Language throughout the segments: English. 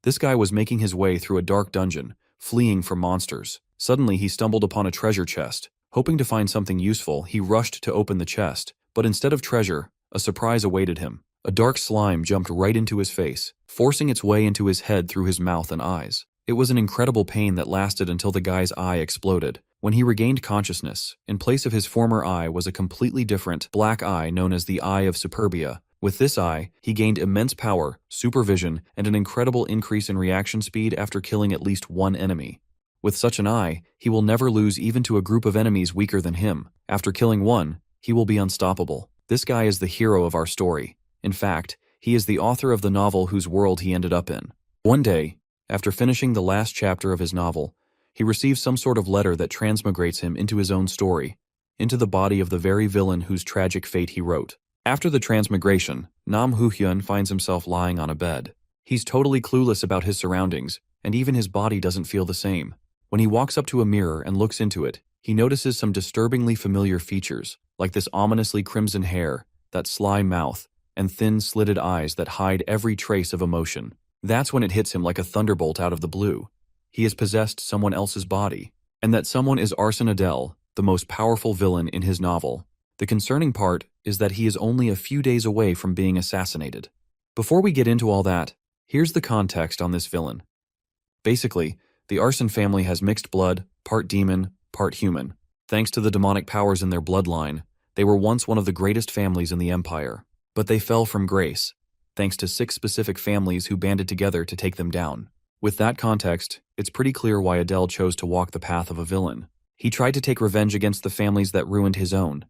This guy was making his way through a dark dungeon, fleeing from monsters. Suddenly, he stumbled upon a treasure chest. Hoping to find something useful, he rushed to open the chest, but instead of treasure, a surprise awaited him. A dark slime jumped right into his face, forcing its way into his head through his mouth and eyes. It was an incredible pain that lasted until the guy's eye exploded. When he regained consciousness, in place of his former eye was a completely different, black eye known as the Eye of Superbia. With this eye, he gained immense power, supervision, and an incredible increase in reaction speed after killing at least one enemy. With such an eye, he will never lose even to a group of enemies weaker than him. After killing one, he will be unstoppable. This guy is the hero of our story. In fact, he is the author of the novel whose world he ended up in. One day, after finishing the last chapter of his novel, he receives some sort of letter that transmigrates him into his own story, into the body of the very villain whose tragic fate he wrote. After the transmigration, Nam Hoo-hyun finds himself lying on a bed. He's totally clueless about his surroundings, and even his body doesn't feel the same. When he walks up to a mirror and looks into it, he notices some disturbingly familiar features, like this ominously crimson hair, that sly mouth, and thin, slitted eyes that hide every trace of emotion. That's when it hits him like a thunderbolt out of the blue. He has possessed someone else's body, and that someone is Arsene Adel, the most powerful villain in his novel. The concerning part is that he is only a few days away from being assassinated. Before we get into all that, here's the context on this villain. Basically, the Arsene family has mixed blood, part demon, part human. Thanks to the demonic powers in their bloodline, they were once one of the greatest families in the empire. But they fell from grace, thanks to 6 specific families who banded together to take them down. With that context, it's pretty clear why Adel chose to walk the path of a villain. He tried to take revenge against the families that ruined his own,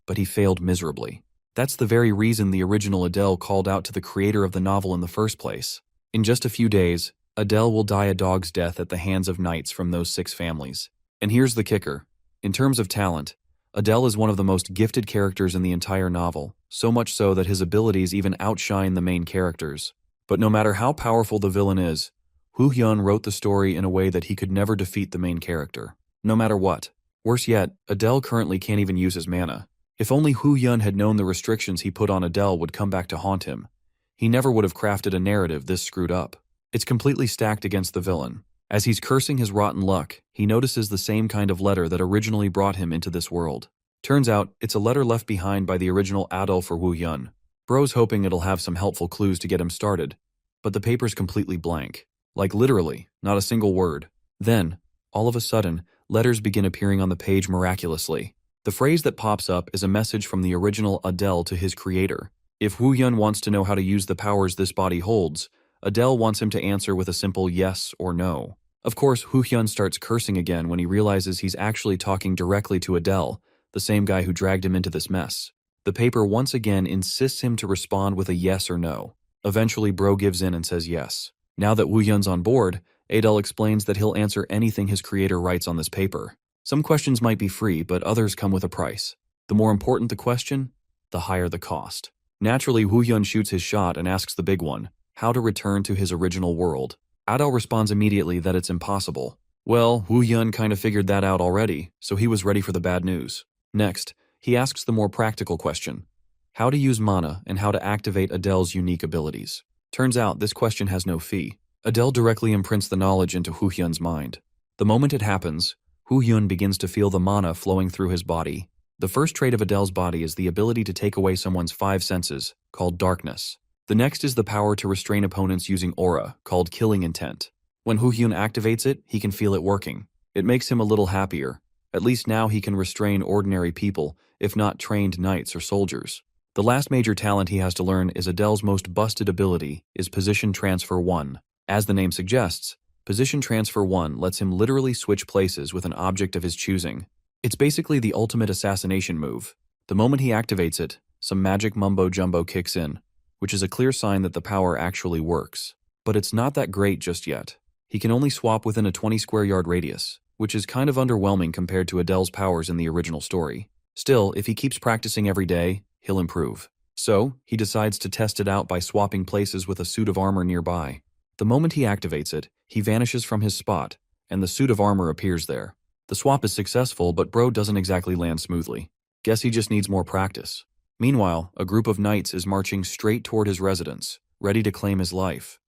but he failed miserably. That's the very reason the original Adel called out to the creator of the novel in the first place. In just a few days, Adel will die a dog's death at the hands of knights from those 6 families. And here's the kicker. In terms of talent, Adel is one of the most gifted characters in the entire novel, so much so that his abilities even outshine the main characters. But no matter how powerful the villain is, Hoo-hyun wrote the story in a way that he could never defeat the main character, no matter what. Worse yet, Adel currently can't even use his mana. If only Hoo-hyun had known the restrictions he put on Adel would come back to haunt him, he never would have crafted a narrative this screwed up. It's completely stacked against the villain. As he's cursing his rotten luck, he notices the same kind of letter that originally brought him into this world. Turns out, it's a letter left behind by the original Adel for Hoo-hyun. Bro's hoping it'll have some helpful clues to get him started, but the paper's completely blank. Like literally, not a single word. Then, all of a sudden, letters begin appearing on the page miraculously. The phrase that pops up is a message from the original Adel to his creator. If Hoo-hyun wants to know how to use the powers this body holds, Adel wants him to answer with a simple yes or no. Of course, Hoo-hyun starts cursing again when he realizes he's actually talking directly to Adel, the same guy who dragged him into this mess. The paper once again insists him to respond with a yes or no. Eventually, Bro gives in and says yes. Now that Hoo-hyun's on board, Adel explains that he'll answer anything his creator writes on this paper. Some questions might be free, but others come with a price. The more important the question, the higher the cost. Naturally, Hoo-hyun shoots his shot and asks the big one, how to return to his original world. Adel responds immediately that it's impossible. Well, Hoo-hyun kind of figured that out already, so he was ready for the bad news. Next, he asks the more practical question, how to use mana and how to activate Adel's unique abilities. Turns out this question has no fee. Adel directly imprints the knowledge into Hoo-hyun's mind. The moment it happens, Hoo-hyun begins to feel the mana flowing through his body. The first trait of Adel's body is the ability to take away someone's 5 senses, called darkness. The next is the power to restrain opponents using aura, called killing intent. When Hoo-hyun activates it, he can feel it working. It makes him a little happier. At least now he can restrain ordinary people, if not trained knights or soldiers. The last major talent he has to learn is Adel's most busted ability, is Position Transfer 1. As the name suggests, Position Transfer 1 lets him literally switch places with an object of his choosing. It's basically the ultimate assassination move. The moment he activates it, some magic mumbo-jumbo kicks in, which is a clear sign that the power actually works. But it's not that great just yet. He can only swap within a 20 square yard radius, which is kind of underwhelming compared to Adel's powers in the original story. Still, if he keeps practicing every day, he'll improve. So, he decides to test it out by swapping places with a suit of armor nearby. The moment he activates it, he vanishes from his spot, and the suit of armor appears there. The swap is successful, but Bro doesn't exactly land smoothly. Guess he just needs more practice. Meanwhile, a group of knights is marching straight toward his residence, ready to claim his life.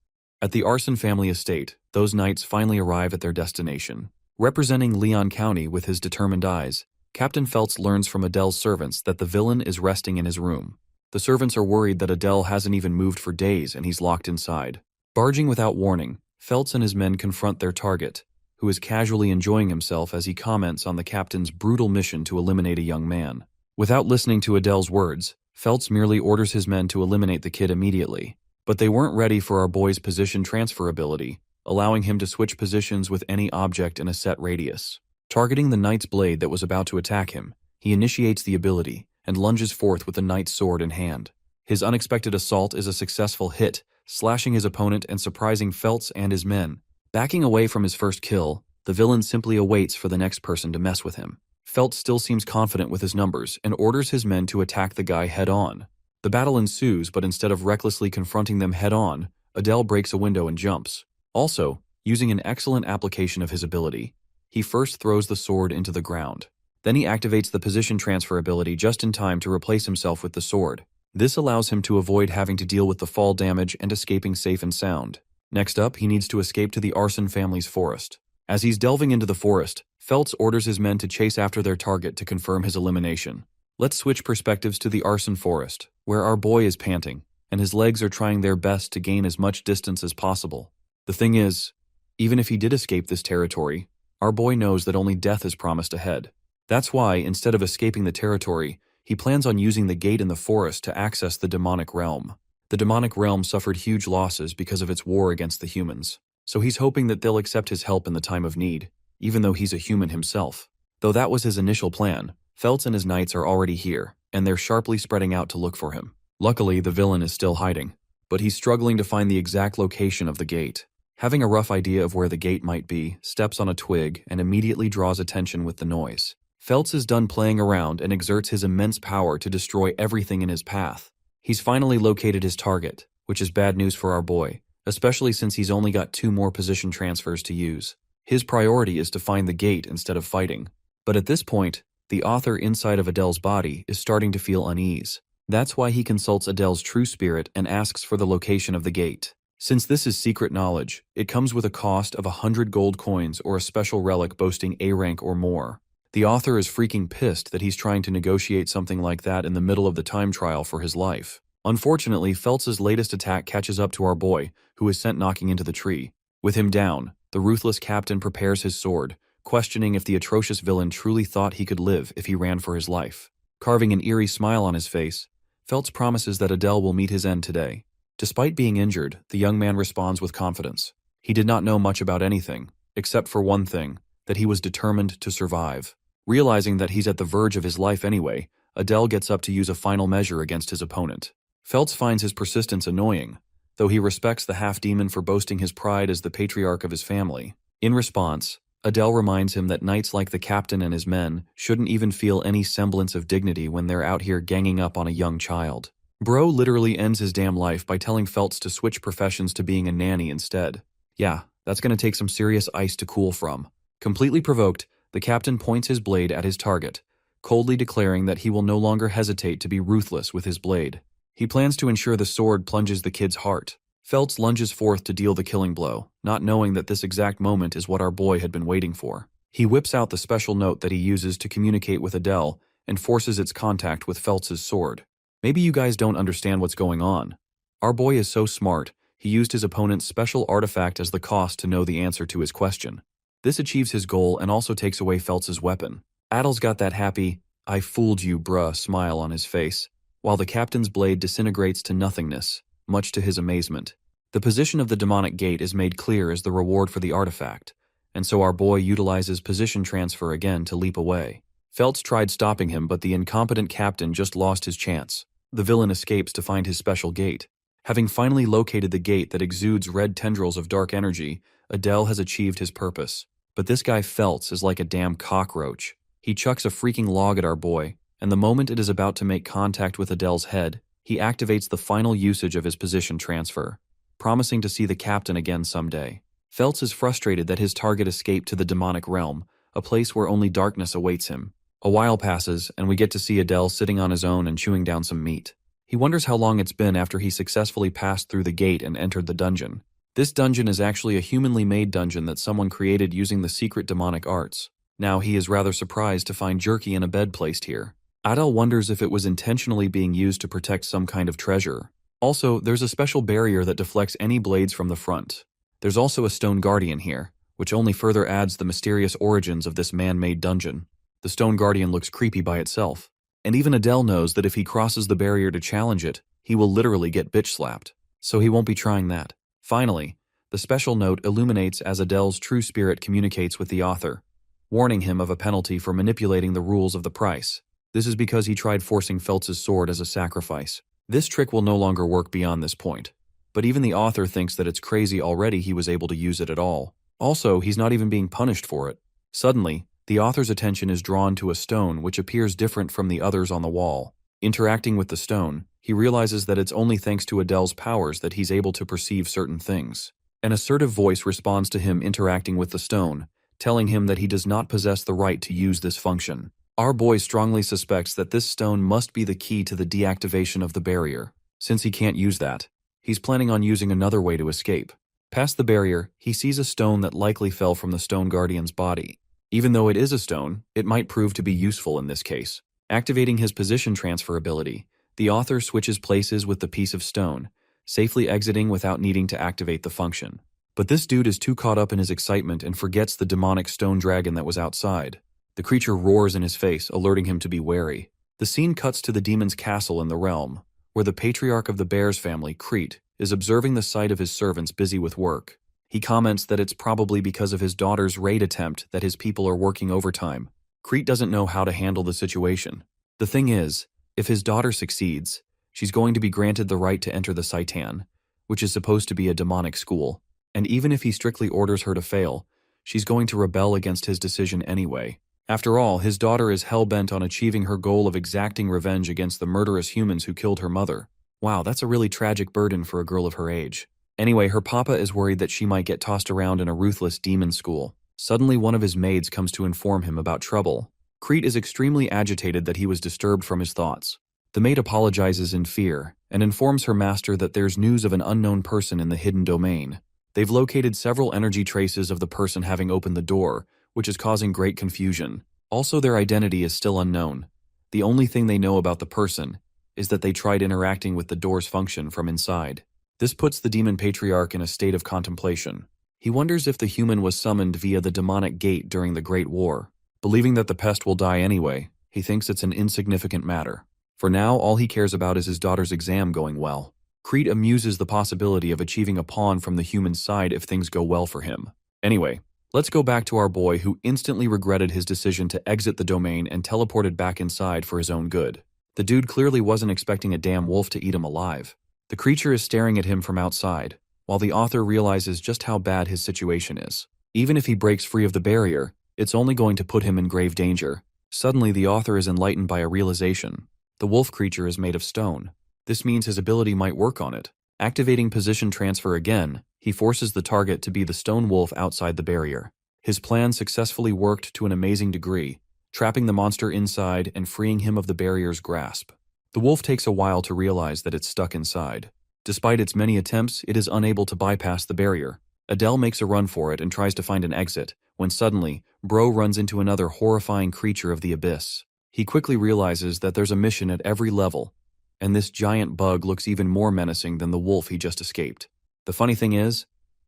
At the Arson family estate, those knights finally arrive at their destination. Representing Leon County with his determined eyes, Captain Feltz learns from Adele's servants that the villain is resting in his room. The servants are worried that Adele hasn't even moved for days and he's locked inside. Barging without warning, Feltz and his men confront their target, who is casually enjoying himself as he comments on the captain's brutal mission to eliminate a young man. Without listening to Adele's words, Feltz merely orders his men to eliminate the kid immediately. But they weren't ready for our boy's position transfer ability, allowing him to switch positions with any object in a set radius. Targeting the knight's blade that was about to attack him, he initiates the ability and lunges forth with the knight's sword in hand. His unexpected assault is a successful hit, slashing his opponent and surprising Feltz and his men. Backing away from his first kill, the villain simply awaits for the next person to mess with him. Feltz still seems confident with his numbers and orders his men to attack the guy head-on. The battle ensues, but instead of recklessly confronting them head-on, Adele breaks a window and jumps. Also, using an excellent application of his ability, he first throws the sword into the ground. Then he activates the position transfer ability just in time to replace himself with the sword. This allows him to avoid having to deal with the fall damage and escaping safe and sound. Next up, he needs to escape to the Arson family's forest. As he's delving into the forest, Feltz orders his men to chase after their target to confirm his elimination. Let's switch perspectives to the Arson forest, where our boy is panting, and his legs are trying their best to gain as much distance as possible. The thing is, even if he did escape this territory, our boy knows that only death is promised ahead. That's why, instead of escaping the territory, he plans on using the gate in the forest to access the demonic realm. The demonic realm suffered huge losses because of its war against the humans, so he's hoping that they'll accept his help in the time of need, even though he's a human himself. Though that was his initial plan, Feltz and his knights are already here, and they're sharply spreading out to look for him. Luckily, the villain is still hiding, but he's struggling to find the exact location of the gate. Having a rough idea of where the gate might be, steps on a twig and immediately draws attention with the noise. Feltz is done playing around and exerts his immense power to destroy everything in his path. He's finally located his target, which is bad news for our boy, especially since he's only got 2 more position transfers to use. His priority is to find the gate instead of fighting. But at this point, the author inside of Adele's body is starting to feel unease. That's why he consults Adele's true spirit and asks for the location of the gate. Since this is secret knowledge, it comes with a cost of 100 gold coins or a special relic boasting A rank or more. The author is freaking pissed that he's trying to negotiate something like that in the middle of the time trial for his life. Unfortunately, Feltz's latest attack catches up to our boy, who is sent knocking into the tree. With him down, the ruthless captain prepares his sword, questioning if the atrocious villain truly thought he could live if he ran for his life. Carving an eerie smile on his face, Feltz promises that Adele will meet his end today. Despite being injured, the young man responds with confidence. He did not know much about anything, except for one thing, that he was determined to survive. Realizing that he's at the verge of his life anyway, Adele gets up to use a final measure against his opponent. Feltz finds his persistence annoying, though he respects the half-demon for boasting his pride as the patriarch of his family. In response, Adele reminds him that knights like the captain and his men shouldn't even feel any semblance of dignity when they're out here ganging up on a young child. Bro literally ends his damn life by telling Feltz to switch professions to being a nanny instead. Yeah, that's gonna take some serious ice to cool from. Completely provoked, the captain points his blade at his target, coldly declaring that he will no longer hesitate to be ruthless with his blade. He plans to ensure the sword plunges the kid's heart. Feltz lunges forth to deal the killing blow, not knowing that this exact moment is what our boy had been waiting for. He whips out the special note that he uses to communicate with Adele and forces its contact with Feltz's sword. Maybe you guys don't understand what's going on. Our boy is so smart, he used his opponent's special artifact as the cost to know the answer to his question. This achieves his goal and also takes away Feltz's weapon. Adele's got that happy, "I fooled you, bruh" smile on his face, while the captain's blade disintegrates to nothingness, much to his amazement. The position of the demonic gate is made clear as the reward for the artifact, and so our boy utilizes position transfer again to leap away. Feltz tried stopping him, but the incompetent captain just lost his chance. The villain escapes to find his special gate. Having finally located the gate that exudes red tendrils of dark energy, Adele has achieved his purpose. But this guy Feltz is like a damn cockroach. He chucks a freaking log at our boy, and the moment it is about to make contact with Adele's head, he activates the final usage of his position transfer, promising to see the captain again someday. Feltz is frustrated that his target escaped to the demonic realm, a place where only darkness awaits him. A while passes, and we get to see Adele sitting on his own and chewing down some meat. He wonders how long it's been after he successfully passed through the gate and entered the dungeon. This dungeon is actually a humanly made dungeon that someone created using the secret demonic arts. Now he is rather surprised to find jerky in a bed placed here. Adele wonders if it was intentionally being used to protect some kind of treasure. Also, there's a special barrier that deflects any blades from the front. There's also a stone guardian here, which only further adds the mysterious origins of this man-made dungeon. The stone guardian looks creepy by itself, and even Adele knows that if he crosses the barrier to challenge it, he will literally get bitch-slapped, so he won't be trying that. Finally, the special note illuminates as Adele's true spirit communicates with the author, warning him of a penalty for manipulating the rules of the price. This is because he tried forcing Feltz's sword as a sacrifice. This trick will no longer work beyond this point, but even the author thinks that it's crazy already he was able to use it at all. Also, he's not even being punished for it. Suddenly, the author's attention is drawn to a stone which appears different from the others on the wall. Interacting with the stone, he realizes that it's only thanks to Adele's powers that he's able to perceive certain things. An assertive voice responds to him interacting with the stone, telling him that he does not possess the right to use this function. Our boy strongly suspects that this stone must be the key to the deactivation of the barrier. Since he can't use that, he's planning on using another way to escape. Past the barrier, he sees a stone that likely fell from the stone guardian's body. Even though it is a stone, it might prove to be useful in this case. Activating his position transfer ability, the author switches places with the piece of stone, safely exiting without needing to activate the function. But this dude is too caught up in his excitement and forgets the demonic stone dragon that was outside. The creature roars in his face, alerting him to be wary. The scene cuts to the demon's castle in the realm, where the patriarch of the bear's family, Crete, is observing the sight of his servants busy with work. He comments that it's probably because of his daughter's raid attempt that his people are working overtime. Crete doesn't know how to handle the situation. The thing is, if his daughter succeeds, she's going to be granted the right to enter the Saitan, which is supposed to be a demonic school. And even if he strictly orders her to fail, she's going to rebel against his decision anyway. After all, his daughter is hell-bent on achieving her goal of exacting revenge against the murderous humans who killed her mother. Wow, that's a really tragic burden for a girl of her age. Anyway, her papa is worried that she might get tossed around in a ruthless demon school. Suddenly, one of his maids comes to inform him about trouble. Crete is extremely agitated that he was disturbed from his thoughts. The maid apologizes in fear and informs her master that there's news of an unknown person in the hidden domain. They've located several energy traces of the person having opened the door, which is causing great confusion. Also, their identity is still unknown. The only thing they know about the person is that they tried interacting with the door's function from inside. This puts the demon patriarch in a state of contemplation. He wonders if the human was summoned via the demonic gate during the Great War. Believing that the pest will die anyway, he thinks it's an insignificant matter. For now, all he cares about is his daughter's exam going well. Crete amuses the possibility of achieving a pawn from the human side if things go well for him. Anyway, let's go back to our boy who instantly regretted his decision to exit the domain and teleported back inside for his own good. The dude clearly wasn't expecting a damn wolf to eat him alive. The creature is staring at him from outside, while the author realizes just how bad his situation is. Even if he breaks free of the barrier, it's only going to put him in grave danger. Suddenly, the author is enlightened by a realization. The wolf creature is made of stone. This means his ability might work on it. Activating position transfer again, he forces the target to be the stone wolf outside the barrier. His plan successfully worked to an amazing degree, trapping the monster inside and freeing him of the barrier's grasp. The wolf takes a while to realize that it's stuck inside. Despite its many attempts, it is unable to bypass the barrier. Adele makes a run for it and tries to find an exit, when suddenly, Bro runs into another horrifying creature of the abyss. He quickly realizes that there's a mission at every level, and this giant bug looks even more menacing than the wolf he just escaped. The funny thing is,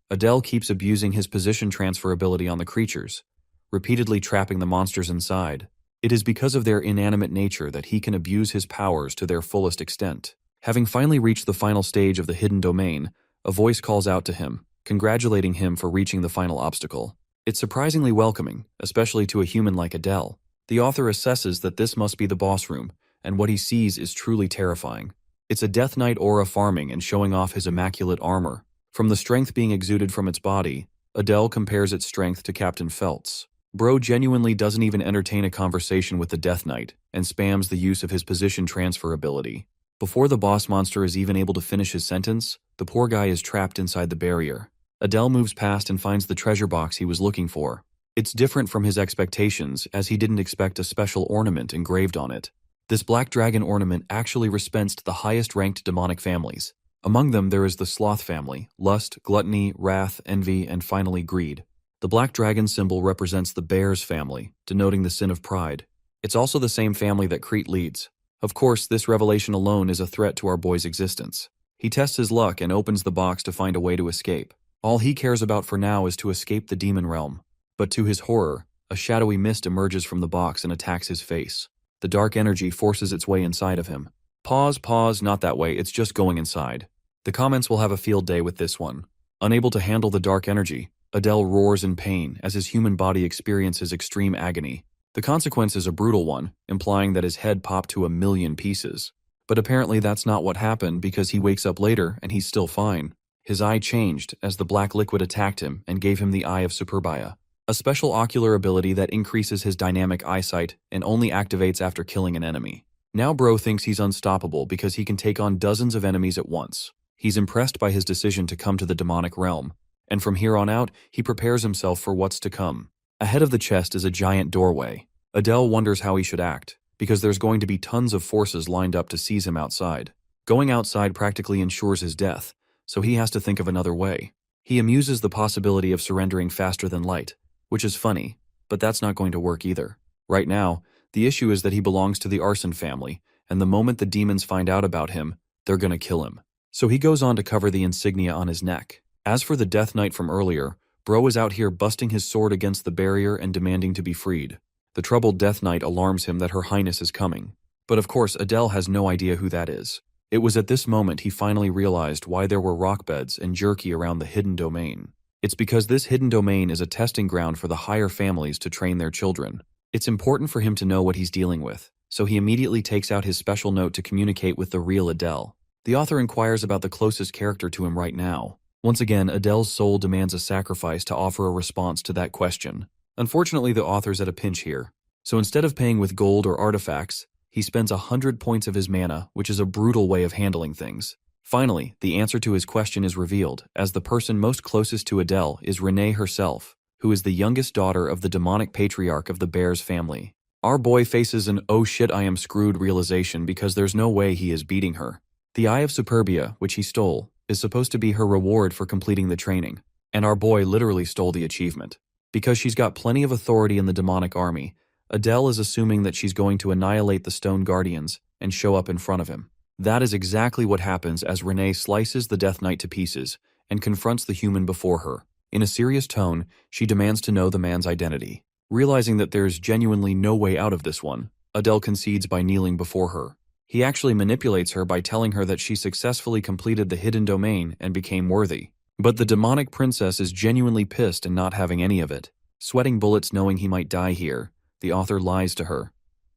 Adele keeps abusing his position transfer ability on the creatures, repeatedly trapping the monsters inside. It is because of their inanimate nature that he can abuse his powers to their fullest extent. Having finally reached the final stage of the hidden domain, a voice calls out to him, congratulating him for reaching the final obstacle. It's surprisingly welcoming, especially to a human like Adele. The author assesses that this must be the boss room, and what he sees is truly terrifying. It's a Death Knight aura farming and showing off his immaculate armor. From the strength being exuded from its body, Adele compares its strength to Captain Feltz. Bro genuinely doesn't even entertain a conversation with the Death Knight and spams the use of his position transfer ability. Before the boss monster is even able to finish his sentence, the poor guy is trapped inside the barrier. Adele moves past and finds the treasure box he was looking for. It's different from his expectations, as he didn't expect a special ornament engraved on it. This black dragon ornament actually respects the highest-ranked demonic families. Among them there is the sloth family: lust, gluttony, wrath, envy, and finally greed. The black dragon symbol represents the bear's family, denoting the sin of pride. It's also the same family that Crete leads. Of course, this revelation alone is a threat to our boy's existence. He tests his luck and opens the box to find a way to escape. All he cares about for now is to escape the demon realm. But to his horror, a shadowy mist emerges from the box and attacks his face. The dark energy forces its way inside of him. Pause, not that way, it's just going inside. The comments will have a field day with this one. Unable to handle the dark energy, Adele roars in pain as his human body experiences extreme agony. The consequence is a brutal one, implying that his head popped to 1,000,000 pieces. But apparently that's not what happened, because he wakes up later and he's still fine. His eye changed as the black liquid attacked him and gave him the Eye of Superbia, a special ocular ability that increases his dynamic eyesight and only activates after killing an enemy. Now bro thinks he's unstoppable because he can take on dozens of enemies at once. He's impressed by his decision to come to the demonic realm, and from here on out, he prepares himself for what's to come. Ahead of the chest is a giant doorway. Adele wonders how he should act, because there's going to be tons of forces lined up to seize him outside. Going outside practically ensures his death, so he has to think of another way. He amuses the possibility of surrendering faster than light, which is funny, but that's not going to work either. Right now, the issue is that he belongs to the arson family, and the moment the demons find out about him, they're gonna kill him. So he goes on to cover the insignia on his neck. As for the Death Knight from earlier, bro is out here busting his sword against the barrier and demanding to be freed. The troubled Death Knight alarms him that Her Highness is coming. But of course, Adele has no idea who that is. It was at this moment he finally realized why there were rock beds and jerky around the hidden domain. It's because this hidden domain is a testing ground for the higher families to train their children. It's important for him to know what he's dealing with, so he immediately takes out his special note to communicate with the real Adele. The author inquires about the closest character to him right now. Once again, Adele's soul demands a sacrifice to offer a response to that question. Unfortunately, the author's at a pinch here. So instead of paying with gold or artifacts, he spends 100 points of his mana, which is a brutal way of handling things. Finally, the answer to his question is revealed, as the person most closest to Adele is Renee herself, who is the youngest daughter of the demonic patriarch of the Bears family. Our boy faces an "oh shit I am screwed" realization because there's no way he is beating her. The Eye of Superbia, which he stole, is supposed to be her reward for completing the training, and our boy literally stole the achievement. Because she's got plenty of authority in the demonic army, Adele is assuming that she's going to annihilate the Stone Guardians and show up in front of him. That is exactly what happens as Renee slices the Death Knight to pieces and confronts the human before her. In a serious tone, she demands to know the man's identity. Realizing that there's genuinely no way out of this one, Adele concedes by kneeling before her. He actually manipulates her by telling her that she successfully completed the hidden domain and became worthy. But the demonic princess is genuinely pissed and not having any of it. Sweating bullets knowing he might die here, the author lies to her,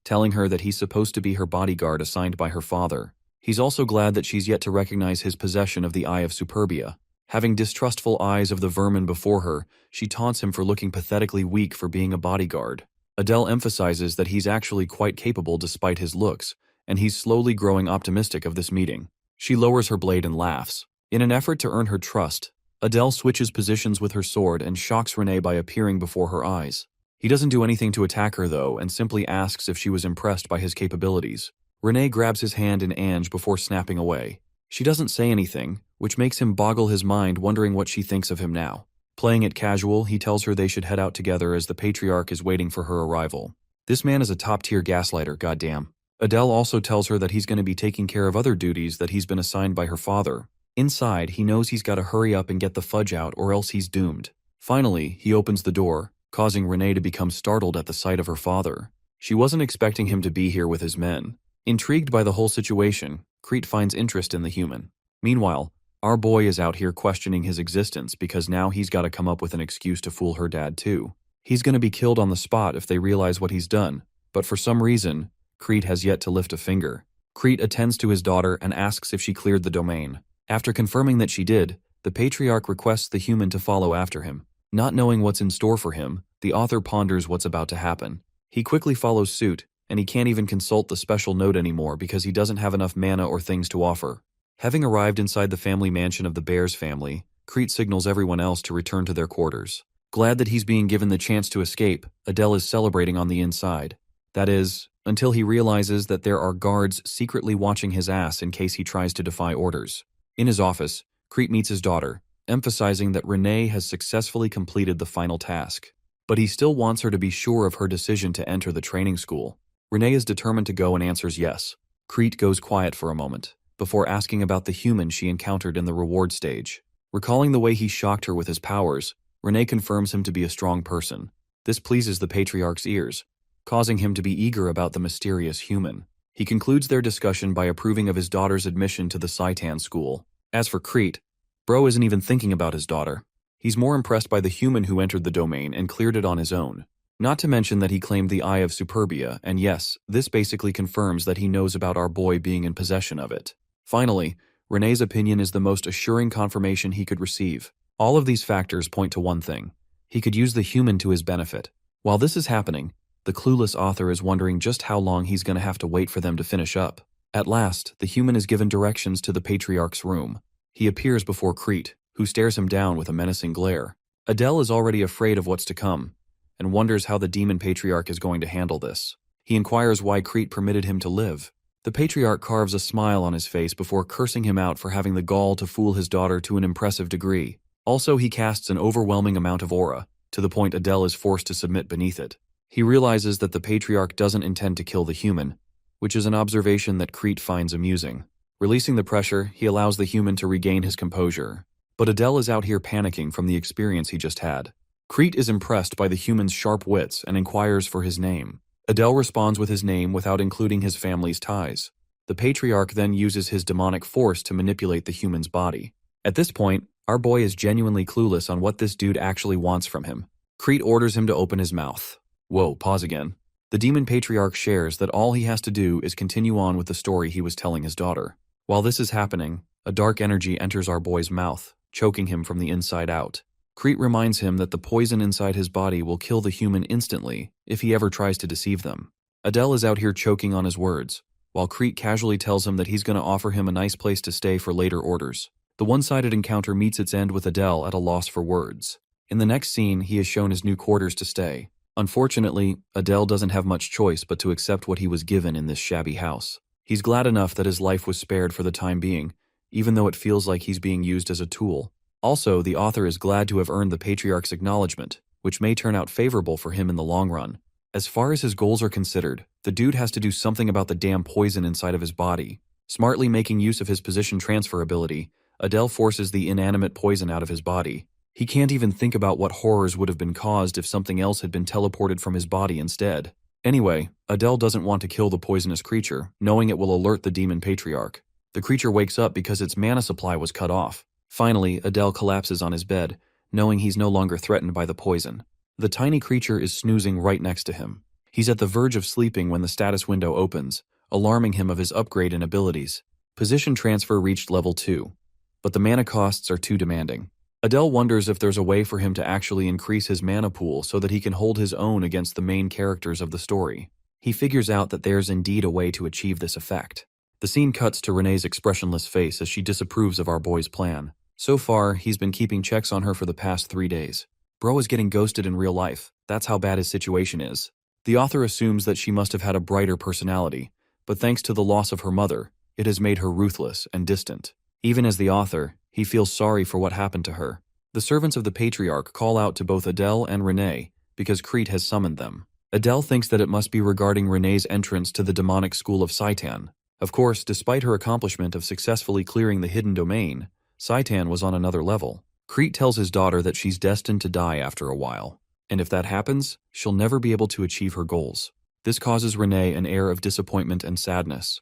telling her that he's supposed to be her bodyguard assigned by her father. He's also glad that she's yet to recognize his possession of the Eye of Superbia. Having distrustful eyes of the vermin before her, she taunts him for looking pathetically weak for being a bodyguard. Adele emphasizes that he's actually quite capable despite his looks, and he's slowly growing optimistic of this meeting. She lowers her blade and laughs. In an effort to earn her trust, Adele switches positions with her sword and shocks Renee by appearing before her eyes. He doesn't do anything to attack her though, and simply asks if she was impressed by his capabilities. Renee grabs his hand in Ange before snapping away. She doesn't say anything, which makes him boggle his mind, wondering what she thinks of him now. Playing it casual, he tells her they should head out together as the patriarch is waiting for her arrival. This man is a top-tier gaslighter, goddamn. Adele also tells her that he's going to be taking care of other duties that he's been assigned by her father. Inside, he knows he's got to hurry up and get the fudge out or else he's doomed. Finally, he opens the door, causing Renee to become startled at the sight of her father. She wasn't expecting him to be here with his men. Intrigued by the whole situation, Crete finds interest in the human. Meanwhile, our boy is out here questioning his existence because now he's got to come up with an excuse to fool her dad too. He's going to be killed on the spot if they realize what he's done, but for some reason, Crete has yet to lift a finger. Crete attends to his daughter and asks if she cleared the domain. After confirming that she did, the patriarch requests the human to follow after him. Not knowing what's in store for him, the author ponders what's about to happen. He quickly follows suit, and he can't even consult the special note anymore because he doesn't have enough mana or things to offer. Having arrived inside the family mansion of the Bears family, Crete signals everyone else to return to their quarters. Glad that he's being given the chance to escape, Adele is celebrating on the inside. That is, until he realizes that there are guards secretly watching his ass in case he tries to defy orders. In his office, Crete meets his daughter, emphasizing that Renee has successfully completed the final task. But he still wants her to be sure of her decision to enter the training school. Renee is determined to go and answers yes. Crete goes quiet for a moment, before asking about the human she encountered in the reward stage. Recalling the way he shocked her with his powers, Renee confirms him to be a strong person. This pleases the patriarch's ears, causing him to be eager about the mysterious human. He concludes their discussion by approving of his daughter's admission to the Saitan school. As for Crete, bro isn't even thinking about his daughter. He's more impressed by the human who entered the domain and cleared it on his own. Not to mention that he claimed the Eye of Superbia, and yes, this basically confirms that he knows about our boy being in possession of it. Finally, Renee's opinion is the most assuring confirmation he could receive. All of these factors point to one thing. He could use the human to his benefit. While this is happening, the clueless author is wondering just how long he's going to have to wait for them to finish up. At last, the human is given directions to the patriarch's room. He appears before Crete, who stares him down with a menacing glare. Adele is already afraid of what's to come, and wonders how the demon patriarch is going to handle this. He inquires why Crete permitted him to live. The patriarch carves a smile on his face before cursing him out for having the gall to fool his daughter to an impressive degree. Also, he casts an overwhelming amount of aura, to the point Adele is forced to submit beneath it. He realizes that the patriarch doesn't intend to kill the human, which is an observation that Crete finds amusing. Releasing the pressure, he allows the human to regain his composure. But Adele is out here panicking from the experience he just had. Crete is impressed by the human's sharp wits and inquires for his name. Adele responds with his name without including his family's ties. The patriarch then uses his demonic force to manipulate the human's body. At this point, our boy is genuinely clueless on what this dude actually wants from him. Crete orders him to open his mouth. Whoa, pause again. The demon patriarch shares that all he has to do is continue on with the story he was telling his daughter. While this is happening, a dark energy enters our boy's mouth, choking him from the inside out. Crete reminds him that the poison inside his body will kill the human instantly if he ever tries to deceive them. Adele is out here choking on his words, while Crete casually tells him that he's going to offer him a nice place to stay for later orders. The one-sided encounter meets its end with Adele at a loss for words. In the next scene, he is shown his new quarters to stay. Unfortunately, Adele doesn't have much choice but to accept what he was given in this shabby house. He's glad enough that his life was spared for the time being, even though it feels like he's being used as a tool. Also, the author is glad to have earned the patriarch's acknowledgement, which may turn out favorable for him in the long run. As far as his goals are considered, the dude has to do something about the damn poison inside of his body. Smartly making use of his position transfer ability, Adele forces the inanimate poison out of his body. He can't even think about what horrors would have been caused if something else had been teleported from his body instead. Anyway, Adele doesn't want to kill the poisonous creature, knowing it will alert the demon patriarch. The creature wakes up because its mana supply was cut off. Finally, Adele collapses on his bed, knowing he's no longer threatened by the poison. The tiny creature is snoozing right next to him. He's at the verge of sleeping when the status window opens, alarming him of his upgrade in abilities. Position transfer reached level 2, but the mana costs are too demanding. Adele wonders if there's a way for him to actually increase his mana pool so that he can hold his own against the main characters of the story. He figures out that there's indeed a way to achieve this effect. The scene cuts to Renee's expressionless face as she disapproves of our boy's plan. So far, he's been keeping checks on her for the past 3 days. Bro is getting ghosted in real life. That's how bad his situation is. The author assumes that she must have had a brighter personality, but thanks to the loss of her mother, it has made her ruthless and distant. Even as the author, he feels sorry for what happened to her. The servants of the patriarch call out to both Adele and Renee because Crete has summoned them. Adele thinks that it must be regarding Renee's entrance to the demonic school of Saitan. Of course, despite her accomplishment of successfully clearing the hidden domain, Saitan was on another level. Crete tells his daughter that she's destined to die after a while, and if that happens, she'll never be able to achieve her goals. This causes Renee an air of disappointment and sadness.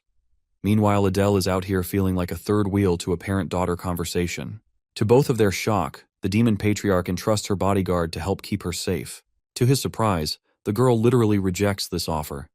Meanwhile, Adele is out here feeling like a third wheel to a parent-daughter conversation. To both of their shock, the demon patriarch entrusts her bodyguard to help keep her safe. To his surprise, the girl literally rejects this offer,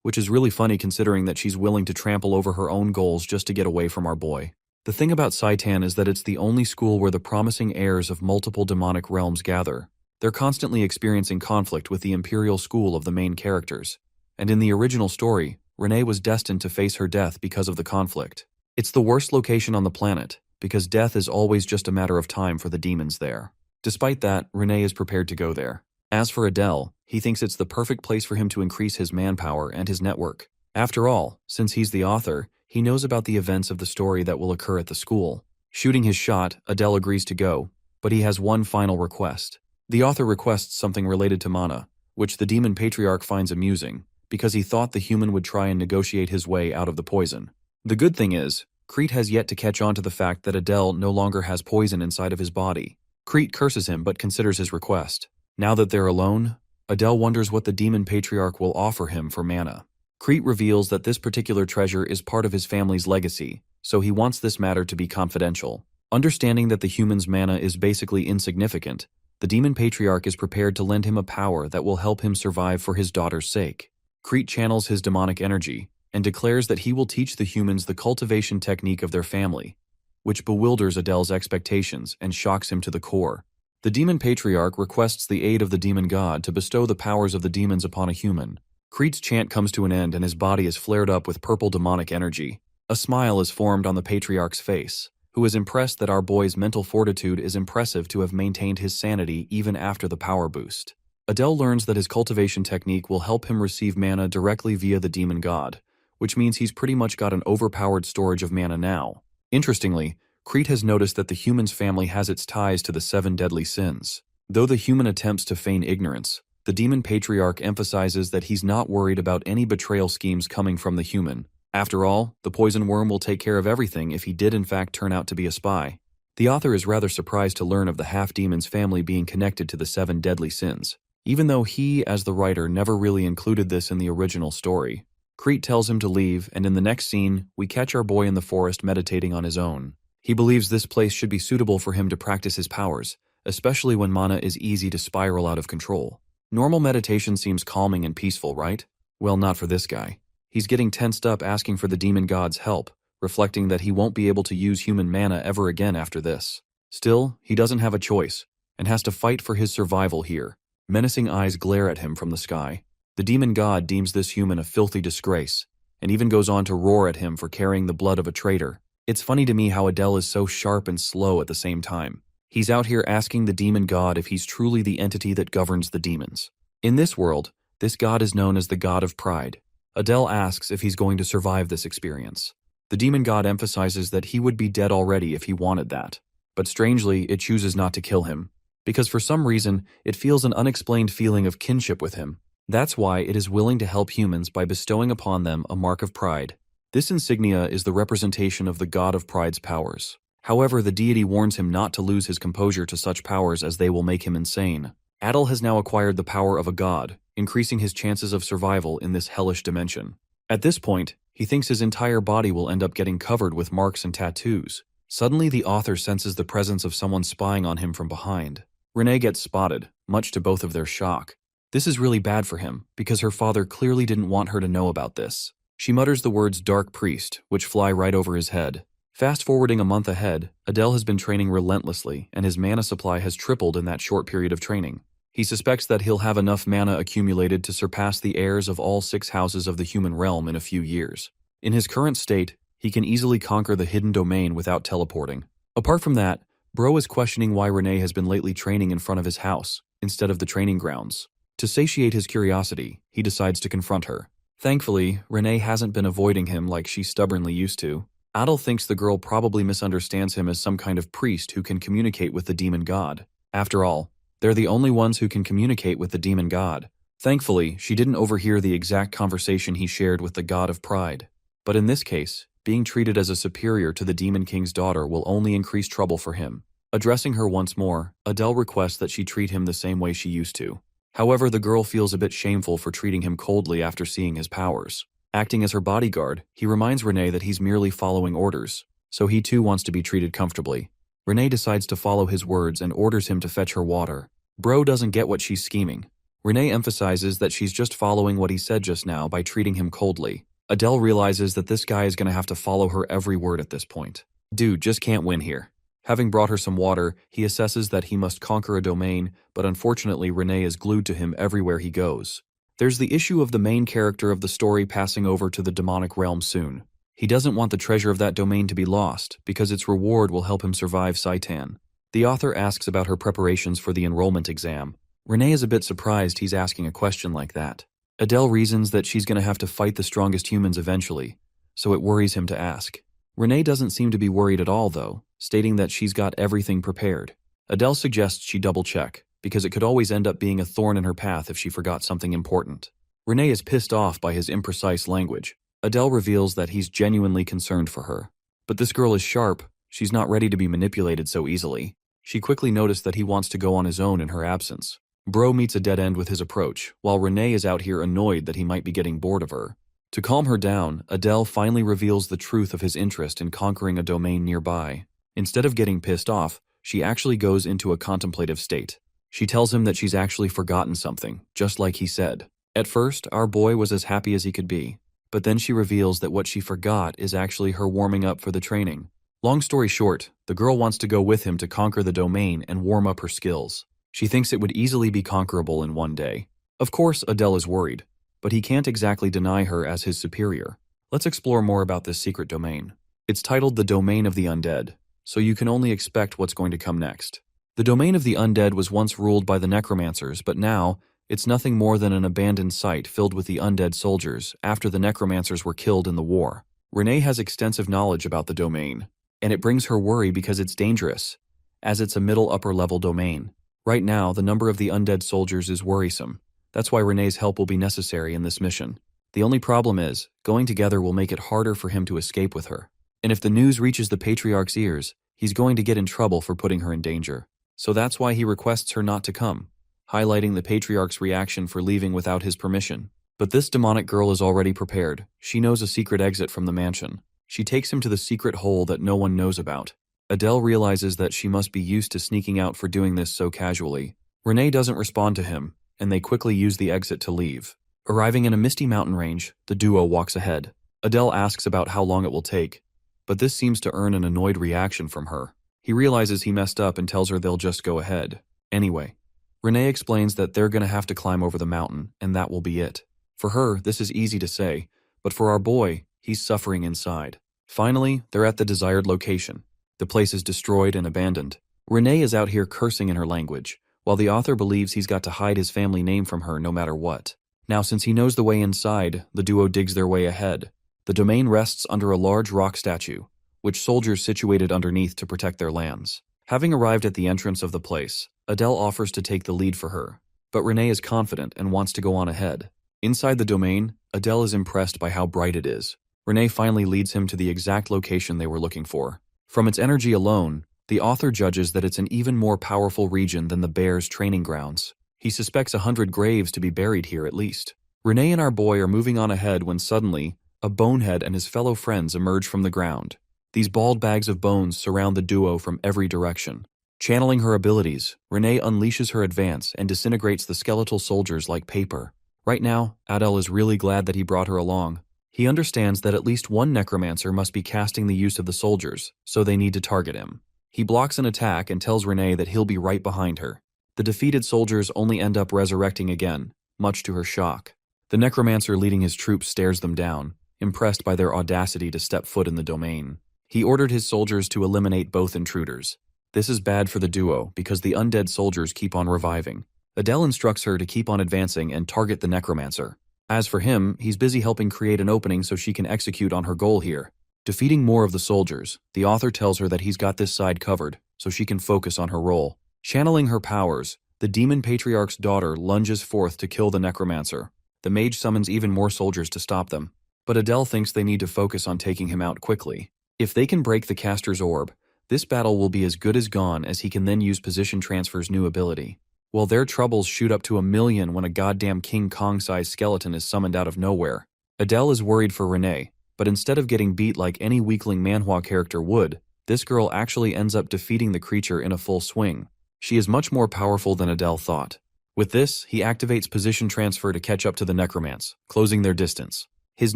which is really funny considering that she's willing to trample over her own goals just to get away from our boy. The thing about Saitan is that it's the only school where the promising heirs of multiple demonic realms gather. They're constantly experiencing conflict with the imperial school of the main characters. And in the original story, Renee was destined to face her death because of the conflict. It's the worst location on the planet, because death is always just a matter of time for the demons there. Despite that, Renee is prepared to go there. As for Adele, he thinks it's the perfect place for him to increase his manpower and his network. After all, since he's the author, he knows about the events of the story that will occur at the school. Shooting his shot, Adele agrees to go, but he has one final request. The author requests something related to mana, which the demon patriarch finds amusing, because he thought the human would try and negotiate his way out of the poison. The good thing is, Crete has yet to catch on to the fact that Adele no longer has poison inside of his body. Crete curses him but considers his request. Now that they're alone, Adele wonders what the demon patriarch will offer him for mana. Crete reveals that this particular treasure is part of his family's legacy, so he wants this matter to be confidential. Understanding that the human's mana is basically insignificant, the demon patriarch is prepared to lend him a power that will help him survive for his daughter's sake. Crete channels his demonic energy and declares that he will teach the humans the cultivation technique of their family, which bewilders Adele's expectations and shocks him to the core. The demon patriarch requests the aid of the demon god to bestow the powers of the demons upon a human. Crete's chant comes to an end and his body is flared up with purple demonic energy. A smile is formed on the patriarch's face, who is impressed that our boy's mental fortitude is impressive to have maintained his sanity even after the power boost. Adele learns that his cultivation technique will help him receive mana directly via the demon god, which means he's pretty much got an overpowered storage of mana now. Interestingly, Crete has noticed that the human's family has its ties to the 7 deadly sins. Though the human attempts to feign ignorance, the demon patriarch emphasizes that he's not worried about any betrayal schemes coming from the human. After all, the poison worm will take care of everything if he did in fact turn out to be a spy. The author is rather surprised to learn of the half-demon's family being connected to the 7 deadly sins, even though he, as the writer, never really included this in the original story. Crete tells him to leave, and in the next scene, we catch our boy in the forest meditating on his own. He believes this place should be suitable for him to practice his powers, especially when mana is easy to spiral out of control. Normal meditation seems calming and peaceful, right? Well, not for this guy. He's getting tensed up asking for the demon god's help, reflecting that he won't be able to use human mana ever again after this. Still, he doesn't have a choice, and has to fight for his survival here. Menacing eyes glare at him from the sky. The demon god deems this human a filthy disgrace, and even goes on to roar at him for carrying the blood of a traitor. It's funny to me how Adele is so sharp and slow at the same time. He's out here asking the demon god if he's truly the entity that governs the demons. In this world, this god is known as the god of pride. Adele asks if he's going to survive this experience. The demon god emphasizes that he would be dead already if he wanted that. But strangely, it chooses not to kill him, because for some reason, it feels an unexplained feeling of kinship with him. That's why it is willing to help humans by bestowing upon them a mark of pride. This insignia is the representation of the god of pride's powers. However, the deity warns him not to lose his composure to such powers as they will make him insane. Adele has now acquired the power of a god, increasing his chances of survival in this hellish dimension. At this point, he thinks his entire body will end up getting covered with marks and tattoos. Suddenly, the author senses the presence of someone spying on him from behind. Renee gets spotted, much to both of their shock. This is really bad for him, because her father clearly didn't want her to know about this. She mutters the words "dark priest," which fly right over his head. Fast-forwarding a month ahead, Adele has been training relentlessly, and his mana supply has tripled in that short period of training. He suspects that he'll have enough mana accumulated to surpass the heirs of all 6 houses of the human realm in a few years. In his current state, he can easily conquer the hidden domain without teleporting. Apart from that, Bro is questioning why Renee has been lately training in front of his house, instead of the training grounds. To satiate his curiosity, he decides to confront her. Thankfully, Renee hasn't been avoiding him like she stubbornly used to. Adele thinks the girl probably misunderstands him as some kind of priest who can communicate with the demon god. After all, they're the only ones who can communicate with the demon god. Thankfully, she didn't overhear the exact conversation he shared with the god of pride. But in this case, being treated as a superior to the demon king's daughter will only increase trouble for him. Addressing her once more, Adele requests that she treat him the same way she used to. However, the girl feels a bit shameful for treating him coldly after seeing his powers. Acting as her bodyguard, he reminds Renee that he's merely following orders, so he too wants to be treated comfortably. Renee decides to follow his words and orders him to fetch her water. Bro doesn't get what she's scheming. Renee emphasizes that she's just following what he said just now by treating him coldly. Adele realizes that this guy is going to have to follow her every word at this point. Dude just can't win here. Having brought her some water, he assesses that he must conquer a domain, but unfortunately Renee is glued to him everywhere he goes. There's the issue of the main character of the story passing over to the demonic realm soon. He doesn't want the treasure of that domain to be lost, because its reward will help him survive Saitan. The author asks about her preparations for the enrollment exam. Renee is a bit surprised he's asking a question like that. Adele reasons that she's going to have to fight the strongest humans eventually, so it worries him to ask. Renee doesn't seem to be worried at all, though. stating that she's got everything prepared. Adele suggests she double-check, because it could always end up being a thorn in her path if she forgot something important. Renee is pissed off by his imprecise language. Adele reveals that he's genuinely concerned for her. But this girl is sharp, she's not ready to be manipulated so easily. She quickly noticed that he wants to go on his own in her absence. Bro meets a dead end with his approach, while Renee is out here annoyed that he might be getting bored of her. To calm her down, Adele finally reveals the truth of his interest in conquering a domain nearby. Instead of getting pissed off, she actually goes into a contemplative state. She tells him that she's actually forgotten something, just like he said. At first, our boy was as happy as he could be, but then she reveals that what she forgot is actually her warming up for the training. Long story short, the girl wants to go with him to conquer the domain and warm up her skills. She thinks it would easily be conquerable in one day. Of course, Adele is worried, but he can't exactly deny her as his superior. Let's explore more about this secret domain. It's titled the Domain of the Undead, so you can only expect what's going to come next. The Domain of the Undead was once ruled by the necromancers, but now, it's nothing more than an abandoned site filled with the undead soldiers after the necromancers were killed in the war. Renee has extensive knowledge about the domain, and it brings her worry because it's dangerous, as it's a middle-upper level domain. Right now, the number of the undead soldiers is worrisome. That's why Renee's help will be necessary in this mission. The only problem is, going together will make it harder for him to escape with her. And if the news reaches the Patriarch's ears, he's going to get in trouble for putting her in danger. So that's why he requests her not to come, highlighting the Patriarch's reaction for leaving without his permission. But this demonic girl is already prepared. She knows a secret exit from the mansion. She takes him to the secret hole that no one knows about. Adele realizes that she must be used to sneaking out for doing this so casually. Renee doesn't respond to him, and they quickly use the exit to leave. Arriving in a misty mountain range, the duo walks ahead. Adele asks about how long it will take, but this seems to earn an annoyed reaction from her. He realizes he messed up and tells her they'll just go ahead. Anyway, Renee explains that they're going to have to climb over the mountain, and that will be it. For her, this is easy to say, but for our boy, he's suffering inside. Finally, they're at the desired location. The place is destroyed and abandoned. Renee is out here cursing in her language, while the author believes he's got to hide his family name from her no matter what. Now, since he knows the way inside, the duo digs their way ahead. The domain rests under a large rock statue, which soldiers situated underneath to protect their lands. Having arrived at the entrance of the place, Adele offers to take the lead for her, but Renee is confident and wants to go on ahead. Inside the domain, Adele is impressed by how bright it is. Renee finally leads him to the exact location they were looking for. From its energy alone, the author judges that it's an even more powerful region than the bears' training grounds. He suspects 100 graves to be buried here at least. Renee and our boy are moving on ahead when suddenly, a bonehead and his fellow friends emerge from the ground. These bald bags of bones surround the duo from every direction. Channeling her abilities, Renee unleashes her advance and disintegrates the skeletal soldiers like paper. Right now, Adele is really glad that he brought her along. He understands that at least one necromancer must be casting the use of the soldiers, so they need to target him. He blocks an attack and tells Renee that he'll be right behind her. The defeated soldiers only end up resurrecting again, much to her shock. The necromancer leading his troops stares them down, impressed by their audacity to step foot in the domain. He ordered his soldiers to eliminate both intruders. This is bad for the duo because the undead soldiers keep on reviving. Adele instructs her to keep on advancing and target the necromancer. As for him, he's busy helping create an opening so she can execute on her goal here. Defeating more of the soldiers, the author tells her that he's got this side covered, so she can focus on her role. Channeling her powers, the demon patriarch's daughter lunges forth to kill the necromancer. The mage summons even more soldiers to stop them, but Adele thinks they need to focus on taking him out quickly. If they can break the caster's orb, this battle will be as good as gone as he can then use position transfer's new ability. Well, their troubles shoot up to 1,000,000 when a goddamn King Kong-sized skeleton is summoned out of nowhere. Adele is worried for Renee, but instead of getting beat like any weakling manhwa character would, this girl actually ends up defeating the creature in a full swing. She is much more powerful than Adele thought. With this, he activates position transfer to catch up to the necromance, closing their distance. His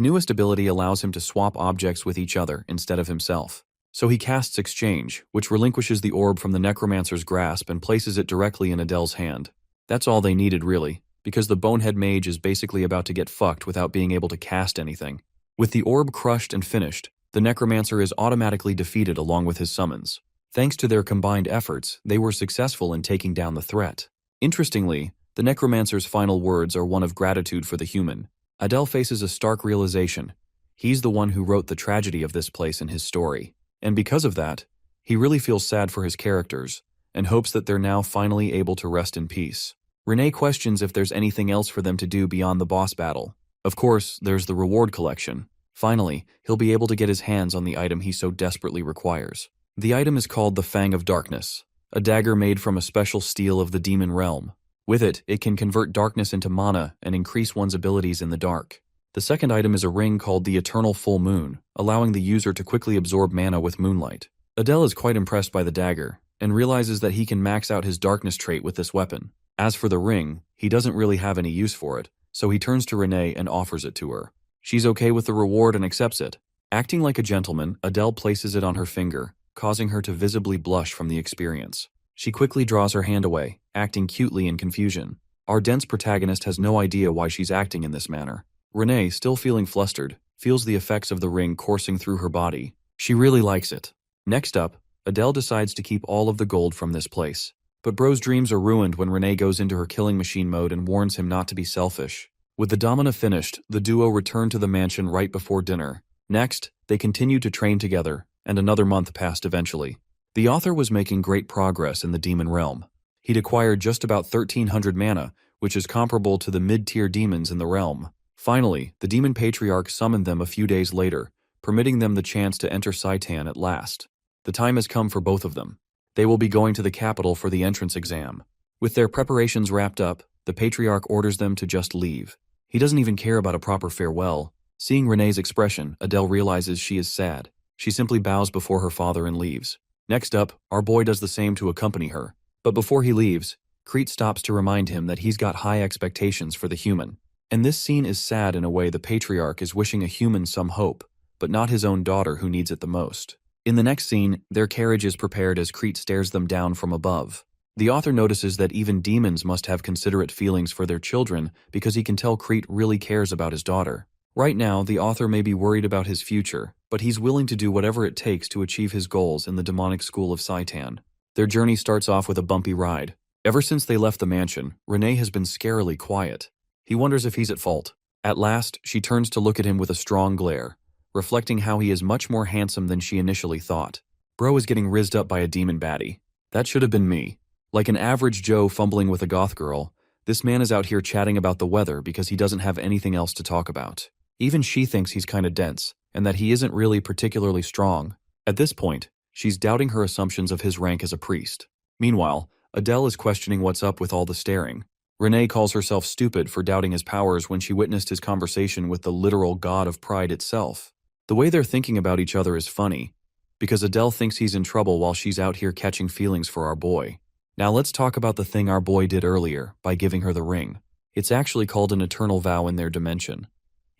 newest ability allows him to swap objects with each other instead of himself. So he casts Exchange, which relinquishes the orb from the necromancer's grasp and places it directly in Adele's hand. That's all they needed really, because the bonehead mage is basically about to get fucked without being able to cast anything. With the orb crushed and finished, the necromancer is automatically defeated along with his summons. Thanks to their combined efforts, they were successful in taking down the threat. Interestingly, the necromancer's final words are one of gratitude for the human. Adele faces a stark realization. He's the one who wrote the tragedy of this place in his story. And because of that, He really feels sad for his characters, and hopes that they're now finally able to rest in peace. Renee questions if there's anything else for them to do beyond the boss battle. Of course, there's the reward collection. Finally, he'll be able to get his hands on the item he so desperately requires. The item is called the Fang of Darkness, a dagger made from a special steel of the demon realm. With it, it can convert darkness into mana and increase one's abilities in the dark. The second item is a ring called the Eternal Full Moon, allowing the user to quickly absorb mana with moonlight. Adele is quite impressed by the dagger, and realizes that he can max out his darkness trait with this weapon. As for the ring, he doesn't really have any use for it, so he turns to Renee and offers it to her. She's okay with the reward and accepts it. Acting like a gentleman, Adele places it on her finger, causing her to visibly blush from the experience. She quickly draws her hand away, acting cutely in confusion. Our dense protagonist has no idea why she's acting in this manner. Renee, still feeling flustered, feels the effects of the ring coursing through her body. She really likes it. Next up, Adele decides to keep all of the gold from this place. But Bro's dreams are ruined when Renee goes into her killing machine mode and warns him not to be selfish. With the domina finished, the duo return to the mansion right before dinner. Next, they continue to train together, and another month passed eventually. The author was making great progress in the demon realm. He'd acquired just about 1,300 mana, which is comparable to the mid-tier demons in the realm. Finally, the demon patriarch summoned them a few days later, permitting them the chance to enter Saitan at last. The time has come for both of them. They will be going to the capital for the entrance exam. With their preparations wrapped up, the patriarch orders them to just leave. He doesn't even care about a proper farewell. Seeing Renee's expression, Adele realizes she is sad. She simply bows before her father and leaves. Next up, our boy does the same to accompany her. But before he leaves, Crete stops to remind him that he's got high expectations for the human. And this scene is sad in a way the patriarch is wishing a human some hope, but not his own daughter who needs it the most. In the next scene, their carriage is prepared as Crete stares them down from above. The author notices that even demons must have considerate feelings for their children because he can tell Crete really cares about his daughter. Right now, the author may be worried about his future, but he's willing to do whatever it takes to achieve his goals in the demonic school of Saitan. Their journey starts off with a bumpy ride. Ever since they left the mansion, Renee has been scarily quiet. He wonders if he's at fault. At last, she turns to look at him with a strong glare, reflecting how he is much more handsome than she initially thought. Bro is getting rizzed up by a demon baddie. That should have been me. Like an average Joe fumbling with a goth girl, this man is out here chatting about the weather because he doesn't have anything else to talk about. Even she thinks he's kinda dense, and that he isn't really particularly strong. At this point, she's doubting her assumptions of his rank as a priest. Meanwhile, Adele is questioning what's up with all the staring. Renee calls herself stupid for doubting his powers when she witnessed his conversation with the literal god of pride itself. The way they're thinking about each other is funny, because Adele thinks he's in trouble while she's out here catching feelings for our boy. Now let's talk about the thing our boy did earlier by giving her the ring. It's actually called an eternal vow in their dimension,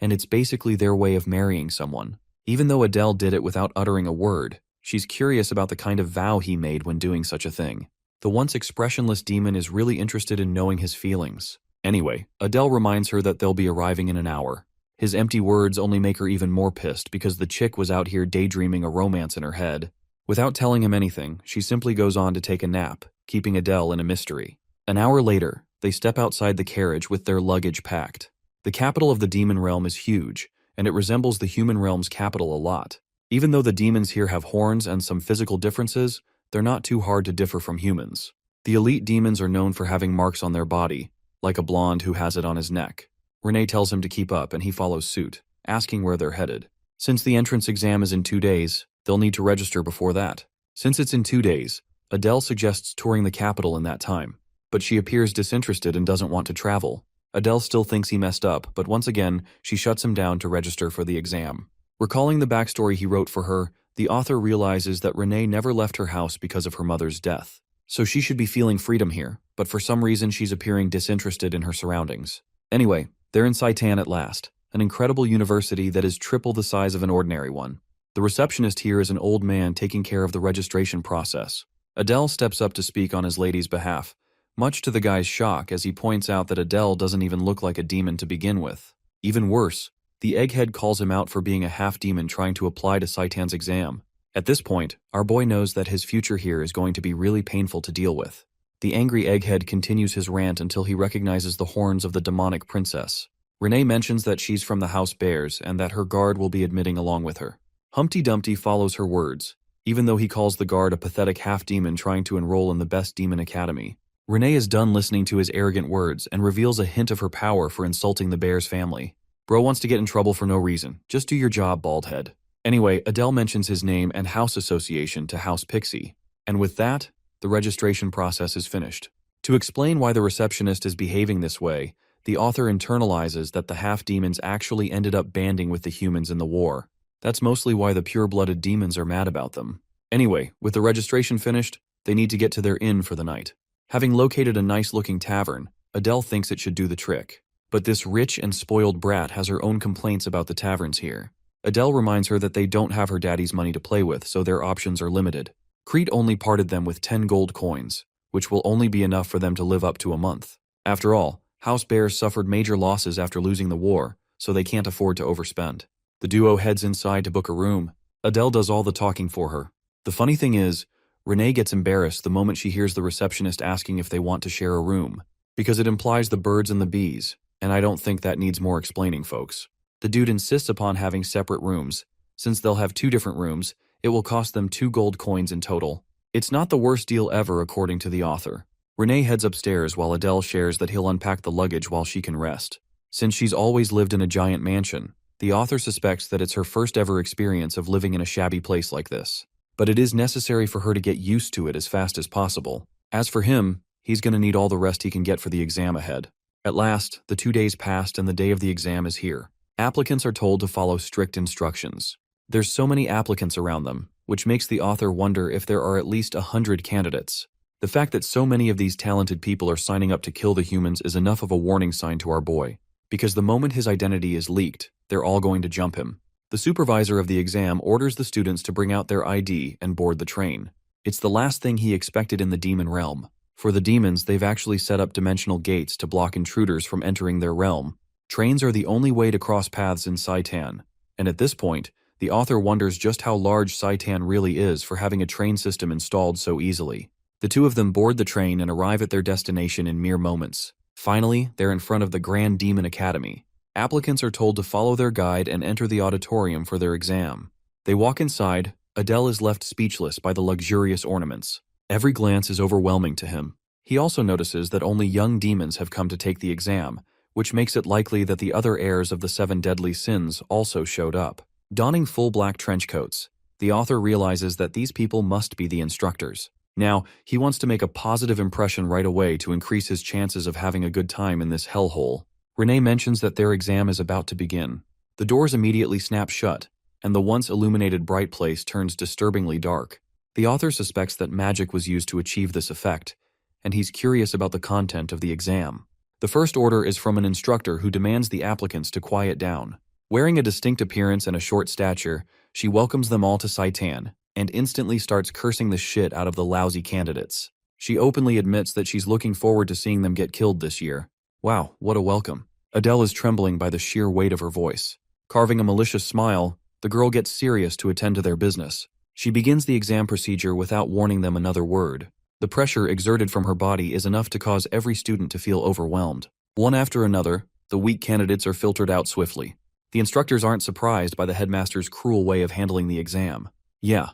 and it's basically their way of marrying someone. Even though Adele did it without uttering a word, she's curious about the kind of vow he made when doing such a thing. The once expressionless demon is really interested in knowing his feelings. Anyway, Adele reminds her that they'll be arriving in an hour. His empty words only make her even more pissed because the chick was out here daydreaming a romance in her head. Without telling him anything, she simply goes on to take a nap, keeping Adele in a mystery. An hour later, they step outside the carriage with their luggage packed. The capital of the demon realm is huge, and it resembles the human realm's capital a lot. Even though the demons here have horns and some physical differences, they're not too hard to differ from humans. The elite demons are known for having marks on their body, like a blonde who has it on his neck. Renee tells him to keep up and he follows suit, asking where they're headed. Since the entrance exam is in 2 days, they'll need to register before that. Since it's in 2 days, Adele suggests touring the capital in that time, but she appears disinterested and doesn't want to travel. Adele still thinks he messed up, but once again, she shuts him down to register for the exam. Recalling the backstory he wrote for her, the author realizes that Renee never left her house because of her mother's death. So she should be feeling freedom here, but for some reason she's appearing disinterested in her surroundings. Anyway, they're in Saitan at last, an incredible university that is triple the size of an ordinary one. The receptionist here is an old man taking care of the registration process. Adele steps up to speak on his lady's behalf, much to the guy's shock as he points out that Adele doesn't even look like a demon to begin with. Even worse, the egghead calls him out for being a half-demon trying to apply to Saitan's exam. At this point, our boy knows that his future here is going to be really painful to deal with. The angry egghead continues his rant until he recognizes the horns of the demonic princess. Renee mentions that she's from the House Bears and that her guard will be admitting along with her. Humpty Dumpty follows her words. even though he calls the guard a pathetic half-demon trying to enroll in the best demon academy. Renee is done listening to his arrogant words and reveals a hint of her power for insulting the bear's family. Bro wants to get in trouble for no reason. Just do your job, baldhead. Anyway, Adele mentions his name and house association to House Pixie. And with that, the registration process is finished. To explain why the receptionist is behaving this way, the author internalizes that the half-demons actually ended up banding with the humans in the war. That's mostly why the pure-blooded demons are mad about them. Anyway, with the registration finished, they need to get to their inn for the night. Having located a nice-looking tavern, Adele thinks it should do the trick. But this rich and spoiled brat has her own complaints about the taverns here. Adele reminds her that they don't have her daddy's money to play with, so their options are limited. Crete only parted them with 10 gold coins, which will only be enough for them to live up to a month. After all, House Bears suffered major losses after losing the war, so they can't afford to overspend. The duo heads inside to book a room. Adele does all the talking for her. The funny thing is, Renee gets embarrassed the moment she hears the receptionist asking if they want to share a room, because it implies the birds and the bees, and I don't think that needs more explaining, folks. The dude insists upon having separate rooms. Since they'll have 2 different rooms, it will cost them 2 gold coins in total. It's not the worst deal ever, according to the author. Renee heads upstairs while Adele shares that he'll unpack the luggage while she can rest. Since she's always lived in a giant mansion, the author suspects that it's her first ever experience of living in a shabby place like this. But it is necessary for her to get used to it as fast as possible. As for him, he's going to need all the rest he can get for the exam ahead. At last, the 2 days passed and the day of the exam is here. Applicants are told to follow strict instructions. There's so many applicants around them, which makes the author wonder if there are at least 100 candidates. The fact that so many of these talented people are signing up to kill the humans is enough of a warning sign to our boy, because the moment his identity is leaked, they're all going to jump him. The supervisor of the exam orders the students to bring out their ID and board the train. It's the last thing he expected in the demon realm. For the demons, they've actually set up dimensional gates to block intruders from entering their realm. Trains are the only way to cross paths in Saitan, and at this point, the author wonders just how large Saitan really is for having a train system installed so easily. The two of them board the train and arrive at their destination in mere moments. Finally, they're in front of the Grand Demon Academy. Applicants are told to follow their guide and enter the auditorium for their exam. They walk inside. Adele is left speechless by the luxurious ornaments. Every glance is overwhelming to him. He also notices that only young demons have come to take the exam, which makes it likely that the other heirs of the 7 deadly sins also showed up. Donning full black trench coats, the author realizes that these people must be the instructors. Now, he wants to make a positive impression right away to increase his chances of having a good time in this hellhole. Renee mentions that their exam is about to begin. The doors immediately snap shut, and the once illuminated bright place turns disturbingly dark. The author suspects that magic was used to achieve this effect, and he's curious about the content of the exam. The first order is from an instructor who demands the applicants to quiet down. Wearing a distinct appearance and a short stature, she welcomes them all to Saitan, and instantly starts cursing the shit out of the lousy candidates. She openly admits that she's looking forward to seeing them get killed this year. Wow, what a welcome. Adele is trembling by the sheer weight of her voice. Carving a malicious smile, the girl gets serious to attend to their business. She begins the exam procedure without warning them another word. The pressure exerted from her body is enough to cause every student to feel overwhelmed. One after another, the weak candidates are filtered out swiftly. The instructors aren't surprised by the headmaster's cruel way of handling the exam. Yeah,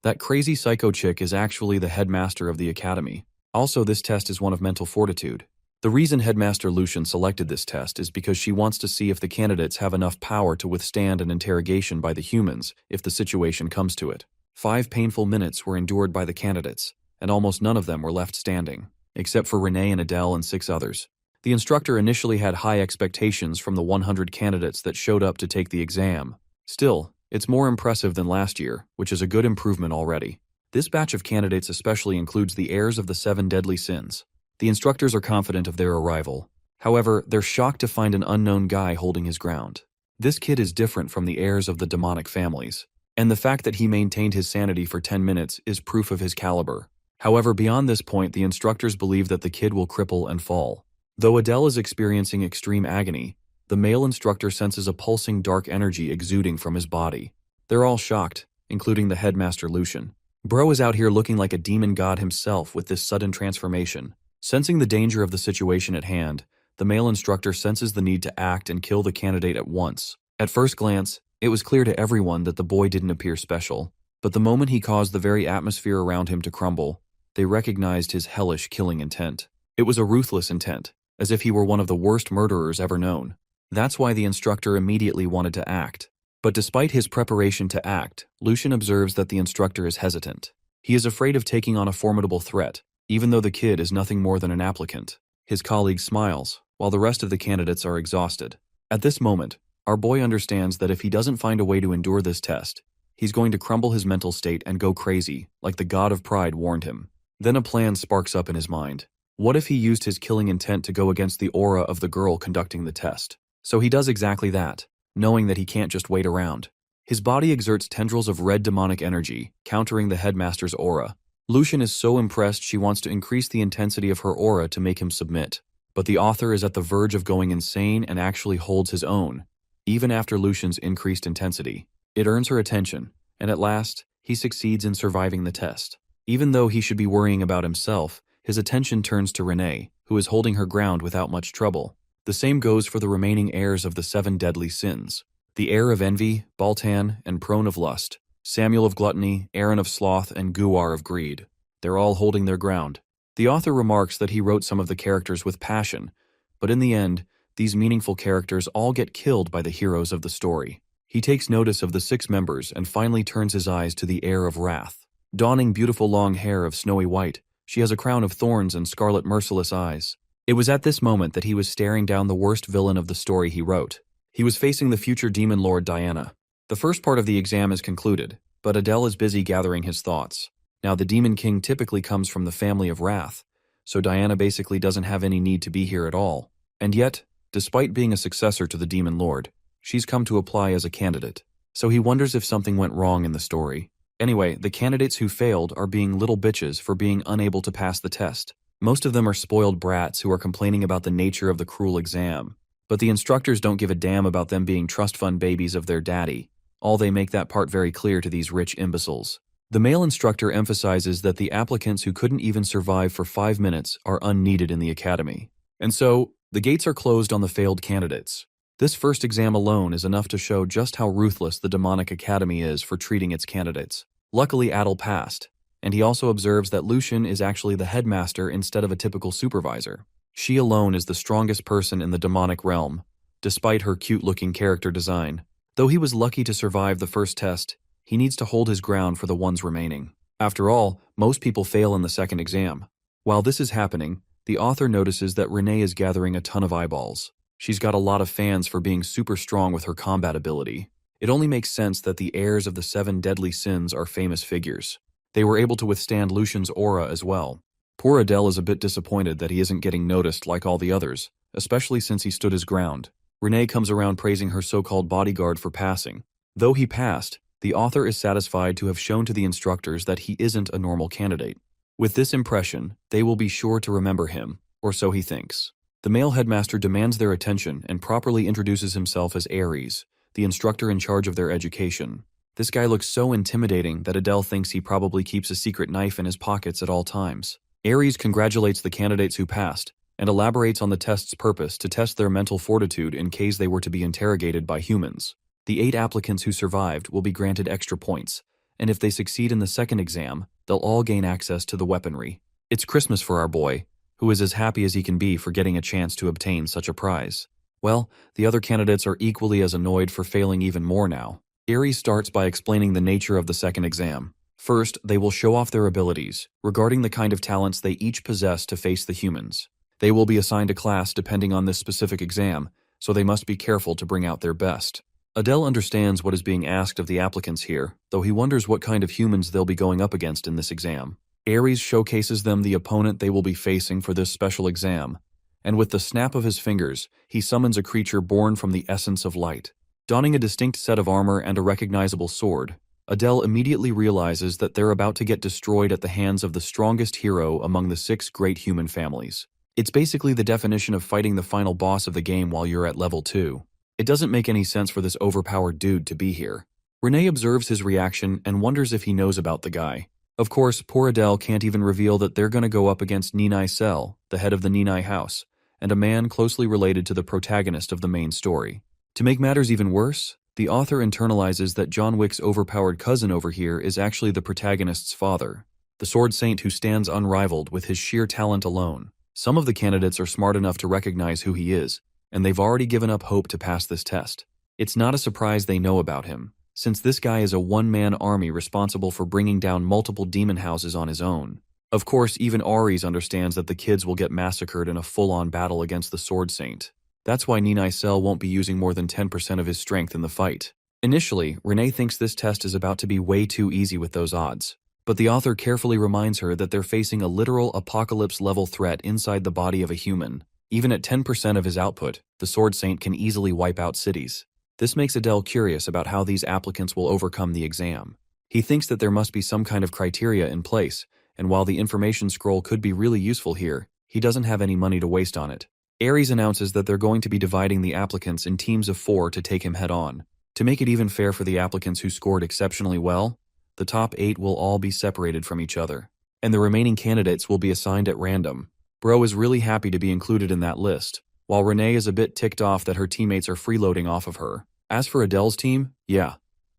that crazy psycho chick is actually the headmaster of the academy. Also, this test is one of mental fortitude. The reason Headmaster Lucian selected this test is because she wants to see if the candidates have enough power to withstand an interrogation by the humans if the situation comes to it. 5 painful minutes were endured by the candidates, and almost none of them were left standing, except for Renee and Adele and 6 others. The instructor initially had high expectations from the 100 candidates that showed up to take the exam. Still, it's more impressive than last year, which is a good improvement already. This batch of candidates especially includes the heirs of the 7 deadly sins. The instructors are confident of their arrival. However, they're shocked to find an unknown guy holding his ground. This kid is different from the heirs of the demonic families, and the fact that he maintained his sanity for 10 minutes is proof of his caliber. However, beyond this point, the instructors believe that the kid will cripple and fall. Though Adele is experiencing extreme agony, the male instructor senses a pulsing dark energy exuding from his body. They're all shocked, including the headmaster Lucian. Bro is out here looking like a demon god himself with this sudden transformation. Sensing the danger of the situation at hand, the male instructor senses the need to act and kill the candidate at once. At first glance, it was clear to everyone that the boy didn't appear special. But the moment he caused the very atmosphere around him to crumble, they recognized his hellish killing intent. It was a ruthless intent, as if he were one of the worst murderers ever known. That's why the instructor immediately wanted to act. But despite his preparation to act, Lucian observes that the instructor is hesitant. He is afraid of taking on a formidable threat, even though the kid is nothing more than an applicant. His colleague smiles, while the rest of the candidates are exhausted. At this moment, our boy understands that if he doesn't find a way to endure this test, he's going to crumble his mental state and go crazy, like the god of pride warned him. Then a plan sparks up in his mind. What if he used his killing intent to go against the aura of the girl conducting the test? So he does exactly that, knowing that he can't just wait around. His body exerts tendrils of red demonic energy, countering the headmaster's aura. Lucian is so impressed she wants to increase the intensity of her aura to make him submit. But the author is at the verge of going insane and actually holds his own, even after Lucian's increased intensity. It earns her attention, and at last, he succeeds in surviving the test. Even though he should be worrying about himself, his attention turns to Renee, who is holding her ground without much trouble. The same goes for the remaining heirs of the 7 deadly sins. The heir of envy, Baltan, and prone of lust, Samuel of gluttony, Aaron of sloth, and Guar of greed. They're all holding their ground. The author remarks that he wrote some of the characters with passion, but in the end, these meaningful characters all get killed by the heroes of the story. He takes notice of the 6 members and finally turns his eyes to the heir of wrath. Donning beautiful long hair of snowy white, she has a crown of thorns and scarlet merciless eyes. It was at this moment that he was staring down the worst villain of the story he wrote. He was facing the future demon lord Diana. The first part of the exam is concluded, but Adele is busy gathering his thoughts. Now the demon king typically comes from the family of wrath, so Diana basically doesn't have any need to be here at all. And yet, despite being a successor to the demon lord, she's come to apply as a candidate. So he wonders if something went wrong in the story. Anyway, the candidates who failed are being little bitches for being unable to pass the test. Most of them are spoiled brats who are complaining about the nature of the cruel exam. But the instructors don't give a damn about them being trust fund babies of their daddy. They make that part very clear to these rich imbeciles. The male instructor emphasizes that the applicants who couldn't even survive for 5 minutes are unneeded in the academy. And so, the gates are closed on the failed candidates. This first exam alone is enough to show just how ruthless the demonic academy is for treating its candidates. Luckily, Adel passed, and he also observes that Lucian is actually the headmaster instead of a typical supervisor. She alone is the strongest person in the demonic realm, despite her cute-looking character design. Though he was lucky to survive the first test, he needs to hold his ground for the ones remaining. After all, most people fail in the second exam. While this is happening, the author notices that Renee is gathering a ton of eyeballs. She's got a lot of fans for being super strong with her combat ability. It only makes sense that the heirs of the 7 deadly sins are famous figures. They were able to withstand Lucian's aura as well. Poor Adele is a bit disappointed that he isn't getting noticed like all the others, especially since he stood his ground. Renee comes around praising her so-called bodyguard for passing. Though he passed, the author is satisfied to have shown to the instructors that he isn't a normal candidate. With this impression, they will be sure to remember him, or so he thinks. The male headmaster demands their attention and properly introduces himself as Ares, the instructor in charge of their education. This guy looks so intimidating that Adele thinks he probably keeps a secret knife in his pockets at all times. Ares congratulates the candidates who passed, and elaborates on the test's purpose to test their mental fortitude in case they were to be interrogated by humans. The 8 applicants who survived will be granted extra points, and if they succeed in the second exam, they'll all gain access to the weaponry. It's Christmas for our boy, who is as happy as he can be for getting a chance to obtain such a prize. Well, the other candidates are equally as annoyed for failing even more now. Ares starts by explaining the nature of the second exam. First, they will show off their abilities, regarding the kind of talents they each possess to face the humans. They will be assigned a class depending on this specific exam, so they must be careful to bring out their best. Adele understands what is being asked of the applicants here, though he wonders what kind of humans they'll be going up against in this exam. Ares showcases them the opponent they will be facing for this special exam, and with the snap of his fingers, he summons a creature born from the essence of light. Donning a distinct set of armor and a recognizable sword, Adele immediately realizes that they're about to get destroyed at the hands of the strongest hero among the 6 great human families. It's basically the definition of fighting the final boss of the game while you're at level 2. It doesn't make any sense for this overpowered dude to be here. Renee observes his reaction and wonders if he knows about the guy. Of course, poor Adele can't even reveal that they're going to go up against Ninai Sel, the head of the Ninai house, and a man closely related to the protagonist of the main story. To make matters even worse, The author internalizes that John Wick's overpowered cousin over here is actually the protagonist's father, the Sword Saint who stands unrivaled with his sheer talent alone. Some of the candidates are smart enough to recognize who he is, and they've already given up hope to pass this test. It's not a surprise they know about him, since this guy is a one-man army responsible for bringing down multiple demon houses on his own. Of course, even Ares understands that the kids will get massacred in a full-on battle against the Sword Saint. That's why Ninaisel won't be using more than 10% of his strength in the fight. Initially, Renee thinks this test is about to be way too easy with those odds, but the author carefully reminds her that they're facing a literal apocalypse-level threat inside the body of a human. Even at 10% of his output, the Sword Saint can easily wipe out cities. This makes Adele curious about how these applicants will overcome the exam. He thinks that there must be some kind of criteria in place, and while the information scroll could be really useful here, he doesn't have any money to waste on it. Ares announces that they're going to be dividing the applicants in teams of 4 to take him head-on. To make it even fair for the applicants who scored exceptionally well, the top 8 will all be separated from each other, and the remaining candidates will be assigned at random. Bro is really happy to be included in that list, while Renee is a bit ticked off that her teammates are freeloading off of her. As for Adele's team, yeah,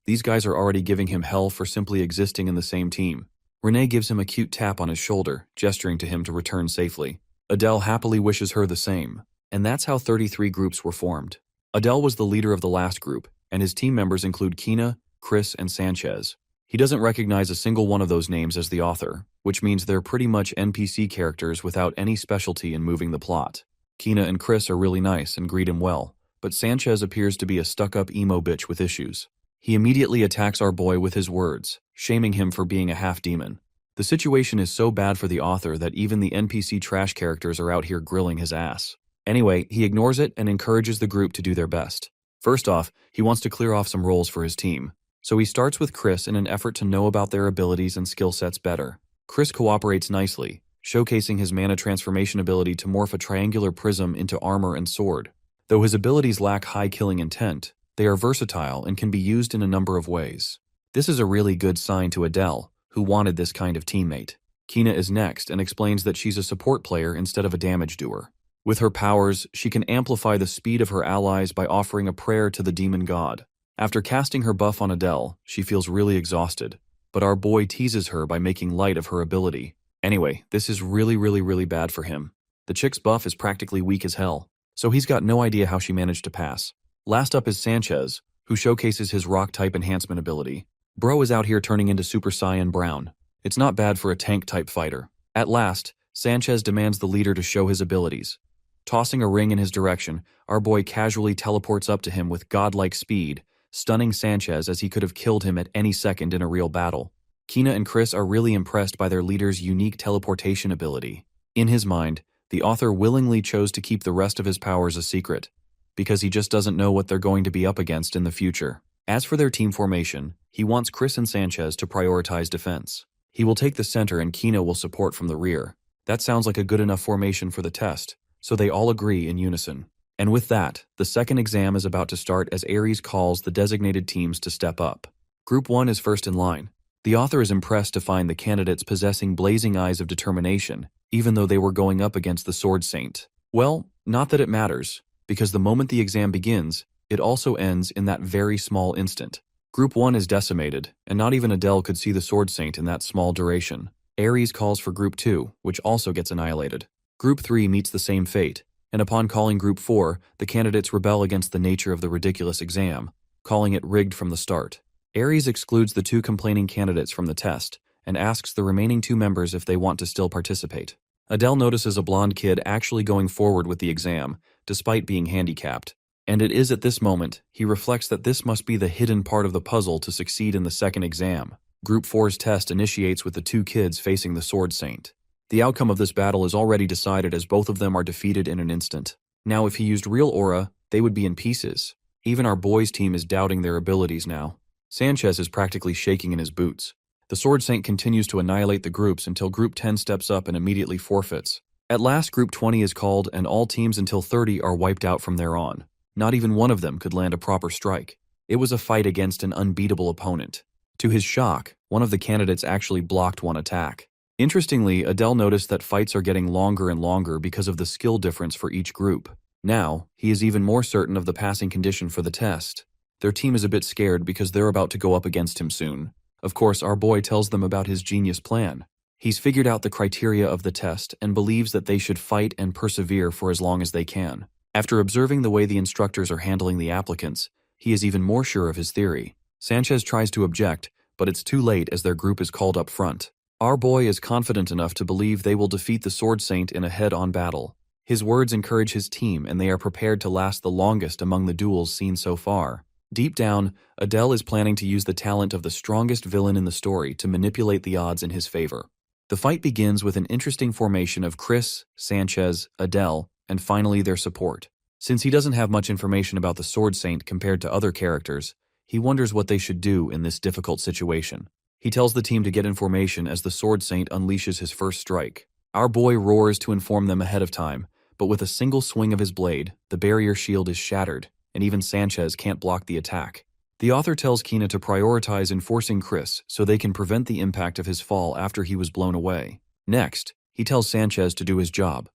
these guys are already giving him hell for simply existing in the same team. Renee gives him a cute tap on his shoulder, gesturing to him to return safely. Adele happily wishes her the same, and that's how 33 groups were formed. Adele was the leader of the last group, and his team members include Kina, Chris, and Sanchez. He doesn't recognize a single one of those names as the author, which means they're pretty much NPC characters without any specialty in moving the plot. Kina and Chris are really nice and greet him well, but Sanchez appears to be a stuck-up emo bitch with issues. He immediately attacks our boy with his words, shaming him for being a half-demon. The situation is so bad for the author that even the NPC trash characters are out here grilling his ass. Anyway, he ignores it and encourages the group to do their best. First off, he wants to clear off some roles for his team. So he starts with Chris in an effort to know about their abilities and skill sets better. Chris cooperates nicely, showcasing his mana transformation ability to morph a triangular prism into armor and sword. Though his abilities lack high killing intent, they are versatile and can be used in a number of ways. This is a really good sign to Adele, who wanted this kind of teammate. Kina is next and explains that she's a support player instead of a damage doer. With her powers, she can amplify the speed of her allies by offering a prayer to the demon god. After casting her buff on Adele, she feels really exhausted, but our boy teases her by making light of her ability. Anyway, this is really bad for him. The chick's buff is practically weak as hell, so he's got no idea how she managed to pass. Last up is Sanchez, who showcases his rock-type enhancement ability. Bro is out here turning into Super Saiyan Brown. It's not bad for a tank-type fighter. At last, Sanchez demands the leader to show his abilities. Tossing a ring in his direction, our boy casually teleports up to him with godlike speed, stunning Sanchez as he could have killed him at any second in a real battle. Kina and Chris are really impressed by their leader's unique teleportation ability. In his mind, the author willingly chose to keep the rest of his powers a secret, because he just doesn't know what they're going to be up against in the future. As for their team formation, he wants Chris and Sanchez to prioritize defense. He will take the center and Kina will support from the rear. That sounds like a good enough formation for the test, so they all agree in unison. And with that, the second exam is about to start as Ares calls the designated teams to step up. Group 1 is first in line. The author is impressed to find the candidates possessing blazing eyes of determination, even though they were going up against the Sword Saint. Well, not that it matters, because the moment the exam begins, it also ends in that very small instant. Group 1 is decimated, and not even Adele could see the Sword Saint in that small duration. Ares calls for Group 2, which also gets annihilated. Group 3 meets the same fate, and upon calling Group 4, the candidates rebel against the nature of the ridiculous exam, calling it rigged from the start. Ares excludes the 2 complaining candidates from the test, and asks the remaining 2 members if they want to still participate. Adele notices a blonde kid actually going forward with the exam, despite being handicapped. And it is at this moment, he reflects that this must be the hidden part of the puzzle to succeed in the second exam. Group 4's test initiates with the 2 kids facing the Sword Saint. The outcome of this battle is already decided as both of them are defeated in an instant. Now if he used real aura, they would be in pieces. Even our boys' team is doubting their abilities now. Sanchez is practically shaking in his boots. The Sword Saint continues to annihilate the groups until Group 10 steps up and immediately forfeits. At last Group 20 is called and all teams until 30 are wiped out from there on. Not even one of them could land a proper strike. It was a fight against an unbeatable opponent. To his shock, one of the candidates actually blocked one attack. Interestingly, Adele noticed that fights are getting longer and longer because of the skill difference for each group. Now, he is even more certain of the passing condition for the test. Their team is a bit scared because they're about to go up against him soon. Of course, our boy tells them about his genius plan. He's figured out the criteria of the test and believes that they should fight and persevere for as long as they can. After observing the way the instructors are handling the applicants, he is even more sure of his theory. Sanchez tries to object, but it's too late as their group is called up front. Our boy is confident enough to believe they will defeat the Sword Saint in a head-on battle. His words encourage his team and they are prepared to last the longest among the duels seen so far. Deep down, Adele is planning to use the talent of the strongest villain in the story to manipulate the odds in his favor. The fight begins with an interesting formation of Chris, Sanchez, Adele, and finally their support. Since he doesn't have much information about the Sword Saint compared to other characters, he wonders what they should do in this difficult situation. He tells the team to get information as the Sword Saint unleashes his first strike. Our boy roars to inform them ahead of time, but with a single swing of his blade, the barrier shield is shattered, and even Sanchez can't block the attack. The author tells Kina to prioritize enforcing Chris so they can prevent the impact of his fall after he was blown away. Next, he tells Sanchez to do his job,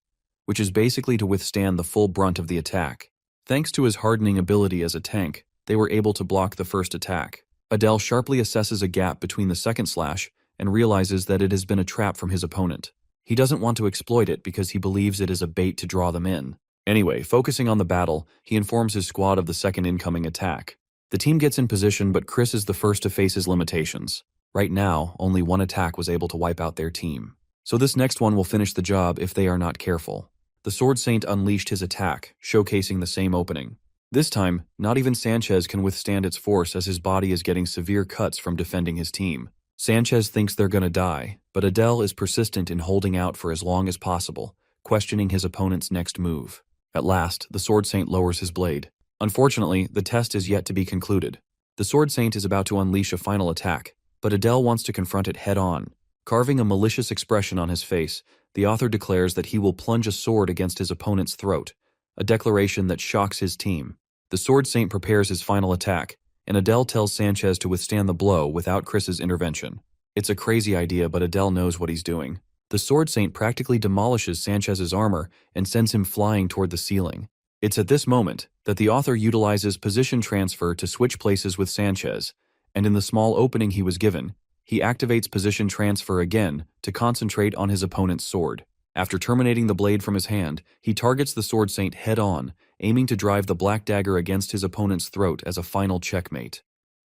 which is basically to withstand the full brunt of the attack. Thanks to his hardening ability as a tank, they were able to block the first attack. Adele sharply assesses a gap between the second slash and realizes that it has been a trap from his opponent. He doesn't want to exploit it because he believes it is a bait to draw them in. Anyway, focusing on the battle, he informs his squad of the second incoming attack. The team gets in position, but Chris is the first to face his limitations. Right now, only one attack was able to wipe out their team. So this next one will finish the job if they are not careful. The Sword Saint unleashed his attack, showcasing the same opening. This time, not even Sanchez can withstand its force as his body is getting severe cuts from defending his team. Sanchez thinks they're gonna die, but Adele is persistent in holding out for as long as possible, questioning his opponent's next move. At last, the Sword Saint lowers his blade. Unfortunately, the test is yet to be concluded. The Sword Saint is about to unleash a final attack, but Adele wants to confront it head-on. Carving a malicious expression on his face, the author declares that he will plunge a sword against his opponent's throat, a declaration that shocks his team. The Sword Saint prepares his final attack, and Adele tells Sanchez to withstand the blow without Chris's intervention. It's a crazy idea, but Adele knows what he's doing. The Sword Saint practically demolishes Sanchez's armor and sends him flying toward the ceiling. It's at this moment that the author utilizes position transfer to switch places with Sanchez, and in the small opening he was given, he activates position transfer again to concentrate on his opponent's sword. After terminating the blade from his hand, he targets the Sword Saint head-on, aiming to drive the black dagger against his opponent's throat as a final checkmate.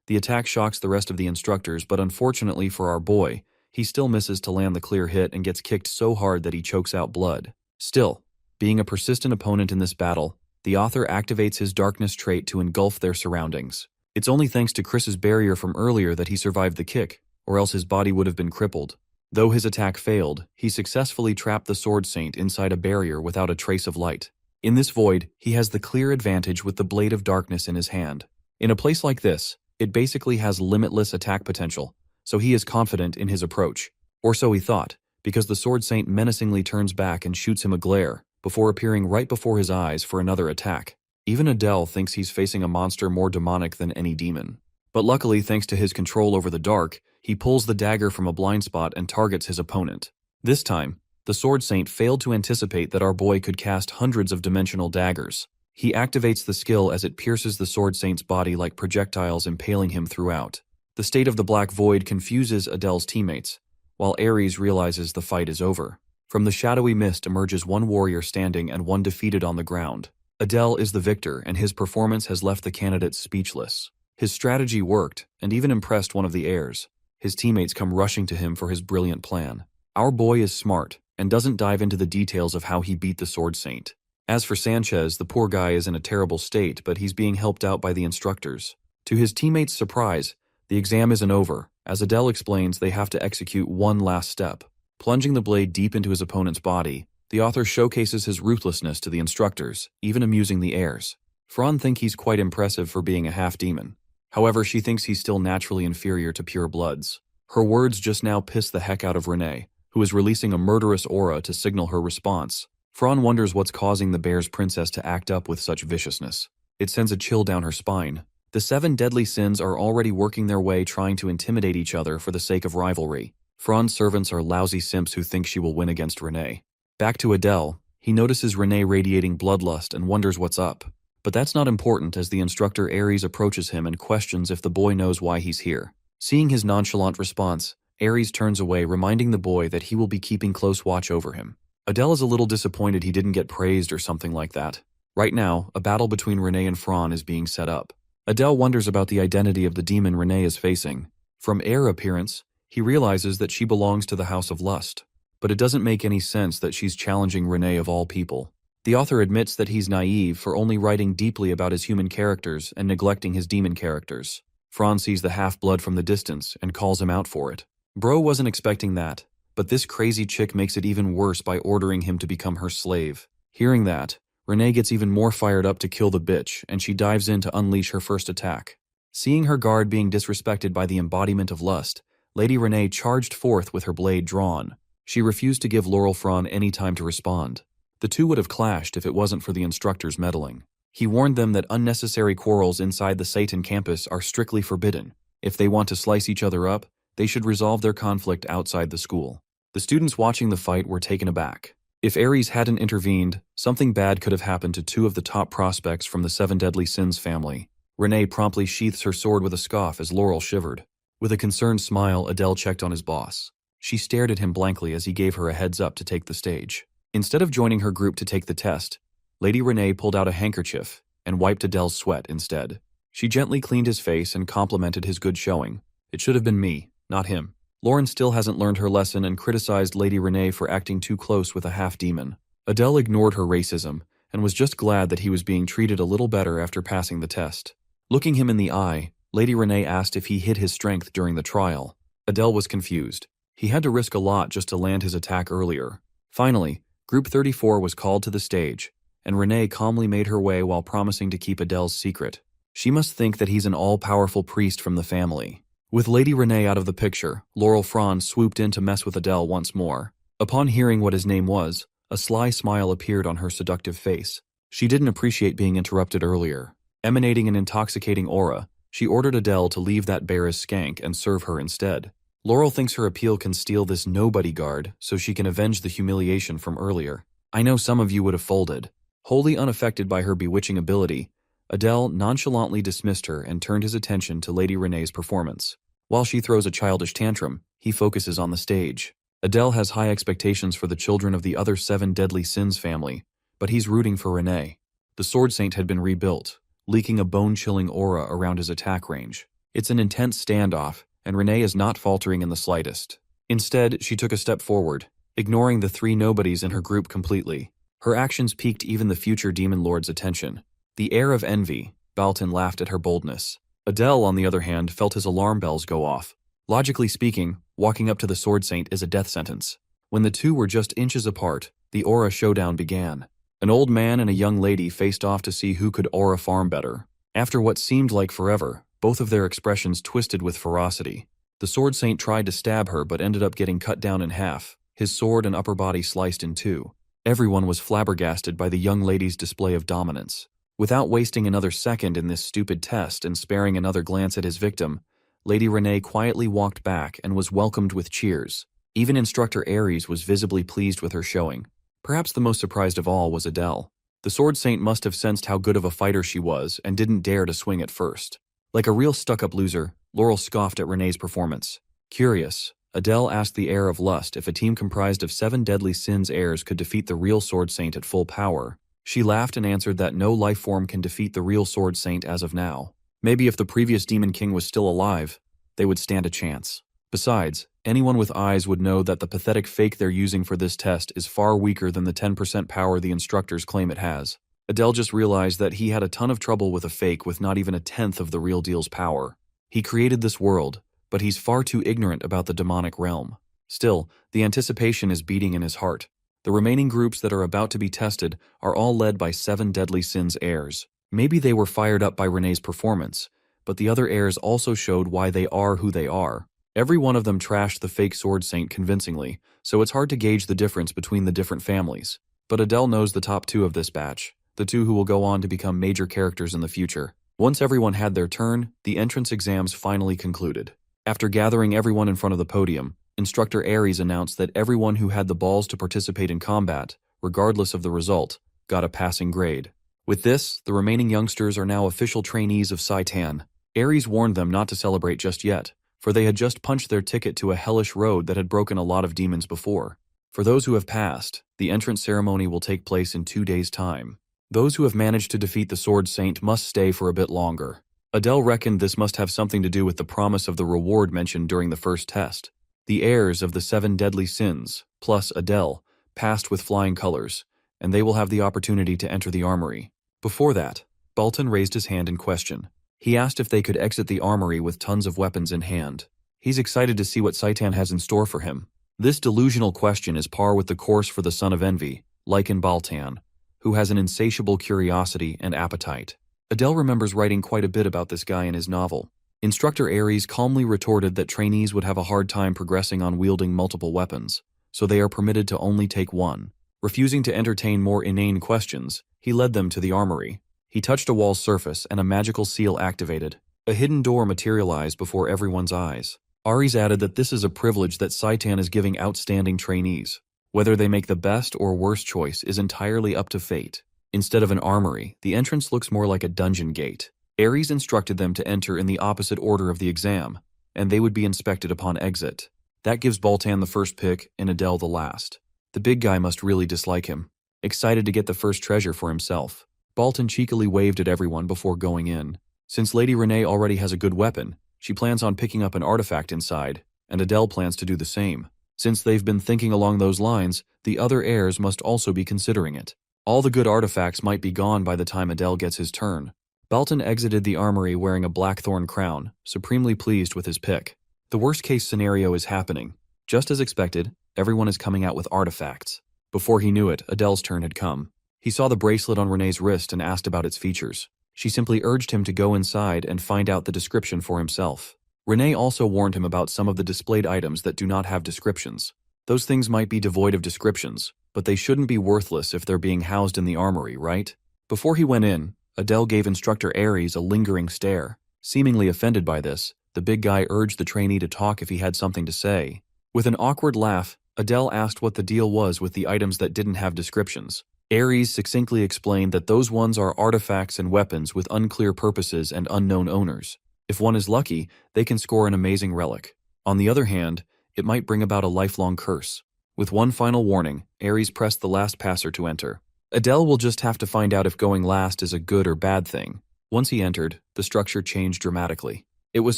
The attack shocks the rest of the instructors, but unfortunately for our boy, he still misses to land the clear hit and gets kicked so hard that he chokes out blood. Still, being a persistent opponent in this battle, the author activates his darkness trait to engulf their surroundings. It's only thanks to Chris's barrier from earlier that he survived the kick, or else his body would have been crippled. Though his attack failed, he successfully trapped the Sword Saint inside a barrier without a trace of light. In this void, he has the clear advantage with the Blade of Darkness in his hand. In a place like this, it basically has limitless attack potential, so he is confident in his approach. Or so he thought, because the Sword Saint menacingly turns back and shoots him a glare, before appearing right before his eyes for another attack. Even Adele thinks he's facing a monster more demonic than any demon. But luckily, thanks to his control over the dark, he pulls the dagger from a blind spot and targets his opponent. This time, the Sword Saint failed to anticipate that our boy could cast hundreds of dimensional daggers. He activates the skill as it pierces the Sword Saint's body like projectiles, impaling him throughout. The state of the black void confuses Adele's teammates, while Ares realizes the fight is over. From the shadowy mist emerges one warrior standing and one defeated on the ground. Adele is the victor, and his performance has left the candidates speechless. His strategy worked, and even impressed one of the heirs. His teammates come rushing to him for his brilliant plan. Our boy is smart, and doesn't dive into the details of how he beat the Sword Saint. As for Sanchez, the poor guy is in a terrible state, but he's being helped out by the instructors. To his teammates' surprise, the exam isn't over. As Adele explains, they have to execute one last step. Plunging the blade deep into his opponent's body, the author showcases his ruthlessness to the instructors, even amusing the heirs. Fran thinks he's quite impressive for being a half-demon. However, she thinks he's still naturally inferior to pure bloods. Her words just now piss the heck out of Renee, who is releasing a murderous aura to signal her response. Fran wonders what's causing the bear's princess to act up with such viciousness. It sends a chill down her spine. The 7 deadly sins are already working their way, trying to intimidate each other for the sake of rivalry. Fran's servants are lousy simps who think she will win against Renee. Back to Adele, he notices Renee radiating bloodlust and wonders what's up. But that's not important as the instructor Aries approaches him and questions if the boy knows why he's here. Seeing his nonchalant response, Aries turns away, reminding the boy that he will be keeping close watch over him. Adele is a little disappointed he didn't get praised or something like that. Right now, a battle between Renee and Fran is being set up. Adele wonders about the identity of the demon Renee is facing. From Air appearance, he realizes that she belongs to the House of Lust. But it doesn't make any sense that she's challenging Renee of all people. The author admits that he's naive for only writing deeply about his human characters and neglecting his demon characters. Fran sees the half-blood from the distance and calls him out for it. Bro wasn't expecting that, but this crazy chick makes it even worse by ordering him to become her slave. Hearing that, Renee gets even more fired up to kill the bitch, and she dives in to unleash her first attack. Seeing her guard being disrespected by the embodiment of lust, Lady Renee charged forth with her blade drawn. She refused to give Laurel Fran any time to respond. The two would have clashed if it wasn't for the instructor's meddling. He warned them that unnecessary quarrels inside the Satan campus are strictly forbidden. If they want to slice each other up, they should resolve their conflict outside the school. The students watching the fight were taken aback. If Aries hadn't intervened, something bad could have happened to two of the top prospects from the Seven Deadly Sins family. Renee promptly sheaths her sword with a scoff as Laurel shivered. With a concerned smile, Adele checked on his boss. She stared at him blankly as he gave her a heads up to take the stage. Instead of joining her group to take the test, Lady Renee pulled out a handkerchief and wiped Adele's sweat instead. She gently cleaned his face and complimented his good showing. It should have been me, not him. Lauren still hasn't learned her lesson and criticized Lady Renee for acting too close with a half-demon. Adele ignored her racism and was just glad that he was being treated a little better after passing the test. Looking him in the eye, Lady Renee asked if he hid his strength during the trial. Adele was confused. He had to risk a lot just to land his attack earlier. Finally, Group 34 was called to the stage, and Renee calmly made her way while promising to keep Adele's secret. She must think that he's an all-powerful priest from the family. With Lady Renee out of the picture, Laurel Fran swooped in to mess with Adele once more. Upon hearing what his name was, a sly smile appeared on her seductive face. She didn't appreciate being interrupted earlier. Emanating an intoxicating aura, she ordered Adele to leave that bear as skank and serve her instead. Laurel thinks her appeal can steal this nobody guard so she can avenge the humiliation from earlier. I know some of you would have folded. Wholly unaffected by her bewitching ability, Adele nonchalantly dismissed her and turned his attention to Lady Renee's performance. While she throws a childish tantrum, he focuses on the stage. Adele has high expectations for the children of the other Seven Deadly Sins family, but he's rooting for Renee. The Sword Saint had been rebuilt, leaking a bone-chilling aura around his attack range. It's an intense standoff, and Renee is not faltering in the slightest. Instead, she took a step forward, ignoring the three nobodies in her group completely. Her actions piqued even the future Demon Lord's attention. The air of envy, Balton laughed at her boldness. Adele, on the other hand, felt his alarm bells go off. Logically speaking, walking up to the Sword Saint is a death sentence. When the two were just inches apart, the aura showdown began. An old man and a young lady faced off to see who could aura farm better. After what seemed like forever, both of their expressions twisted with ferocity. The Sword Saint tried to stab her but ended up getting cut down in half, his sword and upper body sliced in two. Everyone was flabbergasted by the young lady's display of dominance. Without wasting another second in this stupid test and sparing another glance at his victim, Lady Renee quietly walked back and was welcomed with cheers. Even Instructor Aries was visibly pleased with her showing. Perhaps the most surprised of all was Adele. The Sword Saint must have sensed how good of a fighter she was and didn't dare to swing at first. Like a real stuck-up loser, Laurel scoffed at Renee's performance. Curious, Adele asked the Heir of Lust if a team comprised of Seven Deadly Sins heirs could defeat the real Sword Saint at full power. She laughed and answered that no life form can defeat the real Sword Saint as of now. Maybe if the previous Demon King was still alive, they would stand a chance. Besides, anyone with eyes would know that the pathetic fake they're using for this test is far weaker than the 10% power the instructors claim it has. Adele just realized that he had a ton of trouble with a fake with not even a tenth of the real deal's power. He created this world, but he's far too ignorant about the demonic realm. Still, the anticipation is beating in his heart. The remaining groups that are about to be tested are all led by Seven Deadly Sins heirs. Maybe they were fired up by Renee's performance, but the other heirs also showed why they are who they are. Every one of them trashed the fake Sword Saint convincingly, so it's hard to gauge the difference between the different families. But Adele knows the top two of this batch, the two who will go on to become major characters in the future. Once everyone had their turn, the entrance exams finally concluded. After gathering everyone in front of the podium, Instructor Aries announced that everyone who had the balls to participate in combat, regardless of the result, got a passing grade. With this, the remaining youngsters are now official trainees of Saitan. Ares warned them not to celebrate just yet, for they had just punched their ticket to a hellish road that had broken a lot of demons before. For those who have passed, the entrance ceremony will take place in 2 days' time. Those who have managed to defeat the Sword Saint must stay for a bit longer. Adele reckoned this must have something to do with the promise of the reward mentioned during the first test. The heirs of the 7 deadly sins, plus Adele, passed with flying colors, and they will have the opportunity to enter the armory. Before that, Baltan raised his hand in question. He asked if they could exit the armory with tons of weapons in hand. He's excited to see what Saitan has in store for him. This delusional question is par with the course for the Son of Envy, Lycan Baltan, who has an insatiable curiosity and appetite. Adele remembers writing quite a bit about this guy in his novel. Instructor Ares calmly retorted that trainees would have a hard time progressing on wielding multiple weapons, so they are permitted to only take one. Refusing to entertain more inane questions, he led them to the armory. He touched a wall's surface and a magical seal activated. A hidden door materialized before everyone's eyes. Ares added that this is a privilege that Saitan is giving outstanding trainees. Whether they make the best or worst choice is entirely up to fate. Instead of an armory, the entrance looks more like a dungeon gate. Ares instructed them to enter in the opposite order of the exam, and they would be inspected upon exit. That gives Baltan the first pick and Adele the last. The big guy must really dislike him. Excited to get the first treasure for himself, Baltan cheekily waved at everyone before going in. Since Lady Renee already has a good weapon, she plans on picking up an artifact inside, and Adele plans to do the same. Since they've been thinking along those lines, the other heirs must also be considering it. All the good artifacts might be gone by the time Adele gets his turn. Baltan exited the armory wearing a blackthorn crown, supremely pleased with his pick. The worst-case scenario is happening. Just as expected, everyone is coming out with artifacts. Before he knew it, Adele's turn had come. He saw the bracelet on Renee's wrist and asked about its features. She simply urged him to go inside and find out the description for himself. Renee also warned him about some of the displayed items that do not have descriptions. Those things might be devoid of descriptions, but they shouldn't be worthless if they're being housed in the armory, right? Before he went in, Adele gave Instructor Ares a lingering stare. Seemingly offended by this, the big guy urged the trainee to talk if he had something to say. With an awkward laugh, Adele asked what the deal was with the items that didn't have descriptions. Ares succinctly explained that those ones are artifacts and weapons with unclear purposes and unknown owners. If one is lucky, they can score an amazing relic. On the other hand, it might bring about a lifelong curse. With one final warning, Ares pressed the last passer to enter. Adele will just have to find out if going last is a good or bad thing. Once he entered, the structure changed dramatically. It was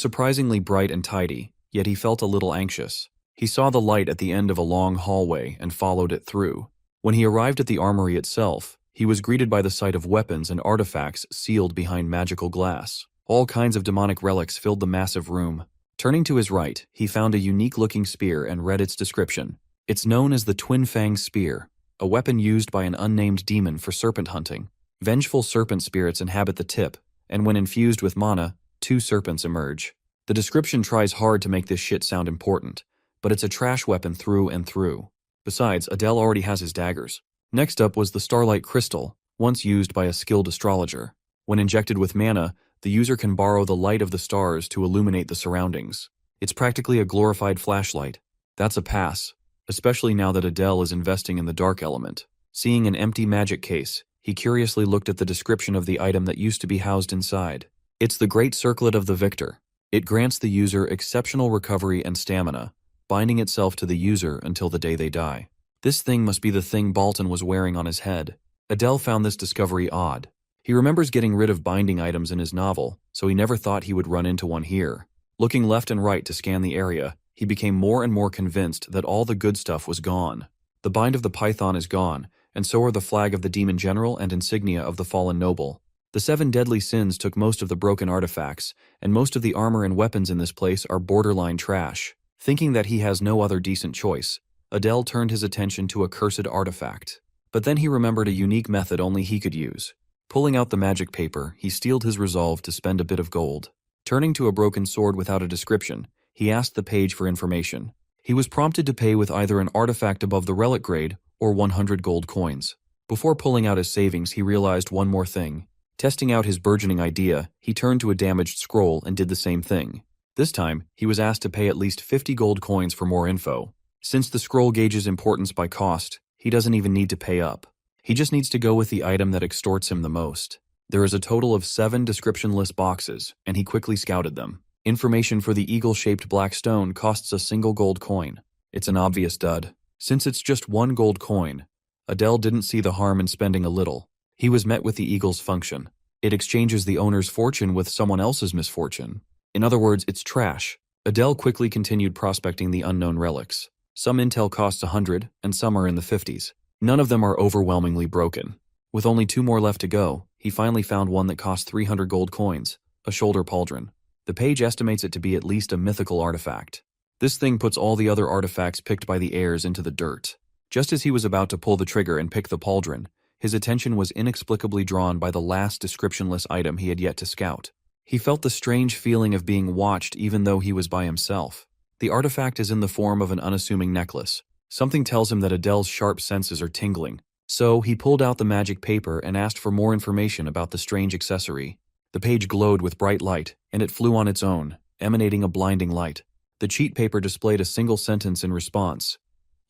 surprisingly bright and tidy, yet he felt a little anxious. He saw the light at the end of a long hallway and followed it through. When he arrived at the armory itself, he was greeted by the sight of weapons and artifacts sealed behind magical glass. All kinds of demonic relics filled the massive room. Turning to his right, he found a unique-looking spear and read its description. It's known as the Twin Fang Spear, a weapon used by an unnamed demon for serpent hunting. Vengeful serpent spirits inhabit the tip, and when infused with mana, 2 serpents emerge. The description tries hard to make this shit sound important, but it's a trash weapon through and through. Besides, Adele already has his daggers. Next up was the Starlight Crystal, once used by a skilled astrologer. When injected with mana, the user can borrow the light of the stars to illuminate the surroundings. It's practically a glorified flashlight. That's a pass, especially now that Adele is investing in the dark element. Seeing an empty magic case, he curiously looked at the description of the item that used to be housed inside. It's the Great Circlet of the Victor. It grants the user exceptional recovery and stamina, binding itself to the user until the day they die. This thing must be the thing Baltan was wearing on his head. Adele found this discovery odd. He remembers getting rid of binding items in his novel, so he never thought he would run into one here. Looking left and right to scan the area, he became more and more convinced that all the good stuff was gone. The bind of the python is gone, and so are the flag of the demon general and insignia of the fallen noble. The 7 deadly sins took most of the broken artifacts, and most of the armor and weapons in this place are borderline trash. Thinking that he has no other decent choice, Adele turned his attention to a cursed artifact. But then he remembered a unique method only he could use. Pulling out the magic paper, he steeled his resolve to spend a bit of gold. Turning to a broken sword without a description, he asked the page for information. He was prompted to pay with either an artifact above the relic grade or 100 gold coins. Before pulling out his savings, he realized one more thing. Testing out his burgeoning idea, he turned to a damaged scroll and did the same thing. This time, he was asked to pay at least 50 gold coins for more info. Since the scroll gauges importance by cost, he doesn't even need to pay up. He just needs to go with the item that extorts him the most. There is a total of 7 description-less boxes, and he quickly scouted them. Information for the eagle-shaped black stone costs a single gold coin. It's an obvious dud. Since it's just 1 gold coin, Adele didn't see the harm in spending a little. He was met with the eagle's function. It exchanges the owner's fortune with someone else's misfortune. In other words, it's trash. Adele quickly continued prospecting the unknown relics. Some intel costs 100, and some are in the 50s. None of them are overwhelmingly broken. With only 2 more left to go, he finally found one that cost 300 gold coins, a shoulder pauldron. The page estimates it to be at least a mythical artifact. This thing puts all the other artifacts picked by the heirs into the dirt. Just as he was about to pull the trigger and pick the pauldron, his attention was inexplicably drawn by the last descriptionless item he had yet to scout. He felt the strange feeling of being watched even though he was by himself. The artifact is in the form of an unassuming necklace. Something tells him that Adele's sharp senses are tingling. So he pulled out the magic paper and asked for more information about the strange accessory. The page glowed with bright light, and it flew on its own, emanating a blinding light. The cheat paper displayed a single sentence in response.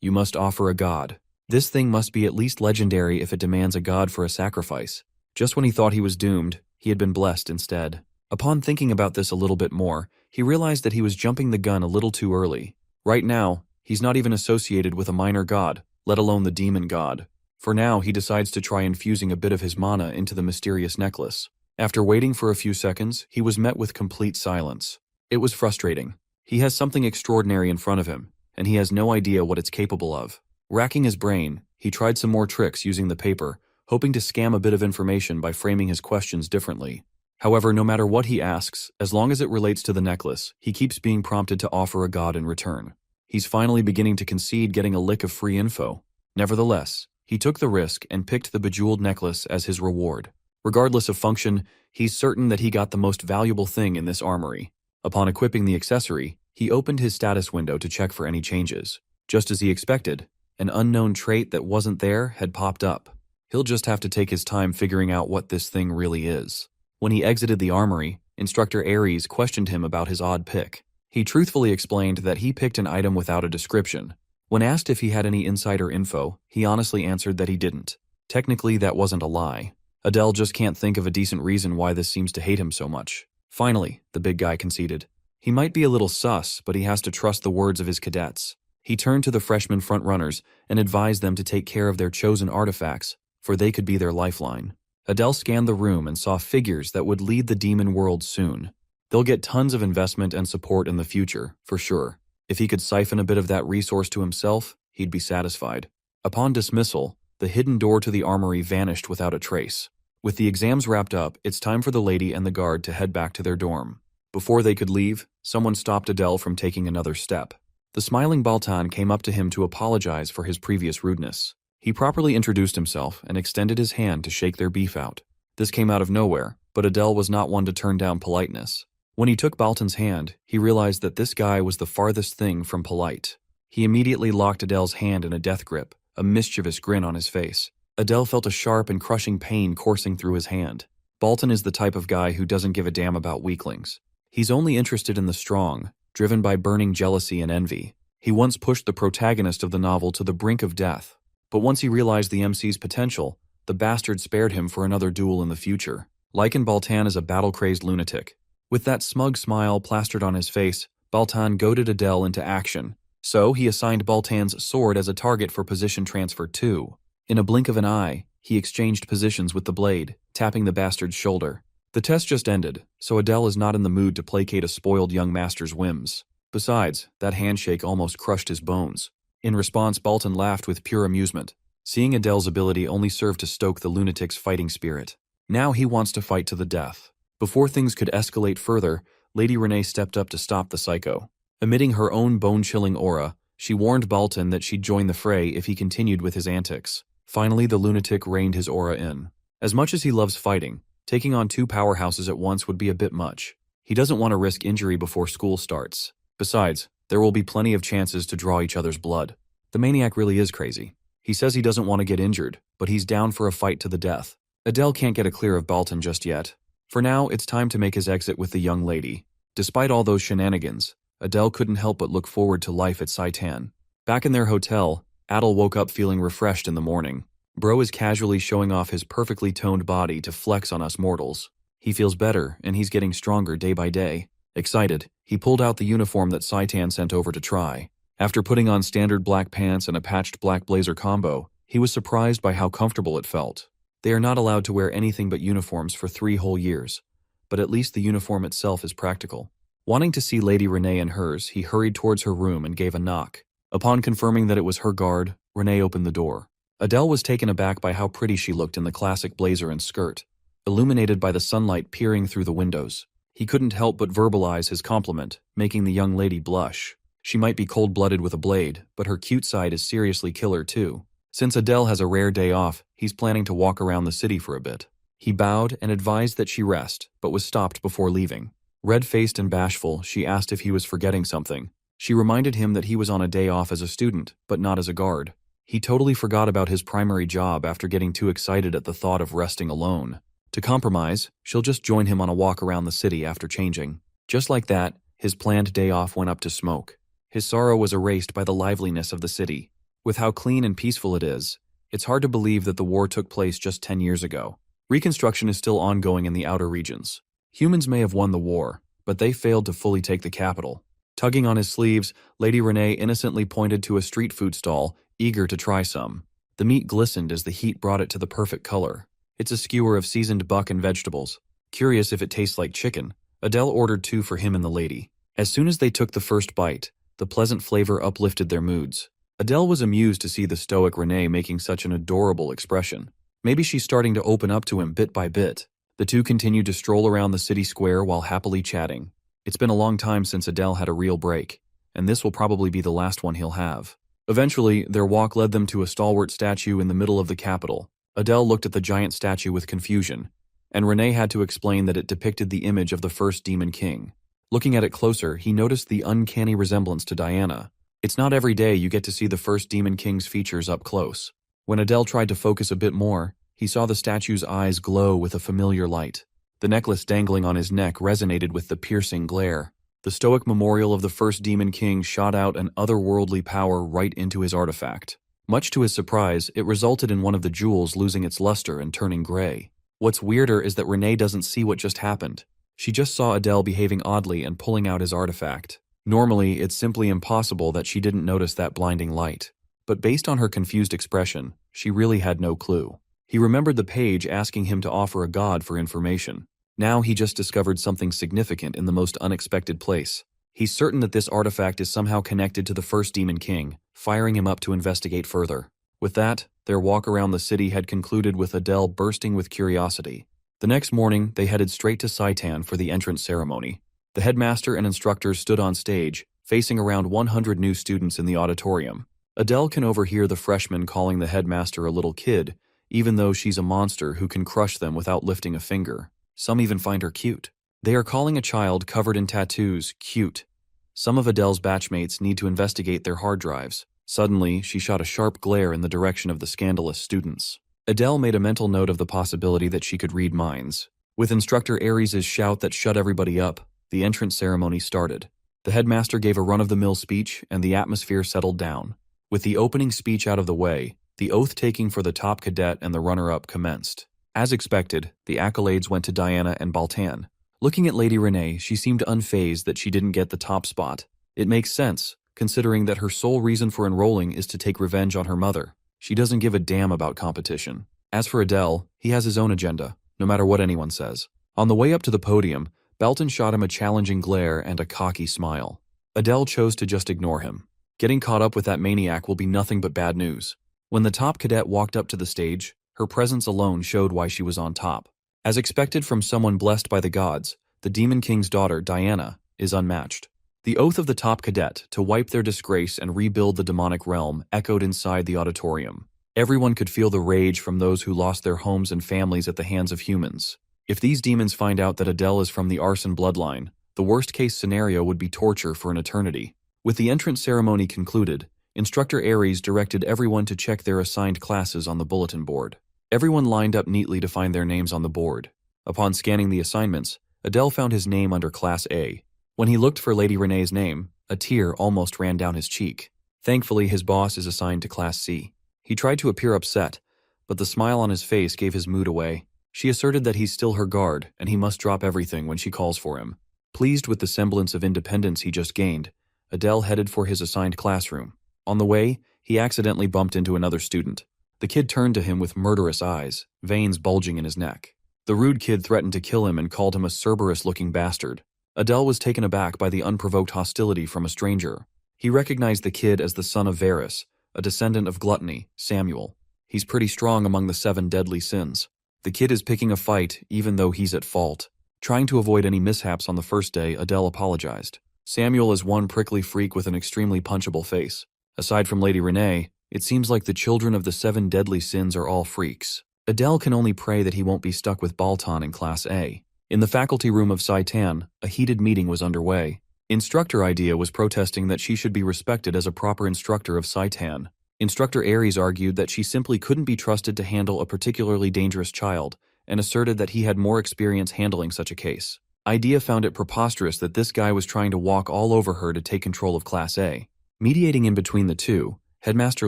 "You must offer a god. This thing must be at least legendary if it demands a god for a sacrifice." Just when he thought he was doomed, he had been blessed instead. Upon thinking about this a little bit more, he realized that he was jumping the gun a little too early. Right now, he's not even associated with a minor god, let alone the demon god. For now, he decides to try infusing a bit of his mana into the mysterious necklace. After waiting for a few seconds, he was met with complete silence. It was frustrating. He has something extraordinary in front of him, and he has no idea what it's capable of. Racking his brain, he tried some more tricks using the paper, hoping to scam a bit of information by framing his questions differently. However, no matter what he asks, as long as it relates to the necklace, he keeps being prompted to offer a god in return. He's finally beginning to concede getting a lick of free info. Nevertheless, he took the risk and picked the bejeweled necklace as his reward. Regardless of function, he's certain that he got the most valuable thing in this armory. Upon equipping the accessory, he opened his status window to check for any changes. Just as he expected, an unknown trait that wasn't there had popped up. He'll just have to take his time figuring out what this thing really is. When he exited the armory, Instructor Ares questioned him about his odd pick. He truthfully explained that he picked an item without a description. When asked if he had any insider info, he honestly answered that he didn't. Technically, that wasn't a lie. Adele just can't think of a decent reason why this seems to hate him so much. Finally, the big guy conceded. He might be a little sus, but he has to trust the words of his cadets. He turned to the freshman frontrunners and advised them to take care of their chosen artifacts, for they could be their lifeline. Adele scanned the room and saw figures that would lead the demon world soon. They'll get tons of investment and support in the future, for sure. If he could siphon a bit of that resource to himself, he'd be satisfied. Upon dismissal, the hidden door to the armory vanished without a trace. With the exams wrapped up, it's time for the lady and the guard to head back to their dorm. Before they could leave, someone stopped Adele from taking another step. The smiling Baltan came up to him to apologize for his previous rudeness. He properly introduced himself and extended his hand to shake their beef out. This came out of nowhere, but Adele was not one to turn down politeness. When he took Baltan's hand, he realized that this guy was the farthest thing from polite. He immediately locked Adele's hand in a death grip, a mischievous grin on his face. Adele felt a sharp and crushing pain coursing through his hand. Baltan is the type of guy who doesn't give a damn about weaklings. He's only interested in the strong, driven by burning jealousy and envy. He once pushed the protagonist of the novel to the brink of death. But once he realized the MC's potential, the bastard spared him for another duel in the future. Lycan Baltan is a battle-crazed lunatic. With that smug smile plastered on his face, Baltan goaded Adele into action. So he assigned Baltan's sword as a target for position transfer too. In a blink of an eye, he exchanged positions with the blade, tapping the bastard's shoulder. The test just ended, so Adele is not in the mood to placate a spoiled young master's whims. Besides, that handshake almost crushed his bones. In response, Baltan laughed with pure amusement. Seeing Adele's ability only served to stoke the lunatic's fighting spirit. Now he wants to fight to the death. Before things could escalate further, Lady Renee stepped up to stop the psycho. Emitting her own bone-chilling aura, she warned Baltan that she'd join the fray if he continued with his antics. Finally, the lunatic reined his aura in. As much as he loves fighting, taking on 2 powerhouses at once would be a bit much. He doesn't want to risk injury before school starts. Besides, there will be plenty of chances to draw each other's blood. The maniac really is crazy. He says he doesn't want to get injured, but he's down for a fight to the death. Adele can't get a clear of Baltan just yet. For now, it's time to make his exit with the young lady. Despite all those shenanigans, Adele couldn't help but look forward to life at Saitan. Back in their hotel, Adele woke up feeling refreshed in the morning. Bro is casually showing off his perfectly toned body to flex on us mortals. He feels better, and he's getting stronger day by day. Excited, he pulled out the uniform that Saitan sent over to try. After putting on standard black pants and a patched black blazer combo, he was surprised by how comfortable it felt. They are not allowed to wear anything but uniforms for 3 whole years, but at least the uniform itself is practical. Wanting to see Lady Renee and hers, he hurried towards her room and gave a knock. Upon confirming that it was her guard, Renee opened the door. Adele was taken aback by how pretty she looked in the classic blazer and skirt, illuminated by the sunlight peering through the windows. He couldn't help but verbalize his compliment, making the young lady blush. She might be cold-blooded with a blade, but her cute side is seriously killer too. Since Adele has a rare day off, he's planning to walk around the city for a bit. He bowed and advised that she rest, but was stopped before leaving. Red-faced and bashful, she asked if he was forgetting something. She reminded him that he was on a day off as a student, but not as a guard. He totally forgot about his primary job after getting too excited at the thought of resting alone. To compromise, she'll just join him on a walk around the city after changing. Just like that, his planned day off went up to smoke. His sorrow was erased by the liveliness of the city. With how clean and peaceful it is, it's hard to believe that the war took place just 10 years ago. Reconstruction is still ongoing in the outer regions. Humans may have won the war, but they failed to fully take the capital. Tugging on his sleeves, Lady Renee innocently pointed to a street food stall, eager to try some. The meat glistened as the heat brought it to the perfect color. It's a skewer of seasoned buck and vegetables. Curious if it tastes like chicken, Adele ordered 2 for him and the lady. As soon as they took the first bite, the pleasant flavor uplifted their moods. Adele was amused to see the stoic Renee making such an adorable expression. Maybe she's starting to open up to him bit by bit. The two continued to stroll around the city square while happily chatting. It's been a long time since Adele had a real break, and this will probably be the last one he'll have. Eventually, their walk led them to a stalwart statue in the middle of the capital. Adele looked at the giant statue with confusion, and Renee had to explain that it depicted the image of the first Demon King. Looking at it closer, he noticed the uncanny resemblance to Diana. It's not every day you get to see the first Demon King's features up close. When Adele tried to focus a bit more, he saw the statue's eyes glow with a familiar light. The necklace dangling on his neck resonated with the piercing glare. The stoic memorial of the first Demon King shot out an otherworldly power right into his artifact. Much to his surprise, it resulted in one of the jewels losing its luster and turning gray. What's weirder is that Renee doesn't see what just happened. She just saw Adele behaving oddly and pulling out his artifact. Normally, it's simply impossible that she didn't notice that blinding light. But based on her confused expression, she really had no clue. He remembered the page asking him to offer a god for information. Now he just discovered something significant in the most unexpected place. He's certain that this artifact is somehow connected to the first Demon King, firing him up to investigate further. With that, their walk around the city had concluded with Adele bursting with curiosity. The next morning, they headed straight to Saitan for the entrance ceremony. The headmaster and instructors stood on stage, facing around 100 new students in the auditorium. Adele can overhear the freshmen calling the headmaster a little kid, even though she's a monster who can crush them without lifting a finger. Some even find her cute. They are calling a child covered in tattoos cute. Some of Adele's batchmates need to investigate their hard drives. Suddenly, she shot a sharp glare in the direction of the scandalous students. Adele made a mental note of the possibility that she could read minds. With Instructor Aries' shout that shut everybody up, the entrance ceremony started. The headmaster gave a run-of-the-mill speech, and the atmosphere settled down. With the opening speech out of the way, the oath-taking for the top cadet and the runner-up commenced. As expected, the accolades went to Diana and Baltan. Looking at Lady Renee, she seemed unfazed that she didn't get the top spot. It makes sense, considering that her sole reason for enrolling is to take revenge on her mother. She doesn't give a damn about competition. As for Adele, he has his own agenda, no matter what anyone says. On the way up to the podium, Belton shot him a challenging glare and a cocky smile. Adele chose to just ignore him. Getting caught up with that maniac will be nothing but bad news. When the top cadet walked up to the stage, her presence alone showed why she was on top. As expected from someone blessed by the gods, the Demon King's daughter, Diana, is unmatched. The oath of the top cadet to wipe their disgrace and rebuild the demonic realm echoed inside the auditorium. Everyone could feel the rage from those who lost their homes and families at the hands of humans. If these demons find out that Adele is from the arson bloodline, the worst-case scenario would be torture for an eternity. With the entrance ceremony concluded, Instructor Aries directed everyone to check their assigned classes on the bulletin board. Everyone lined up neatly to find their names on the board. Upon scanning the assignments, Adele found his name under Class A. When he looked for Lady Renee's name, a tear almost ran down his cheek. Thankfully, his boss is assigned to Class C. He tried to appear upset, but the smile on his face gave his mood away. She asserted that he's still her guard, and he must drop everything when she calls for him. Pleased with the semblance of independence he just gained, Adele headed for his assigned classroom. On the way, he accidentally bumped into another student. The kid turned to him with murderous eyes, veins bulging in his neck. The rude kid threatened to kill him and called him a Cerberus-looking bastard. Adele was taken aback by the unprovoked hostility from a stranger. He recognized the kid as the son of Varus, a descendant of gluttony, Samuel. He's pretty strong among the 7 deadly sins. The kid is picking a fight even though he's at fault. Trying to avoid any mishaps on the first day, Adele apologized. Samuel is one prickly freak with an extremely punchable face. Aside from Lady Renee, it seems like the children of the 7 deadly sins are all freaks. Adele can only pray that he won't be stuck with Baltan in Class A. In the faculty room of Saitan, a heated meeting was underway. Instructor Idea was protesting that she should be respected as a proper instructor of Saitan. Instructor Aries argued that she simply couldn't be trusted to handle a particularly dangerous child, and asserted that he had more experience handling such a case. Idea found it preposterous that this guy was trying to walk all over her to take control of Class A. Mediating in between the two, Headmaster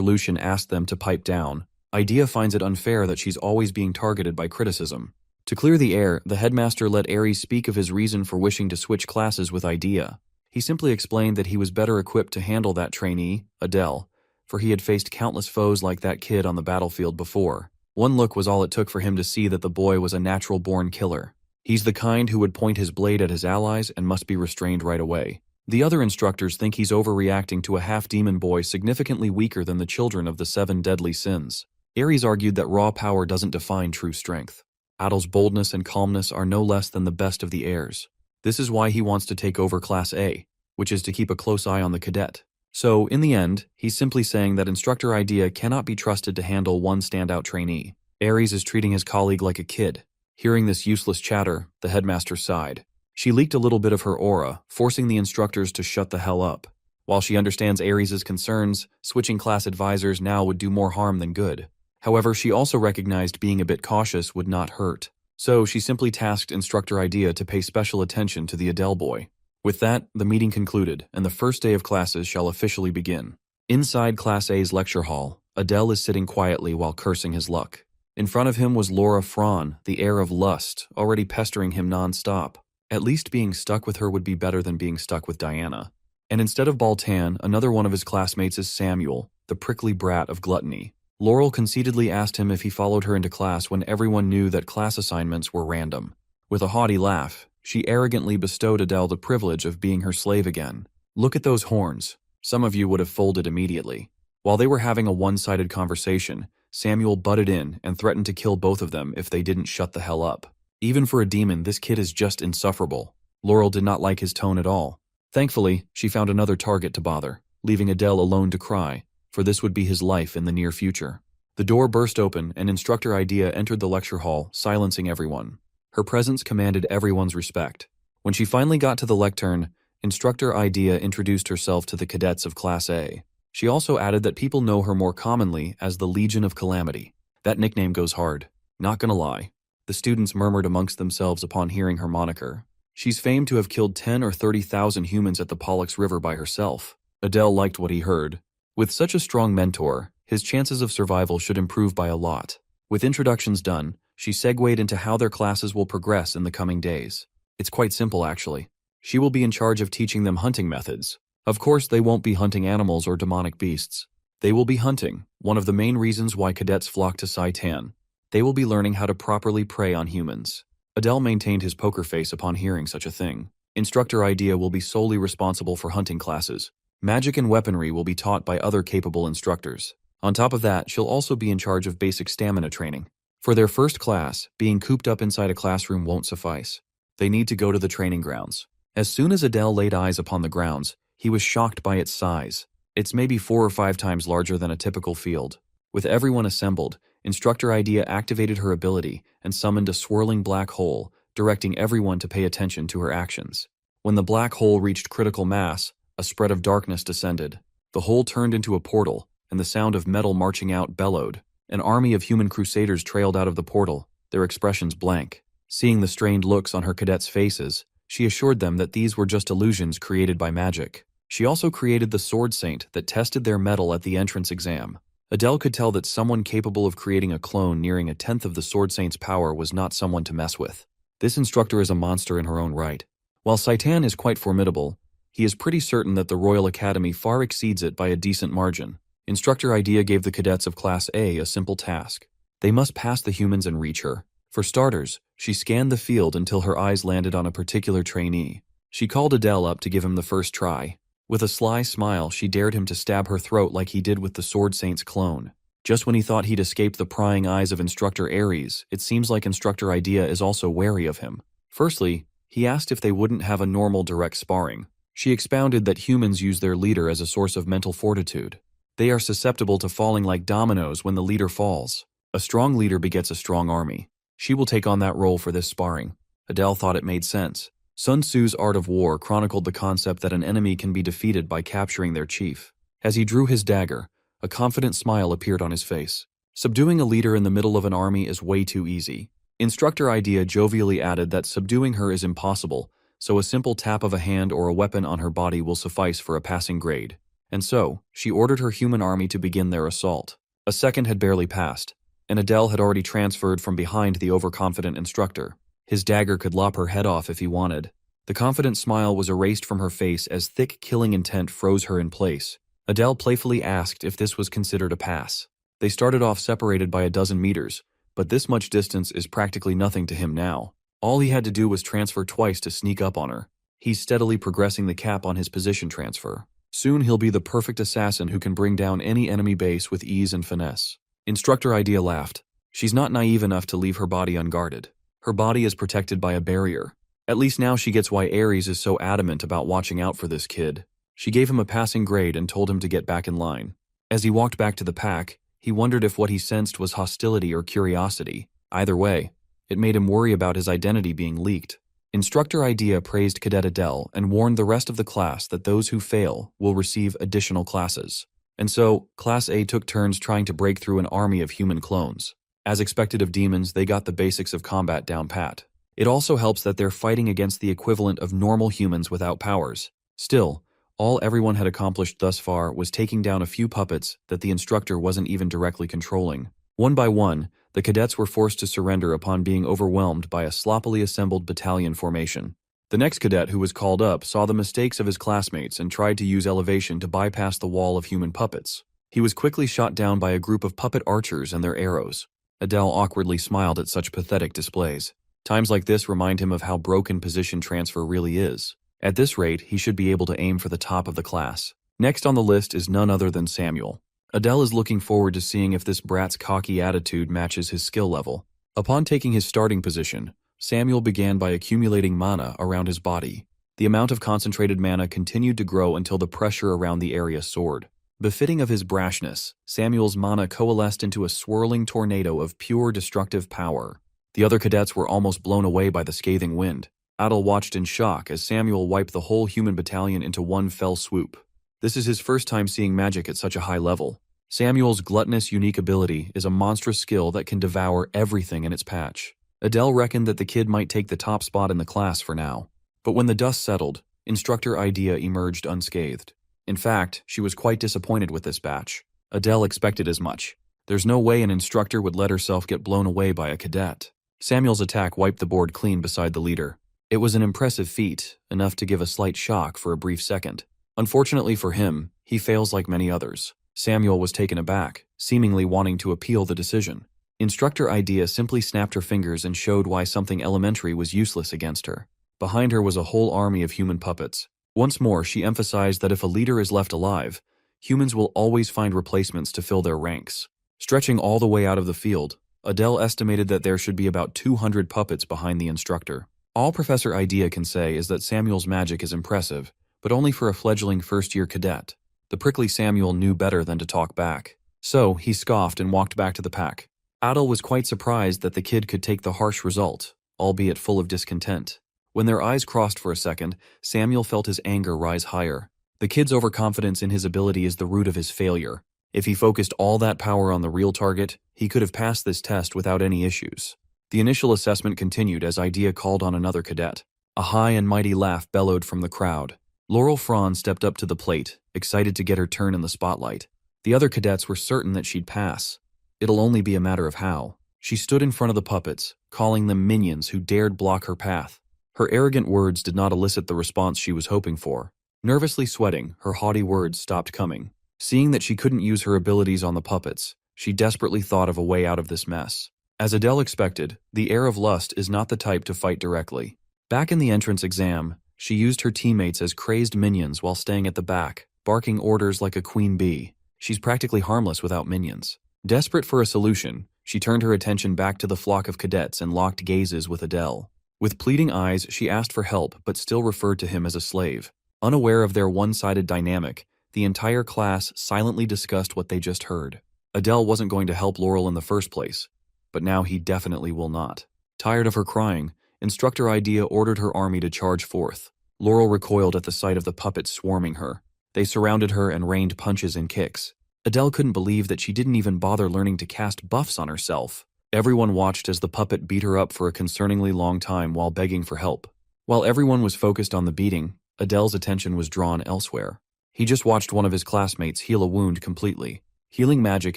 Lucian asked them to pipe down. Idea finds it unfair that she's always being targeted by criticism. To clear the air, the headmaster let Aries speak of his reason for wishing to switch classes with Idea. He simply explained that he was better equipped to handle that trainee, Adele, for he had faced countless foes like that kid on the battlefield before. One look was all it took for him to see that the boy was a natural-born killer. He's the kind who would point his blade at his allies and must be restrained right away. The other instructors think he's overreacting to a half-demon boy significantly weaker than the children of the 7 deadly sins. Aries argued that raw power doesn't define true strength. Adel's boldness and calmness are no less than the best of the heirs. This is why he wants to take over Class A, which is to keep a close eye on the cadet. So, in the end, he's simply saying that Instructor Idea cannot be trusted to handle one standout trainee. Aries is treating his colleague like a kid. Hearing this useless chatter, the headmaster sighed. She leaked a little bit of her aura, forcing the instructors to shut the hell up. While she understands Aries' concerns, switching class advisors now would do more harm than good. However, she also recognized being a bit cautious would not hurt. So she simply tasked Instructor Idea to pay special attention to the Adele boy. With that, the meeting concluded, and the first day of classes shall officially begin. Inside Class A's lecture hall, Adele is sitting quietly while cursing his luck. In front of him was Laura Fran, the heir of lust, already pestering him non-stop. At least being stuck with her would be better than being stuck with Diana. And instead of Baltan, another one of his classmates is Samuel, the prickly brat of gluttony. Laurel conceitedly asked him if he followed her into class when everyone knew that class assignments were random. With a haughty laugh, she arrogantly bestowed Adele the privilege of being her slave again. Look at those horns. Some of you would have folded immediately. While they were having a one-sided conversation, Samuel butted in and threatened to kill both of them if they didn't shut the hell up. Even for a demon, this kid is just insufferable. Laurel did not like his tone at all. Thankfully, she found another target to bother, leaving Adele alone to cry, for this would be his life in the near future. The door burst open and Instructor Idea entered the lecture hall, silencing everyone. Her presence commanded everyone's respect. When she finally got to the lectern, Instructor Idea introduced herself to the cadets of Class A. She also added that people know her more commonly as the Legion of Calamity. That nickname goes hard. Not gonna lie. The students murmured amongst themselves upon hearing her moniker. She's famed to have killed 10 or 30,000 humans at the Pollux River by herself. Adele liked what he heard. With such a strong mentor, his chances of survival should improve by a lot. With introductions done, she segued into how their classes will progress in the coming days. It's quite simple, actually. She will be in charge of teaching them hunting methods. Of course, they won't be hunting animals or demonic beasts. They will be hunting, one of the main reasons why cadets flock to Saitan. They will be learning how to properly prey on humans. Adele maintained his poker face upon hearing such a thing. Instructor Idea will be solely responsible for hunting classes. Magic and weaponry will be taught by other capable instructors. On top of that, she'll also be in charge of basic stamina training. For their first class, being cooped up inside a classroom won't suffice. They need to go to the training grounds. As soon as Adele laid eyes upon the grounds, he was shocked by its size. It's maybe 4 or 5 times larger than a typical field. With everyone assembled, Instructor Idea activated her ability and summoned a swirling black hole, directing everyone to pay attention to her actions. When the black hole reached critical mass, a spread of darkness descended. The hole turned into a portal, and the sound of metal marching out bellowed. An army of human crusaders trailed out of the portal, their expressions blank. Seeing the strained looks on her cadets' faces, she assured them that these were just illusions created by magic. She also created the Sword Saint that tested their mettle at the entrance exam. Adele could tell that someone capable of creating a clone nearing a tenth of the Sword Saint's power was not someone to mess with. This instructor is a monster in her own right. While Saitan is quite formidable, he is pretty certain that the Royal Academy far exceeds it by a decent margin. Instructor Idea gave the cadets of Class A a simple task. They must pass the humans and reach her. For starters, she scanned the field until her eyes landed on a particular trainee. She called Adele up to give him the first try. With a sly smile, she dared him to stab her throat like he did with the Sword Saint's clone. Just when he thought he'd escaped the prying eyes of Instructor Ares, it seems like Instructor Idea is also wary of him. Firstly, he asked if they wouldn't have a normal direct sparring. She expounded that humans use their leader as a source of mental fortitude. They are susceptible to falling like dominoes when the leader falls. A strong leader begets a strong army. She will take on that role for this sparring. Adele thought it made sense. Sun Tzu's Art of War chronicled the concept that an enemy can be defeated by capturing their chief. As he drew his dagger, a confident smile appeared on his face. Subduing a leader in the middle of an army is way too easy. Instructor Idea jovially added that subduing her is impossible, so a simple tap of a hand or a weapon on her body will suffice for a passing grade. And so, she ordered her human army to begin their assault. A second had barely passed, and Adele had already transferred from behind the overconfident instructor. His dagger could lop her head off if he wanted. The confident smile was erased from her face as thick killing intent froze her in place. Adele playfully asked if this was considered a pass. They started off separated by a dozen meters, but this much distance is practically nothing to him now. All he had to do was transfer twice to sneak up on her. He's steadily progressing the cap on his position transfer. Soon he'll be the perfect assassin who can bring down any enemy base with ease and finesse. Instructor Idea laughed. She's not naive enough to leave her body unguarded. Her body is protected by a barrier. At least now she gets why Ares is so adamant about watching out for this kid. She gave him a passing grade and told him to get back in line. As he walked back to the pack, he wondered if what he sensed was hostility or curiosity. Either way, it made him worry about his identity being leaked. Instructor Idea praised Cadet Adele and warned the rest of the class that those who fail will receive additional classes. And so, Class A took turns trying to break through an army of human clones. As expected of demons, they got the basics of combat down pat. It also helps that they're fighting against the equivalent of normal humans without powers. Still, all everyone had accomplished thus far was taking down a few puppets that the instructor wasn't even directly controlling. One by one, the cadets were forced to surrender upon being overwhelmed by a sloppily assembled battalion formation. The next cadet who was called up saw the mistakes of his classmates and tried to use elevation to bypass the wall of human puppets. He was quickly shot down by a group of puppet archers and their arrows. Adele awkwardly smiled at such pathetic displays. Times like this remind him of how broken position transfer really is. At this rate, he should be able to aim for the top of the class. Next on the list is none other than Samuel. Adele is looking forward to seeing if this brat's cocky attitude matches his skill level. Upon taking his starting position, Samuel began by accumulating mana around his body. The amount of concentrated mana continued to grow until the pressure around the area soared. Befitting of his brashness, Samuel's mana coalesced into a swirling tornado of pure destructive power. The other cadets were almost blown away by the scathing wind. Adele watched in shock as Samuel wiped the whole human battalion into one fell swoop. This is his first time seeing magic at such a high level. Samuel's gluttonous unique ability is a monstrous skill that can devour everything in its patch. Adele reckoned that the kid might take the top spot in the class for now. But when the dust settled, Instructor Idea emerged unscathed. In fact, she was quite disappointed with this batch. Adele expected as much. There's no way an instructor would let herself get blown away by a cadet. Samuel's attack wiped the board clean beside the leader. It was an impressive feat, enough to give a slight shock for a brief second. Unfortunately for him, he fails like many others. Samuel was taken aback, seemingly wanting to appeal the decision. Instructor Idea simply snapped her fingers and showed why something elementary was useless against her. Behind her was a whole army of human puppets. Once more, she emphasized that if a leader is left alive, humans will always find replacements to fill their ranks. Stretching all the way out of the field, Adele estimated that there should be about 200 puppets behind the instructor. All Professor Idea can say is that Samuel's magic is impressive, but only for a fledgling first-year cadet. The prickly Samuel knew better than to talk back. So, he scoffed and walked back to the pack. Adele was quite surprised that the kid could take the harsh result, albeit full of discontent. When their eyes crossed for a second, Samuel felt his anger rise higher. The kid's overconfidence in his ability is the root of his failure. If he focused all that power on the real target, he could have passed this test without any issues. The initial assessment continued as Idea called on another cadet. A high and mighty laugh bellowed from the crowd. Laurel Franz stepped up to the plate, excited to get her turn in the spotlight. The other cadets were certain that she'd pass. It'll only be a matter of how. She stood in front of the puppets, calling them minions who dared block her path. Her arrogant words did not elicit the response she was hoping for. Nervously sweating, her haughty words stopped coming. Seeing that she couldn't use her abilities on the puppets, she desperately thought of a way out of this mess. As Adele expected, the heir of lust is not the type to fight directly. Back in the entrance exam, she used her teammates as crazed minions while staying at the back, barking orders like a queen bee. She's practically harmless without minions. Desperate for a solution, she turned her attention back to the flock of cadets and locked gazes with Adele. With pleading eyes, she asked for help but still referred to him as a slave. Unaware of their one-sided dynamic, the entire class silently discussed what they just heard. Adele wasn't going to help Laurel in the first place, but now he definitely will not. Tired of her crying, Instructor Idea ordered her army to charge forth. Laurel recoiled at the sight of the puppets swarming her. They surrounded her and rained punches and kicks. Adele couldn't believe that she didn't even bother learning to cast buffs on herself. Everyone watched as the puppet beat her up for a concerningly long time while begging for help. While everyone was focused on the beating, Adele's attention was drawn elsewhere. He just watched one of his classmates heal a wound completely. Healing magic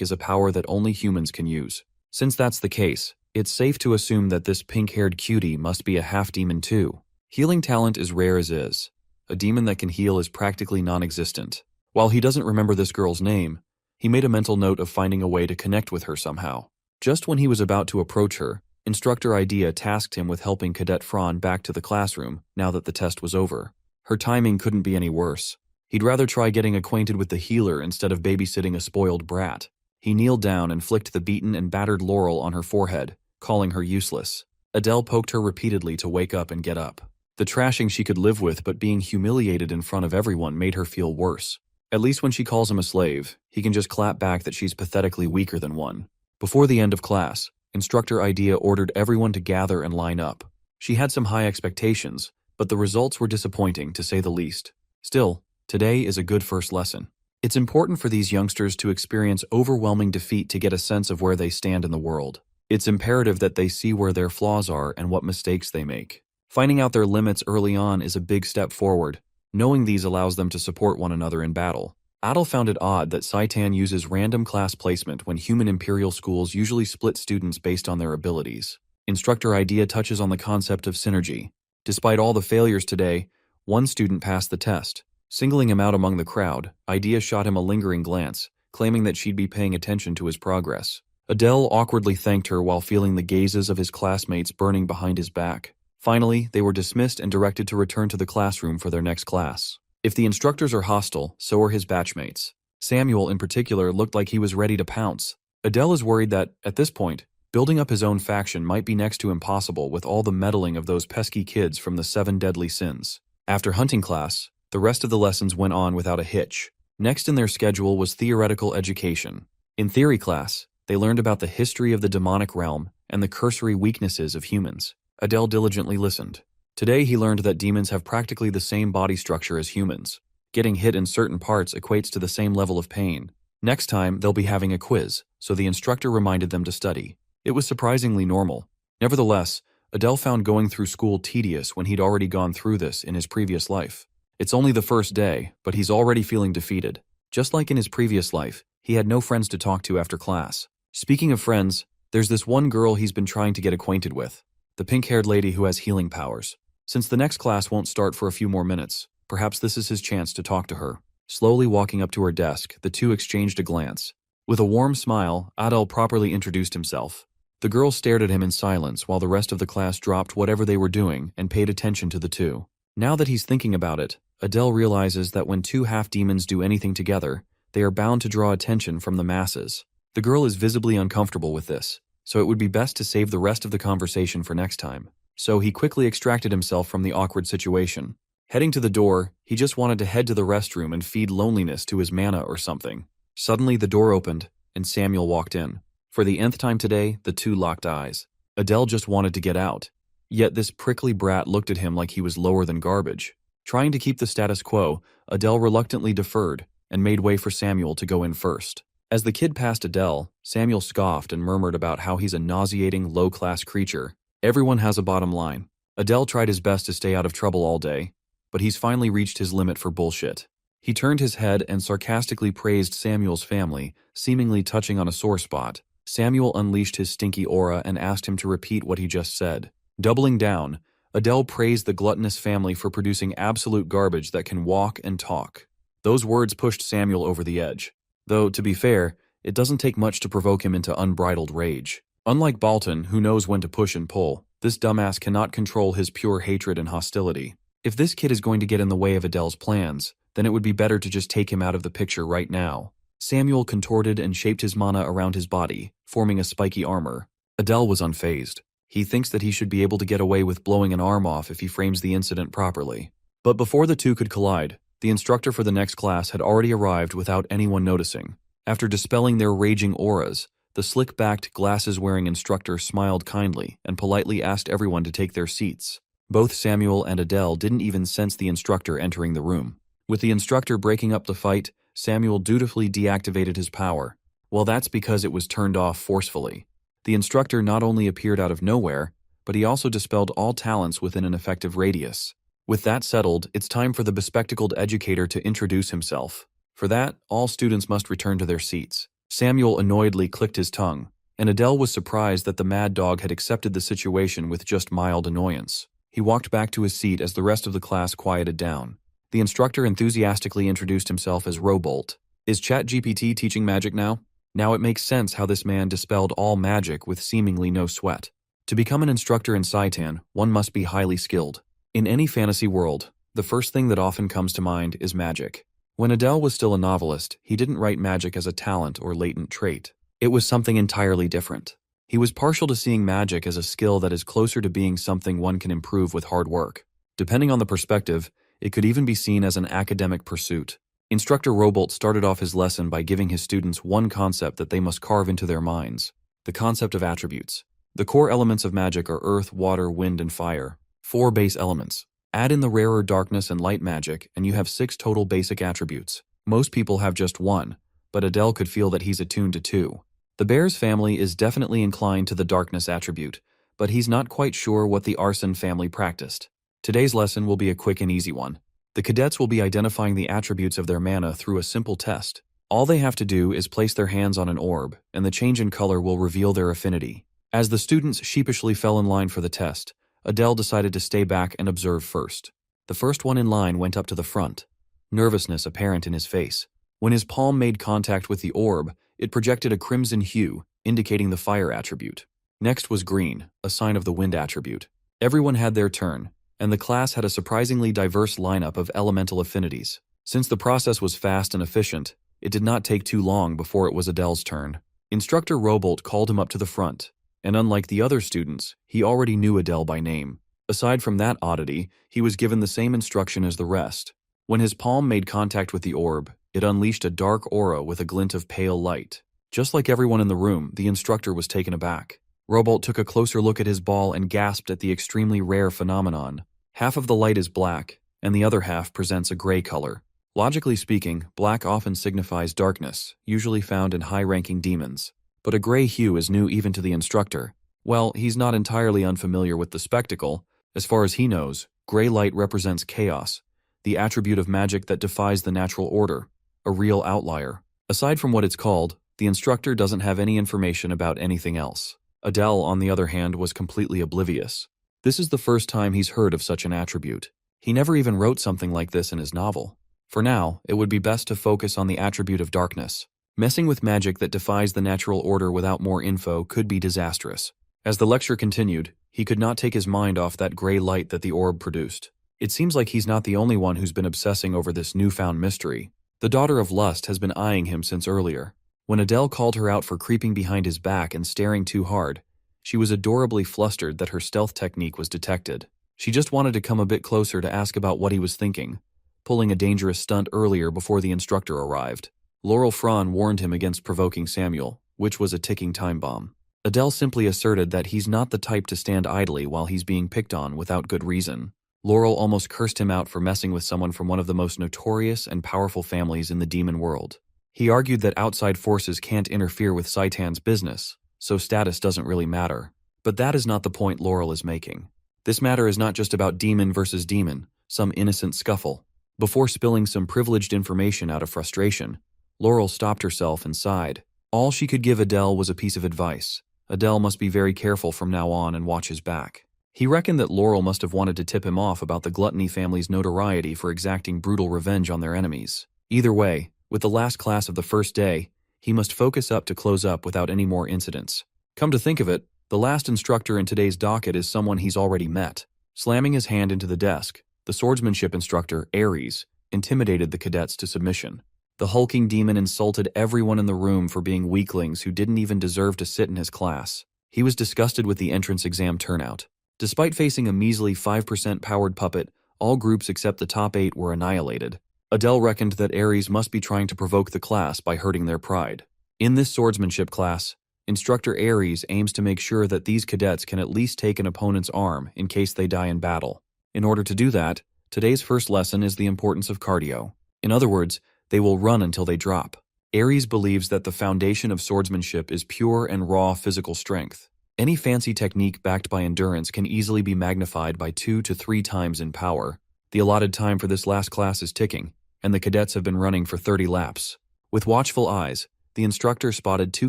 is a power that only humans can use. Since that's the case, it's safe to assume that this pink-haired cutie must be a half-demon too. Healing talent is rare as is. A demon that can heal is practically non-existent. While he doesn't remember this girl's name, he made a mental note of finding a way to connect with her somehow. Just when he was about to approach her, Instructor Idea tasked him with helping Cadet Fran back to the classroom now that the test was over. Her timing couldn't be any worse. He'd rather try getting acquainted with the healer instead of babysitting a spoiled brat. He kneeled down and flicked the beaten and battered Laurel on her forehead, calling her useless. Adele poked her repeatedly to wake up and get up. The trashing she could live with, but being humiliated in front of everyone made her feel worse. At least when she calls him a slave, he can just clap back that she's pathetically weaker than one. Before the end of class, Instructor Idea ordered everyone to gather and line up. She had some high expectations, but the results were disappointing to say the least. Still, today is a good first lesson. It's important for these youngsters to experience overwhelming defeat to get a sense of where they stand in the world. It's imperative that they see where their flaws are and what mistakes they make. Finding out their limits early on is a big step forward. Knowing these allows them to support one another in battle. Adel found it odd that Saitan uses random class placement when human imperial schools usually split students based on their abilities. Instructor Idea touches on the concept of synergy. Despite all the failures today, one student passed the test. Singling him out among the crowd, Idea shot him a lingering glance, claiming that she'd be paying attention to his progress. Adele awkwardly thanked her while feeling the gazes of his classmates burning behind his back. Finally, they were dismissed and directed to return to the classroom for their next class. If the instructors are hostile, so are his batchmates. Samuel, in particular, looked like he was ready to pounce. Adele is worried that, at this point, building up his own faction might be next to impossible with all the meddling of those pesky kids from the 7 deadly sins. After hunting class, the rest of the lessons went on without a hitch. Next in their schedule was theoretical education. In theory class, they learned about the history of the demonic realm and the cursory weaknesses of humans. Adele diligently listened. Today he learned that demons have practically the same body structure as humans. Getting hit in certain parts equates to the same level of pain. Next time, they'll be having a quiz, so the instructor reminded them to study. It was surprisingly normal. Nevertheless, Adele found going through school tedious when he'd already gone through this in his previous life. It's only the first day, but he's already feeling defeated. Just like in his previous life, he had no friends to talk to after class. Speaking of friends, there's this one girl he's been trying to get acquainted with. The pink-haired lady who has healing powers. Since the next class won't start for a few more minutes, perhaps this is his chance to talk to her. Slowly walking up to her desk, the two exchanged a glance. With a warm smile, Adel properly introduced himself. The girl stared at him in silence while the rest of the class dropped whatever they were doing and paid attention to the two. Now that he's thinking about it, Adele realizes that when two half-demons do anything together, they are bound to draw attention from the masses. The girl is visibly uncomfortable with this, so it would be best to save the rest of the conversation for next time. So he quickly extracted himself from the awkward situation. Heading to the door, he just wanted to head to the restroom and feed loneliness to his mana or something. Suddenly the door opened, and Samuel walked in. For the nth time today, the two locked eyes. Adele just wanted to get out. Yet this prickly brat looked at him like he was lower than garbage. Trying to keep the status quo, Adele reluctantly deferred and made way for Samuel to go in first. As the kid passed Adele, Samuel scoffed and murmured about how he's a nauseating, low-class creature. Everyone has a bottom line. Adele tried his best to stay out of trouble all day, but he's finally reached his limit for bullshit. He turned his head and sarcastically praised Samuel's family, seemingly touching on a sore spot. Samuel unleashed his stinky aura and asked him to repeat what he just said. Doubling down, Adele praised the gluttonous family for producing absolute garbage that can walk and talk. Those words pushed Samuel over the edge. Though, to be fair, it doesn't take much to provoke him into unbridled rage. Unlike Balton, who knows when to push and pull, this dumbass cannot control his pure hatred and hostility. If this kid is going to get in the way of Adele's plans, then it would be better to just take him out of the picture right now. Samuel contorted and shaped his mana around his body, forming a spiky armor. Adele was unfazed. He thinks that he should be able to get away with blowing an arm off if he frames the incident properly. But before the two could collide, the instructor for the next class had already arrived without anyone noticing. After dispelling their raging auras, the slick-backed, glasses-wearing instructor smiled kindly and politely asked everyone to take their seats. Both Samuel and Adele didn't even sense the instructor entering the room. With the instructor breaking up the fight, Samuel dutifully deactivated his power. Well, that's because it was turned off forcefully. The instructor not only appeared out of nowhere, but he also dispelled all talents within an effective radius. With that settled, it's time for the bespectacled educator to introduce himself. For that, all students must return to their seats. Samuel annoyedly clicked his tongue, and Adele was surprised that the mad dog had accepted the situation with just mild annoyance. He walked back to his seat as the rest of the class quieted down. The instructor enthusiastically introduced himself as Robolt. Is ChatGPT teaching magic now? Now it makes sense how this man dispelled all magic with seemingly no sweat. To become an instructor in Saitan, one must be highly skilled. In any fantasy world, the first thing that often comes to mind is magic. When Adele was still a novelist, he didn't write magic as a talent or latent trait. It was something entirely different. He was partial to seeing magic as a skill that is closer to being something one can improve with hard work. Depending on the perspective, it could even be seen as an academic pursuit. Instructor Robolt started off his lesson by giving his students one concept that they must carve into their minds: the concept of attributes. The core elements of magic are earth, water, wind, and fire. 4 base elements. Add in the rarer darkness and light magic, and you have 6 total basic attributes. Most people have just 1, but Adele could feel that he's attuned to 2. The Bears family is definitely inclined to the darkness attribute, but he's not quite sure what the Arson family practiced. Today's lesson will be a quick and easy one. The cadets will be identifying the attributes of their mana through a simple test. All they have to do is place their hands on an orb, and the change in color will reveal their affinity. As the students sheepishly fell in line for the test, Adele decided to stay back and observe first. The first one in line went up to the front, nervousness apparent in his face. When his palm made contact with the orb, it projected a crimson hue, indicating the fire attribute. Next was green, a sign of the wind attribute. Everyone had their turn, and the class had a surprisingly diverse lineup of elemental affinities. Since the process was fast and efficient, it did not take too long before it was Adele's turn. Instructor Robolt called him up to the front, and unlike the other students, he already knew Adele by name. Aside from that oddity, he was given the same instruction as the rest. When his palm made contact with the orb, it unleashed a dark aura with a glint of pale light. Just like everyone in the room, the instructor was taken aback. Robolt took a closer look at his ball and gasped at the extremely rare phenomenon. Half of the light is black, and the other half presents a gray color. Logically speaking, black often signifies darkness, usually found in high-ranking demons. But a gray hue is new even to the instructor. Well, he's not entirely unfamiliar with the spectacle. As far as he knows, gray light represents chaos, the attribute of magic that defies the natural order, a real outlier. Aside from what it's called, the instructor doesn't have any information about anything else. Adele, on the other hand, was completely oblivious. This is the first time he's heard of such an attribute. He never even wrote something like this in his novel. For now, it would be best to focus on the attribute of darkness. Messing with magic that defies the natural order without more info could be disastrous. As the lecture continued, he could not take his mind off that gray light that the orb produced. It seems like he's not the only one who's been obsessing over this newfound mystery. The daughter of Lust has been eyeing him since earlier. When Adele called her out for creeping behind his back and staring too hard, she was adorably flustered that her stealth technique was detected. She just wanted to come a bit closer to ask about what he was thinking, pulling a dangerous stunt earlier before the instructor arrived. Laurel Fran warned him against provoking Samuel, which was a ticking time bomb. Adele simply asserted that he's not the type to stand idly while he's being picked on without good reason. Laurel almost cursed him out for messing with someone from one of the most notorious and powerful families in the demon world. He argued that outside forces can't interfere with Saitan's business, so status doesn't really matter. But that is not the point Laurel is making. This matter is not just about demon versus demon, some innocent scuffle. Before spilling some privileged information out of frustration, Laurel stopped herself and sighed. All she could give Adele was a piece of advice. Adele must be very careful from now on and watch his back. He reckoned that Laurel must have wanted to tip him off about the Gluttony family's notoriety for exacting brutal revenge on their enemies. Either way, with the last class of the first day, he must focus up to close up without any more incidents. Come to think of it, the last instructor in today's docket is someone he's already met. Slamming his hand into the desk, the swordsmanship instructor, Ares, intimidated the cadets to submission. The hulking demon insulted everyone in the room for being weaklings who didn't even deserve to sit in his class. He was disgusted with the entrance exam turnout. Despite facing a measly 5% powered puppet, all groups except the top 8 were annihilated. Adele reckoned that Ares must be trying to provoke the class by hurting their pride. In this swordsmanship class, Instructor Ares aims to make sure that these cadets can at least take an opponent's arm in case they die in battle. In order to do that, today's first lesson is the importance of cardio. In other words, they will run until they drop. Ares believes that the foundation of swordsmanship is pure and raw physical strength. Any fancy technique backed by endurance can easily be magnified by 2 to 3 times in power. The allotted time for this last class is ticking, and the cadets have been running for 30 laps. With watchful eyes, the instructor spotted 2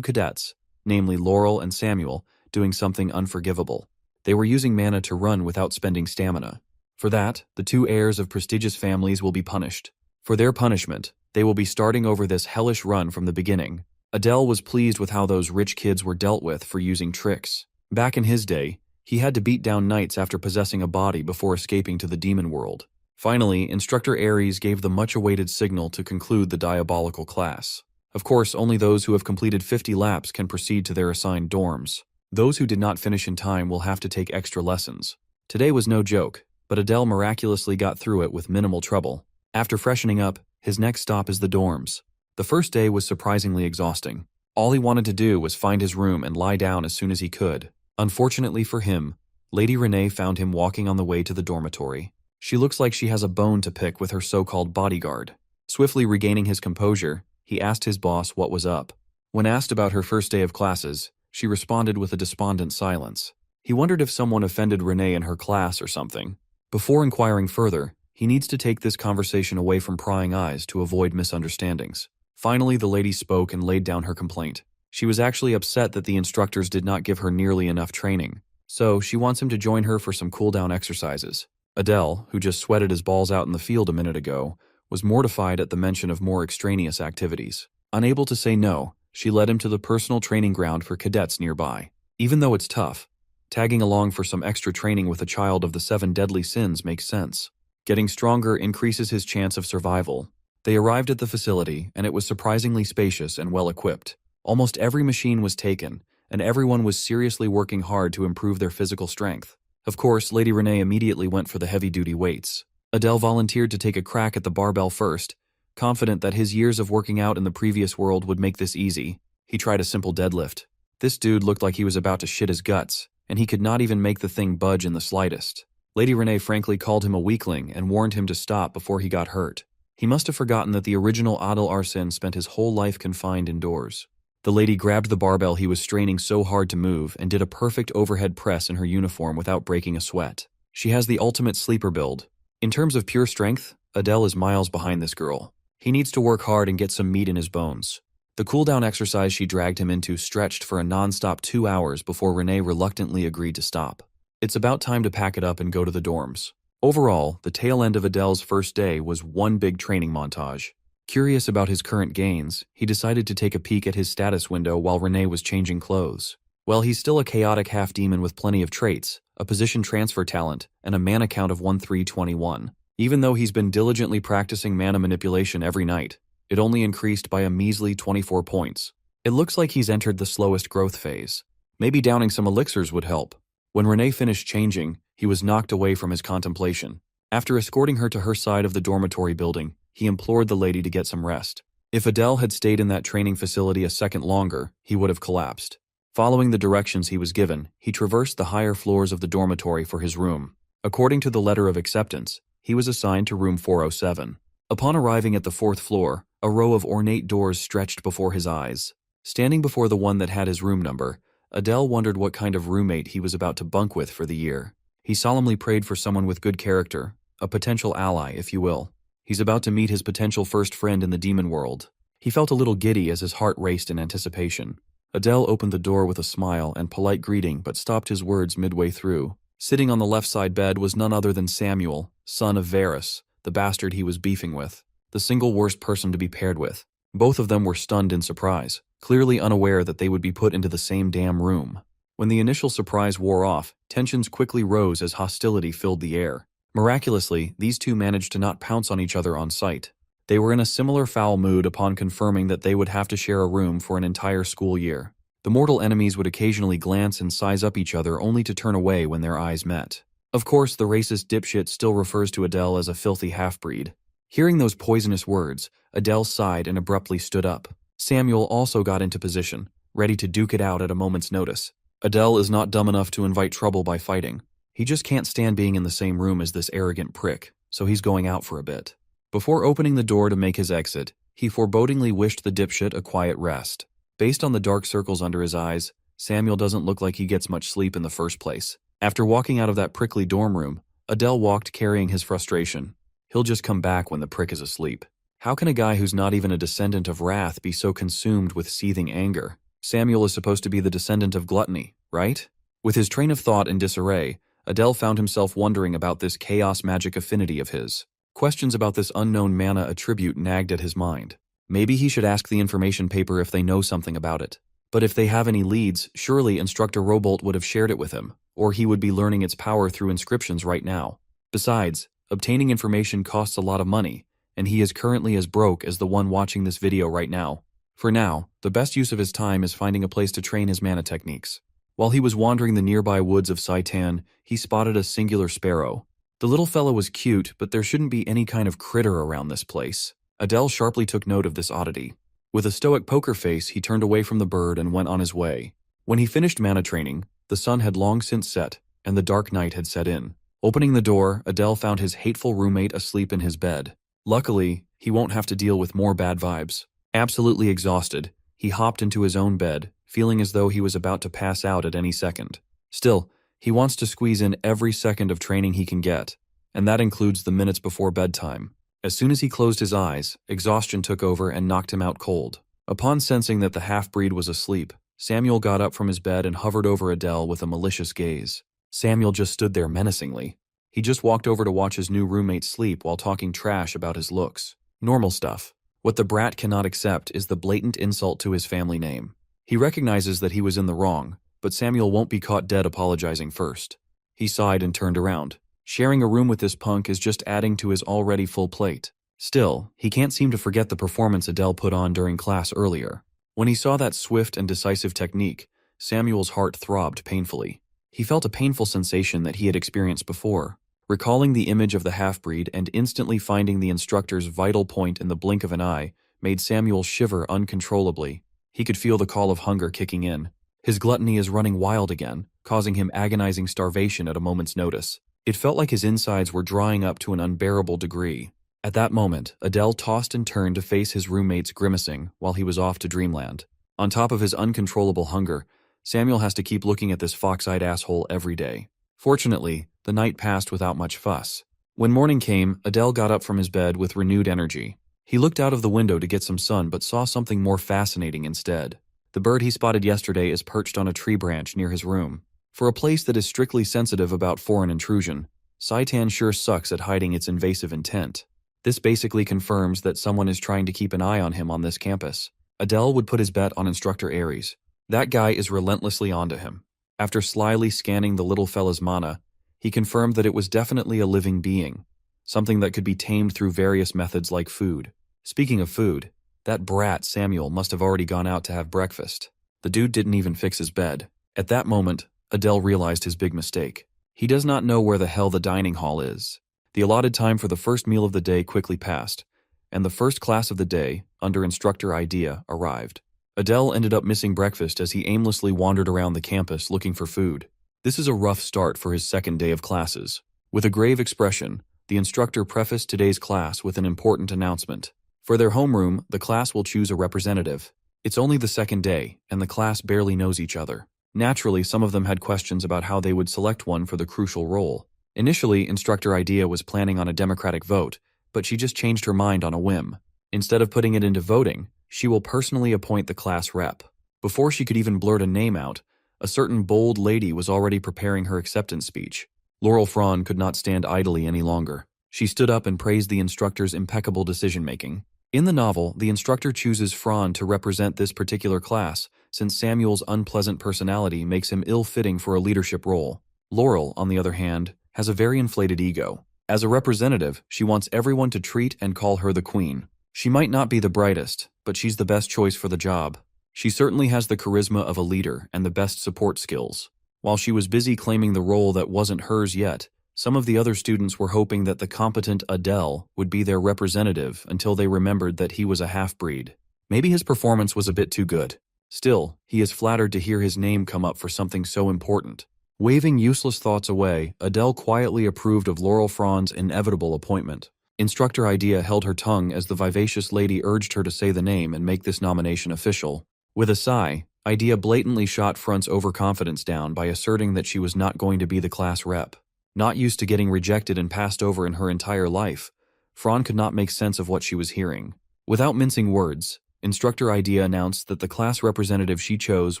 cadets, namely Laurel and Samuel, doing something unforgivable. They were using mana to run without spending stamina. For that, the 2 heirs of prestigious families will be punished. For their punishment, they will be starting over this hellish run from the beginning. Adele was pleased with how those rich kids were dealt with for using tricks. Back in his day, he had to beat down knights after possessing a body before escaping to the demon world. Finally, Instructor Ares gave the much-awaited signal to conclude the diabolical class. Of course, only those who have completed 50 laps can proceed to their assigned dorms. Those who did not finish in time will have to take extra lessons. Today was no joke, but Adele miraculously got through it with minimal trouble. After freshening up, his next stop is the dorms. The first day was surprisingly exhausting. All he wanted to do was find his room and lie down as soon as he could. Unfortunately for him, Lady Renee found him walking on the way to the dormitory. She looks like she has a bone to pick with her so-called bodyguard. Swiftly regaining his composure, he asked his boss what was up. When asked about her first day of classes, she responded with a despondent silence. He wondered if someone offended Renee in her class or something. Before inquiring further, he needs to take this conversation away from prying eyes to avoid misunderstandings. Finally, the lady spoke and laid down her complaint. She was actually upset that the instructors did not give her nearly enough training, so she wants him to join her for some cool-down exercises. Adele, who just sweated his balls out in the field a minute ago, was mortified at the mention of more extraneous activities. Unable to say no, she led him to the personal training ground for cadets nearby. Even though it's tough, tagging along for some extra training with a child of the 7 deadly sins makes sense. Getting stronger increases his chance of survival. They arrived at the facility, and it was surprisingly spacious and well-equipped. Almost every machine was taken, and everyone was seriously working hard to improve their physical strength. Of course, Lady Renee immediately went for the heavy-duty weights. Adele volunteered to take a crack at the barbell first, confident that his years of working out in the previous world would make this easy. He tried a simple deadlift. This dude looked like he was about to shit his guts, and he could not even make the thing budge in the slightest. Lady Renee frankly called him a weakling and warned him to stop before he got hurt. He must have forgotten that the original Adil Arslan spent his whole life confined indoors. The lady grabbed the barbell he was straining so hard to move and did a perfect overhead press in her uniform without breaking a sweat. She has the ultimate sleeper build. In terms of pure strength, Adele is miles behind this girl. He needs to work hard and get some meat in his bones. The cool-down exercise she dragged him into stretched for a non-stop 2 hours before Renee reluctantly agreed to stop. It's about time to pack it up and go to the dorms. Overall, the tail end of Adele's first day was one big training montage. Curious about his current gains, he decided to take a peek at his status window while Renee was changing clothes. Well, he's still a chaotic half-demon with plenty of traits, a position transfer talent, and a mana count of 1321. Even though he's been diligently practicing mana manipulation every night, it only increased by a measly 24 points. It looks like he's entered the slowest growth phase. Maybe downing some elixirs would help. When Renee finished changing, he was knocked away from his contemplation. After escorting her to her side of the dormitory building, he implored the lady to get some rest. If Adele had stayed in that training facility a second longer, he would have collapsed. Following the directions he was given, he traversed the higher floors of the dormitory for his room. According to the letter of acceptance, he was assigned to room 407. Upon arriving at the 4th floor, a row of ornate doors stretched before his eyes. Standing before the one that had his room number, Adele wondered what kind of roommate he was about to bunk with for the year. He solemnly prayed for someone with good character, a potential ally, if you will. He's about to meet his potential first friend in the demon world. He felt a little giddy as his heart raced in anticipation. Adele opened the door with a smile and polite greeting but stopped his words midway through. Sitting on the left side bed was none other than Samuel, son of Varus, the bastard he was beefing with. The single worst person to be paired with. Both of them were stunned in surprise, clearly unaware that they would be put into the same damn room. When the initial surprise wore off, tensions quickly rose as hostility filled the air. Miraculously, these two managed to not pounce on each other on sight. They were in a similar foul mood upon confirming that they would have to share a room for an entire school year. The mortal enemies would occasionally glance and size up each other only to turn away when their eyes met. Of course, the racist dipshit still refers to Adele as a filthy half-breed. Hearing those poisonous words, Adele sighed and abruptly stood up. Samuel also got into position, ready to duke it out at a moment's notice. Adele is not dumb enough to invite trouble by fighting. He just can't stand being in the same room as this arrogant prick, so he's going out for a bit. Before opening the door to make his exit, he forebodingly wished the dipshit a quiet rest. Based on the dark circles under his eyes, Samuel doesn't look like he gets much sleep in the first place. After walking out of that prickly dorm room, Adele walked carrying his frustration. He'll just come back when the prick is asleep. How can a guy who's not even a descendant of wrath be so consumed with seething anger? Samuel is supposed to be the descendant of gluttony, right? With his train of thought in disarray, Adele found himself wondering about this chaos magic affinity of his. Questions about this unknown mana attribute nagged at his mind. Maybe he should ask the information paper if they know something about it. But if they have any leads, surely Instructor Robolt would have shared it with him, or he would be learning its power through inscriptions right now. Besides, obtaining information costs a lot of money, and he is currently as broke as the one watching this video right now. For now, the best use of his time is finding a place to train his mana techniques. While he was wandering the nearby woods of Saitan, he spotted a singular sparrow. The little fellow was cute, but there shouldn't be any kind of critter around this place. Adele sharply took note of this oddity. With a stoic poker face, he turned away from the bird and went on his way. When he finished mana training, the sun had long since set, and the dark night had set in. Opening the door, Adele found his hateful roommate asleep in his bed. Luckily, he won't have to deal with more bad vibes. Absolutely exhausted, he hopped into his own bed, feeling as though he was about to pass out at any second. Still, he wants to squeeze in every second of training he can get, and that includes the minutes before bedtime. As soon as he closed his eyes, exhaustion took over and knocked him out cold. Upon sensing that the half-breed was asleep, Samuel got up from his bed and hovered over Adele with a malicious gaze. Samuel just stood there menacingly. He just walked over to watch his new roommate sleep while talking trash about his looks. Normal stuff. What the brat cannot accept is the blatant insult to his family name. He recognizes that he was in the wrong, but Samuel won't be caught dead apologizing first. He sighed and turned around. Sharing a room with this punk is just adding to his already full plate. Still, he can't seem to forget the performance Adele put on during class earlier. When he saw that swift and decisive technique, Samuel's heart throbbed painfully. He felt a painful sensation that he had experienced before. Recalling the image of the half-breed and instantly finding the instructor's vital point in the blink of an eye made Samuel shiver uncontrollably. He could feel the call of hunger kicking in. His gluttony is running wild again, causing him agonizing starvation at a moment's notice. It felt like his insides were drying up to an unbearable degree. At that moment, Adele tossed and turned to face his roommates grimacing while he was off to dreamland. On top of his uncontrollable hunger, Samuel has to keep looking at this fox-eyed asshole every day. Fortunately, the night passed without much fuss. When morning came, Adele got up from his bed with renewed energy. He looked out of the window to get some sun but saw something more fascinating instead. The bird he spotted yesterday is perched on a tree branch near his room. For a place that is strictly sensitive about foreign intrusion, Saitan sure sucks at hiding its invasive intent. This basically confirms that someone is trying to keep an eye on him on this campus. Adele would put his bet on Instructor Ares. That guy is relentlessly onto him. After slyly scanning the little fella's mana, he confirmed that it was definitely a living being, something that could be tamed through various methods like food. Speaking of food, that brat Samuel must have already gone out to have breakfast. The dude didn't even fix his bed. At that moment, Adele realized his big mistake. He does not know where the hell the dining hall is. The allotted time for the first meal of the day quickly passed, and the first class of the day, under Instructor Idea, arrived. Adele ended up missing breakfast as he aimlessly wandered around the campus looking for food. This is a rough start for his second day of classes. With a grave expression, the instructor prefaced today's class with an important announcement. For their homeroom, the class will choose a representative. It's only the second day, and the class barely knows each other. Naturally, some of them had questions about how they would select one for the crucial role. Initially, Instructor Idea was planning on a democratic vote, but she just changed her mind on a whim. Instead of putting it into voting, she will personally appoint the class rep. Before she could even blurt a name out, a certain bold lady was already preparing her acceptance speech. Laurel Fran could not stand idly any longer. She stood up and praised the instructor's impeccable decision-making. In the novel, the instructor chooses Fran to represent this particular class, since Samuel's unpleasant personality makes him ill-fitting for a leadership role. Laurel, on the other hand, has a very inflated ego. As a representative, she wants everyone to treat and call her the queen. She might not be the brightest, but she's the best choice for the job. She certainly has the charisma of a leader and the best support skills. While she was busy claiming the role that wasn't hers yet, some of the other students were hoping that the competent Adele would be their representative until they remembered that he was a half-breed. Maybe his performance was a bit too good. Still, he is flattered to hear his name come up for something so important. Waving useless thoughts away, Adele quietly approved of Laurel Fran's inevitable appointment. Instructor Idea held her tongue as the vivacious lady urged her to say the name and make this nomination official. With a sigh, Idea blatantly shot Fran's overconfidence down by asserting that she was not going to be the class rep. Not used to getting rejected and passed over in her entire life, Fran could not make sense of what she was hearing. Without mincing words, Instructor Idea announced that the class representative she chose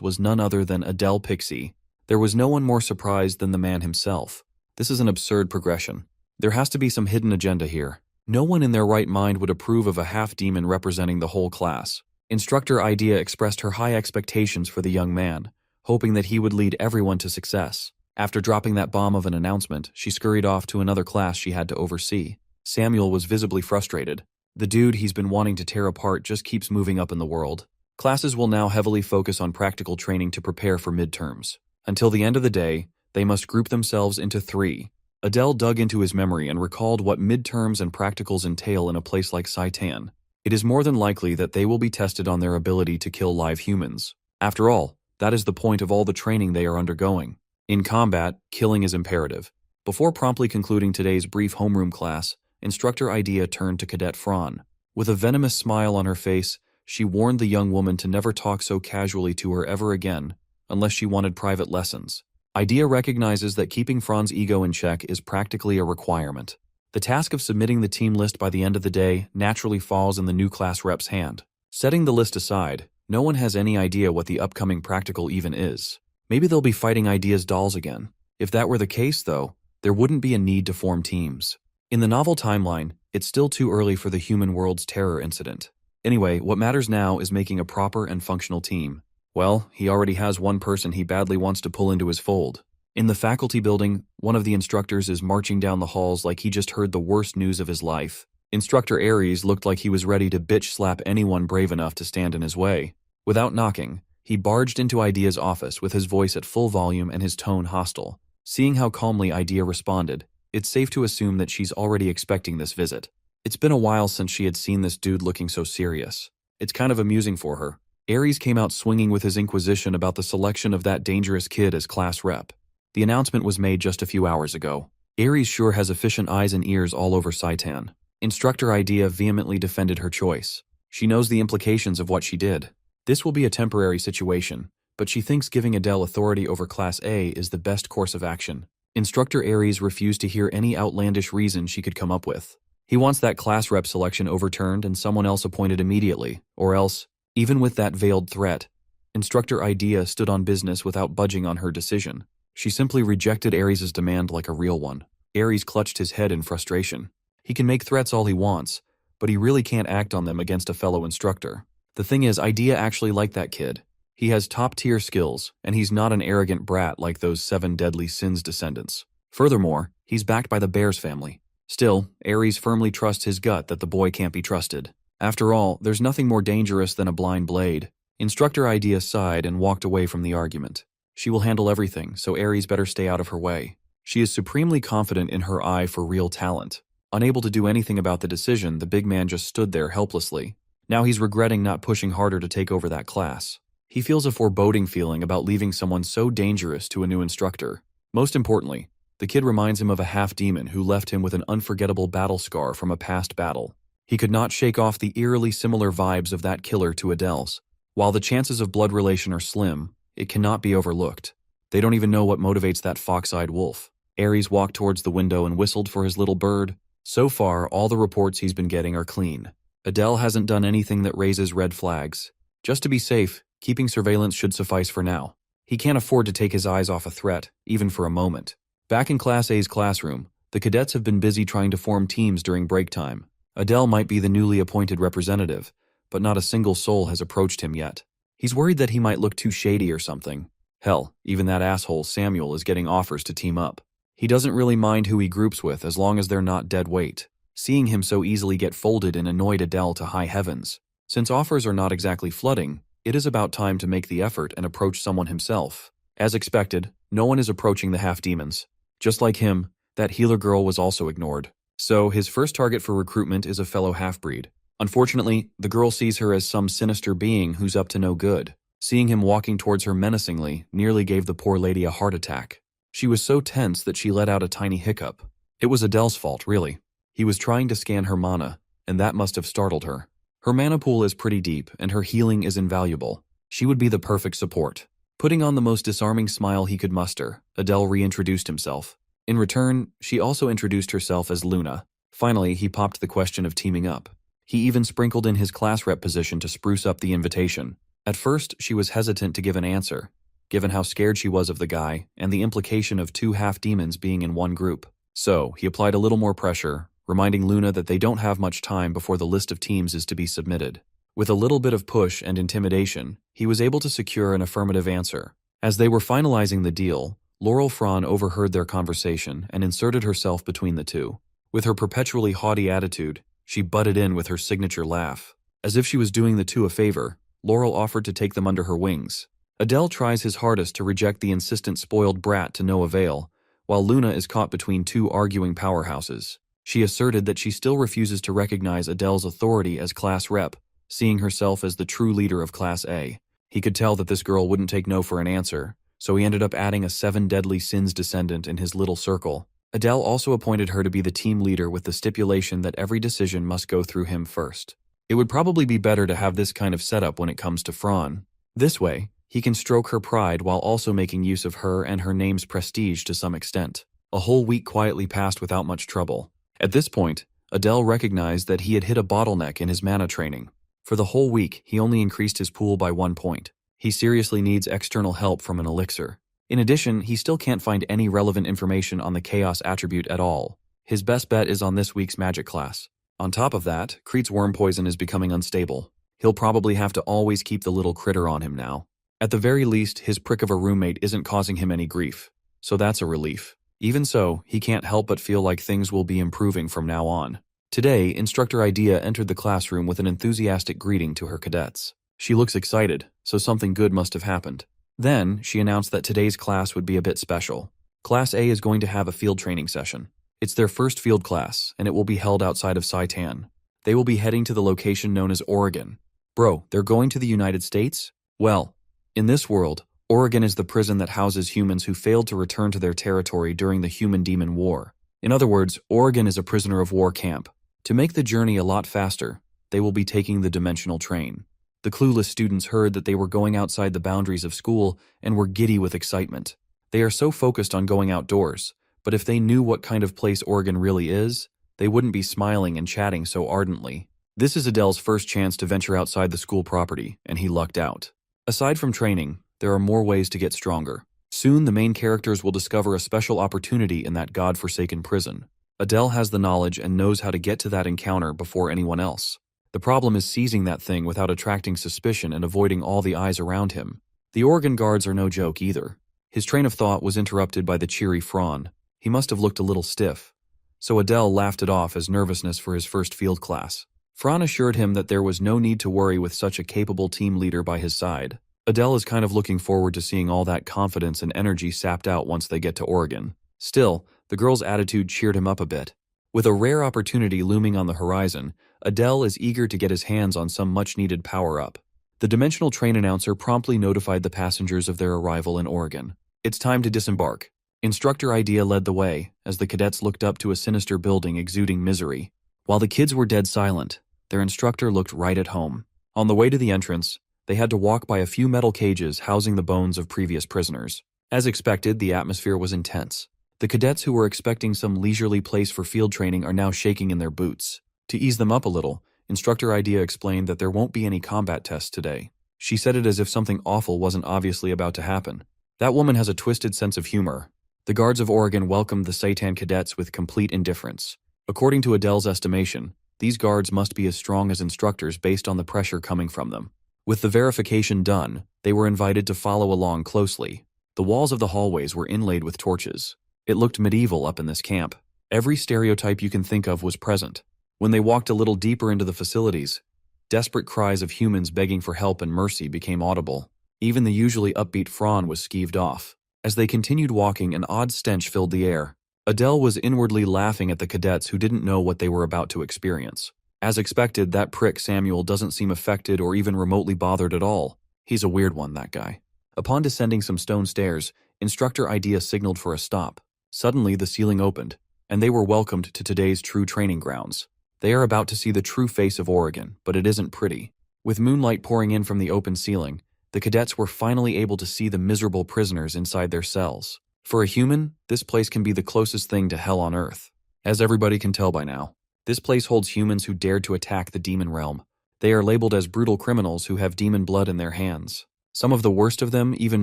was none other than Adele Pixie. There was no one more surprised than the man himself. This is an absurd progression. There has to be some hidden agenda here. No one in their right mind would approve of a half-demon representing the whole class. Instructor Idea expressed her high expectations for the young man, hoping that he would lead everyone to success. After dropping that bomb of an announcement, she scurried off to another class she had to oversee. Samuel was visibly frustrated. The dude he's been wanting to tear apart just keeps moving up in the world. Classes will now heavily focus on practical training to prepare for midterms. Until the end of the day, they must group themselves into 3. Adele dug into his memory and recalled what midterms and practicals entail in a place like Saitan. It is more than likely that they will be tested on their ability to kill live humans. After all, that is the point of all the training they are undergoing. In combat, killing is imperative. Before promptly concluding today's brief homeroom class, Instructor Idea turned to Cadet Fran. With a venomous smile on her face, she warned the young woman to never talk so casually to her ever again, unless she wanted private lessons. Idea recognizes that keeping Fran's ego in check is practically a requirement. The task of submitting the team list by the end of the day naturally falls in the new class rep's hand. Setting the list aside, no one has any idea what the upcoming practical even is. Maybe they'll be fighting Idea's dolls again. If that were the case, though, there wouldn't be a need to form teams. In the novel timeline, it's still too early for the human world's terror incident. Anyway, what matters now is making a proper and functional team. Well, he already has one person he badly wants to pull into his fold. In the faculty building, one of the instructors is marching down the halls like he just heard the worst news of his life. Instructor Aries looked like he was ready to bitch slap anyone brave enough to stand in his way. Without knocking, he barged into Idea's office with his voice at full volume and his tone hostile. Seeing how calmly Idea responded, it's safe to assume that she's already expecting this visit. It's been a while since she had seen this dude looking so serious. It's kind of amusing for her. Aries came out swinging with his inquisition about the selection of that dangerous kid as class rep. The announcement was made just a few hours ago. Aries sure has efficient eyes and ears all over Saitan. Instructor Idea vehemently defended her choice. She knows the implications of what she did. This will be a temporary situation, but she thinks giving Adele authority over Class A is the best course of action. Instructor Aries refused to hear any outlandish reason she could come up with. He wants that class rep selection overturned and someone else appointed immediately, or else, even with that veiled threat, Instructor Idea stood on business without budging on her decision. She simply rejected Aries' demand like a real one. Aries clutched his head in frustration. He can make threats all he wants, but he really can't act on them against a fellow instructor. The thing is, Idea actually liked that kid. He has top-tier skills, and he's not an arrogant brat like those 7 deadly sins descendants. Furthermore, he's backed by the Bears family. Still, Aries firmly trusts his gut that the boy can't be trusted. After all, there's nothing more dangerous than a blind blade. Instructor Idea sighed and walked away from the argument. She will handle everything, so Aries better stay out of her way. She is supremely confident in her eye for real talent. Unable to do anything about the decision, the big man just stood there helplessly. Now he's regretting not pushing harder to take over that class. He feels a foreboding feeling about leaving someone so dangerous to a new instructor. Most importantly, the kid reminds him of a half-demon who left him with an unforgettable battle scar from a past battle. He could not shake off the eerily similar vibes of that killer to Adele's. While the chances of blood relation are slim, it cannot be overlooked. They don't even know what motivates that fox-eyed wolf. Aries walked towards the window and whistled for his little bird. So far, all the reports he's been getting are clean. Adele hasn't done anything that raises red flags. Just to be safe, keeping surveillance should suffice for now. He can't afford to take his eyes off a threat, even for a moment. Back in Class A's classroom, the cadets have been busy trying to form teams during break time. Adele might be the newly appointed representative, but not a single soul has approached him yet. He's worried that he might look too shady or something. Hell, even that asshole Samuel is getting offers to team up. He doesn't really mind who he groups with as long as they're not dead weight. Seeing him so easily get folded and annoyed Adele to high heavens. Since offers are not exactly flooding, it is about time to make the effort and approach someone himself. As expected, no one is approaching the half-demons. Just like him, that healer girl was also ignored. So, his first target for recruitment is a fellow half-breed. Unfortunately, the girl sees her as some sinister being who's up to no good. Seeing him walking towards her menacingly nearly gave the poor lady a heart attack. She was so tense that she let out a tiny hiccup. It was Adele's fault, really. He was trying to scan her mana, and that must have startled her. Her mana pool is pretty deep, and her healing is invaluable. She would be the perfect support. Putting on the most disarming smile he could muster, Adele reintroduced himself. In return, she also introduced herself as Luna. Finally, he popped the question of teaming up. He even sprinkled in his class rep position to spruce up the invitation. At first, she was hesitant to give an answer, given how scared she was of the guy and the implication of two half-demons being in one group. So, he applied a little more pressure, reminding Luna that they don't have much time before the list of teams is to be submitted. With a little bit of push and intimidation, he was able to secure an affirmative answer. As they were finalizing the deal, Laurel Fran overheard their conversation and inserted herself between the two. With her perpetually haughty attitude, she butted in with her signature laugh. As if she was doing the two a favor, Laurel offered to take them under her wings. Adele tries his hardest to reject the insistent spoiled brat to no avail, while Luna is caught between two arguing powerhouses. She asserted that she still refuses to recognize Adele's authority as class rep, seeing herself as the true leader of Class A. He could tell that this girl wouldn't take no for an answer, so he ended up adding a 7 deadly sins descendant in his little circle. Adele also appointed her to be the team leader with the stipulation that every decision must go through him first. It would probably be better to have this kind of setup when it comes to Fran. This way, he can stroke her pride while also making use of her and her name's prestige to some extent. A whole week quietly passed without much trouble. At this point, Adele recognized that he had hit a bottleneck in his mana training. For the whole week, he only increased his pool by 1 point. He seriously needs external help from an elixir. In addition, he still can't find any relevant information on the Chaos attribute at all. His best bet is on this week's Magic class. On top of that, Kreet's worm poison is becoming unstable. He'll probably have to always keep the little critter on him now. At the very least, his prick of a roommate isn't causing him any grief. So that's a relief. Even so, he can't help but feel like things will be improving from now on. Today, Instructor Idea entered the classroom with an enthusiastic greeting to her cadets. She looks excited, so something good must have happened. Then, she announced that today's class would be a bit special. Class A is going to have a field training session. It's their first field class, and it will be held outside of Saitan. They will be heading to the location known as Oregon. Bro, they're going to the United States? Well, in this world, Oregon is the prison that houses humans who failed to return to their territory during the Human-Demon War. In other words, Oregon is a prisoner of war camp. To make the journey a lot faster, they will be taking the dimensional train. The clueless students heard that they were going outside the boundaries of school and were giddy with excitement. They are so focused on going outdoors, but if they knew what kind of place Oregon really is, they wouldn't be smiling and chatting so ardently. This is Adele's first chance to venture outside the school property, and he lucked out. Aside from training, there are more ways to get stronger. Soon the main characters will discover a special opportunity in that god-forsaken prison. Adele has the knowledge and knows how to get to that encounter before anyone else. The problem is seizing that thing without attracting suspicion and avoiding all the eyes around him. The Oregon guards are no joke either. His train of thought was interrupted by the cheery Fran. He must have looked a little stiff. So Adele laughed it off as nervousness for his first field class. Fran assured him that there was no need to worry with such a capable team leader by his side. Adele is kind of looking forward to seeing all that confidence and energy sapped out once they get to Oregon. Still, the girl's attitude cheered him up a bit. With a rare opportunity looming on the horizon, Adele is eager to get his hands on some much-needed power-up. The dimensional train announcer promptly notified the passengers of their arrival in Oregon. It's time to disembark. Instructor Idea led the way, as the cadets looked up to a sinister building exuding misery. While the kids were dead silent, their instructor looked right at home. On the way to the entrance, they had to walk by a few metal cages housing the bones of previous prisoners. As expected, the atmosphere was intense. The cadets who were expecting some leisurely place for field training are now shaking in their boots. To ease them up a little, Instructor Idea explained that there won't be any combat tests today. She said it as if something awful wasn't obviously about to happen. That woman has a twisted sense of humor. The guards of Oregon welcomed the Seitan cadets with complete indifference. According to Adele's estimation, these guards must be as strong as instructors based on the pressure coming from them. With the verification done, they were invited to follow along closely. The walls of the hallways were inlaid with torches. It looked medieval up in this camp. Every stereotype you can think of was present. When they walked a little deeper into the facilities, desperate cries of humans begging for help and mercy became audible. Even the usually upbeat Fran was skeeved off. As they continued walking, an odd stench filled the air. Adele was inwardly laughing at the cadets who didn't know what they were about to experience. As expected, that prick Samuel doesn't seem affected or even remotely bothered at all. He's a weird one, that guy. Upon descending some stone stairs, Instructor Idea signaled for a stop. Suddenly, the ceiling opened, and they were welcomed to today's true training grounds. They are about to see the true face of Oregon, but it isn't pretty. With moonlight pouring in from the open ceiling, the cadets were finally able to see the miserable prisoners inside their cells. For a human, this place can be the closest thing to hell on earth. As everybody can tell by now, this place holds humans who dared to attack the demon realm. They are labeled as brutal criminals who have demon blood in their hands. Some of the worst of them even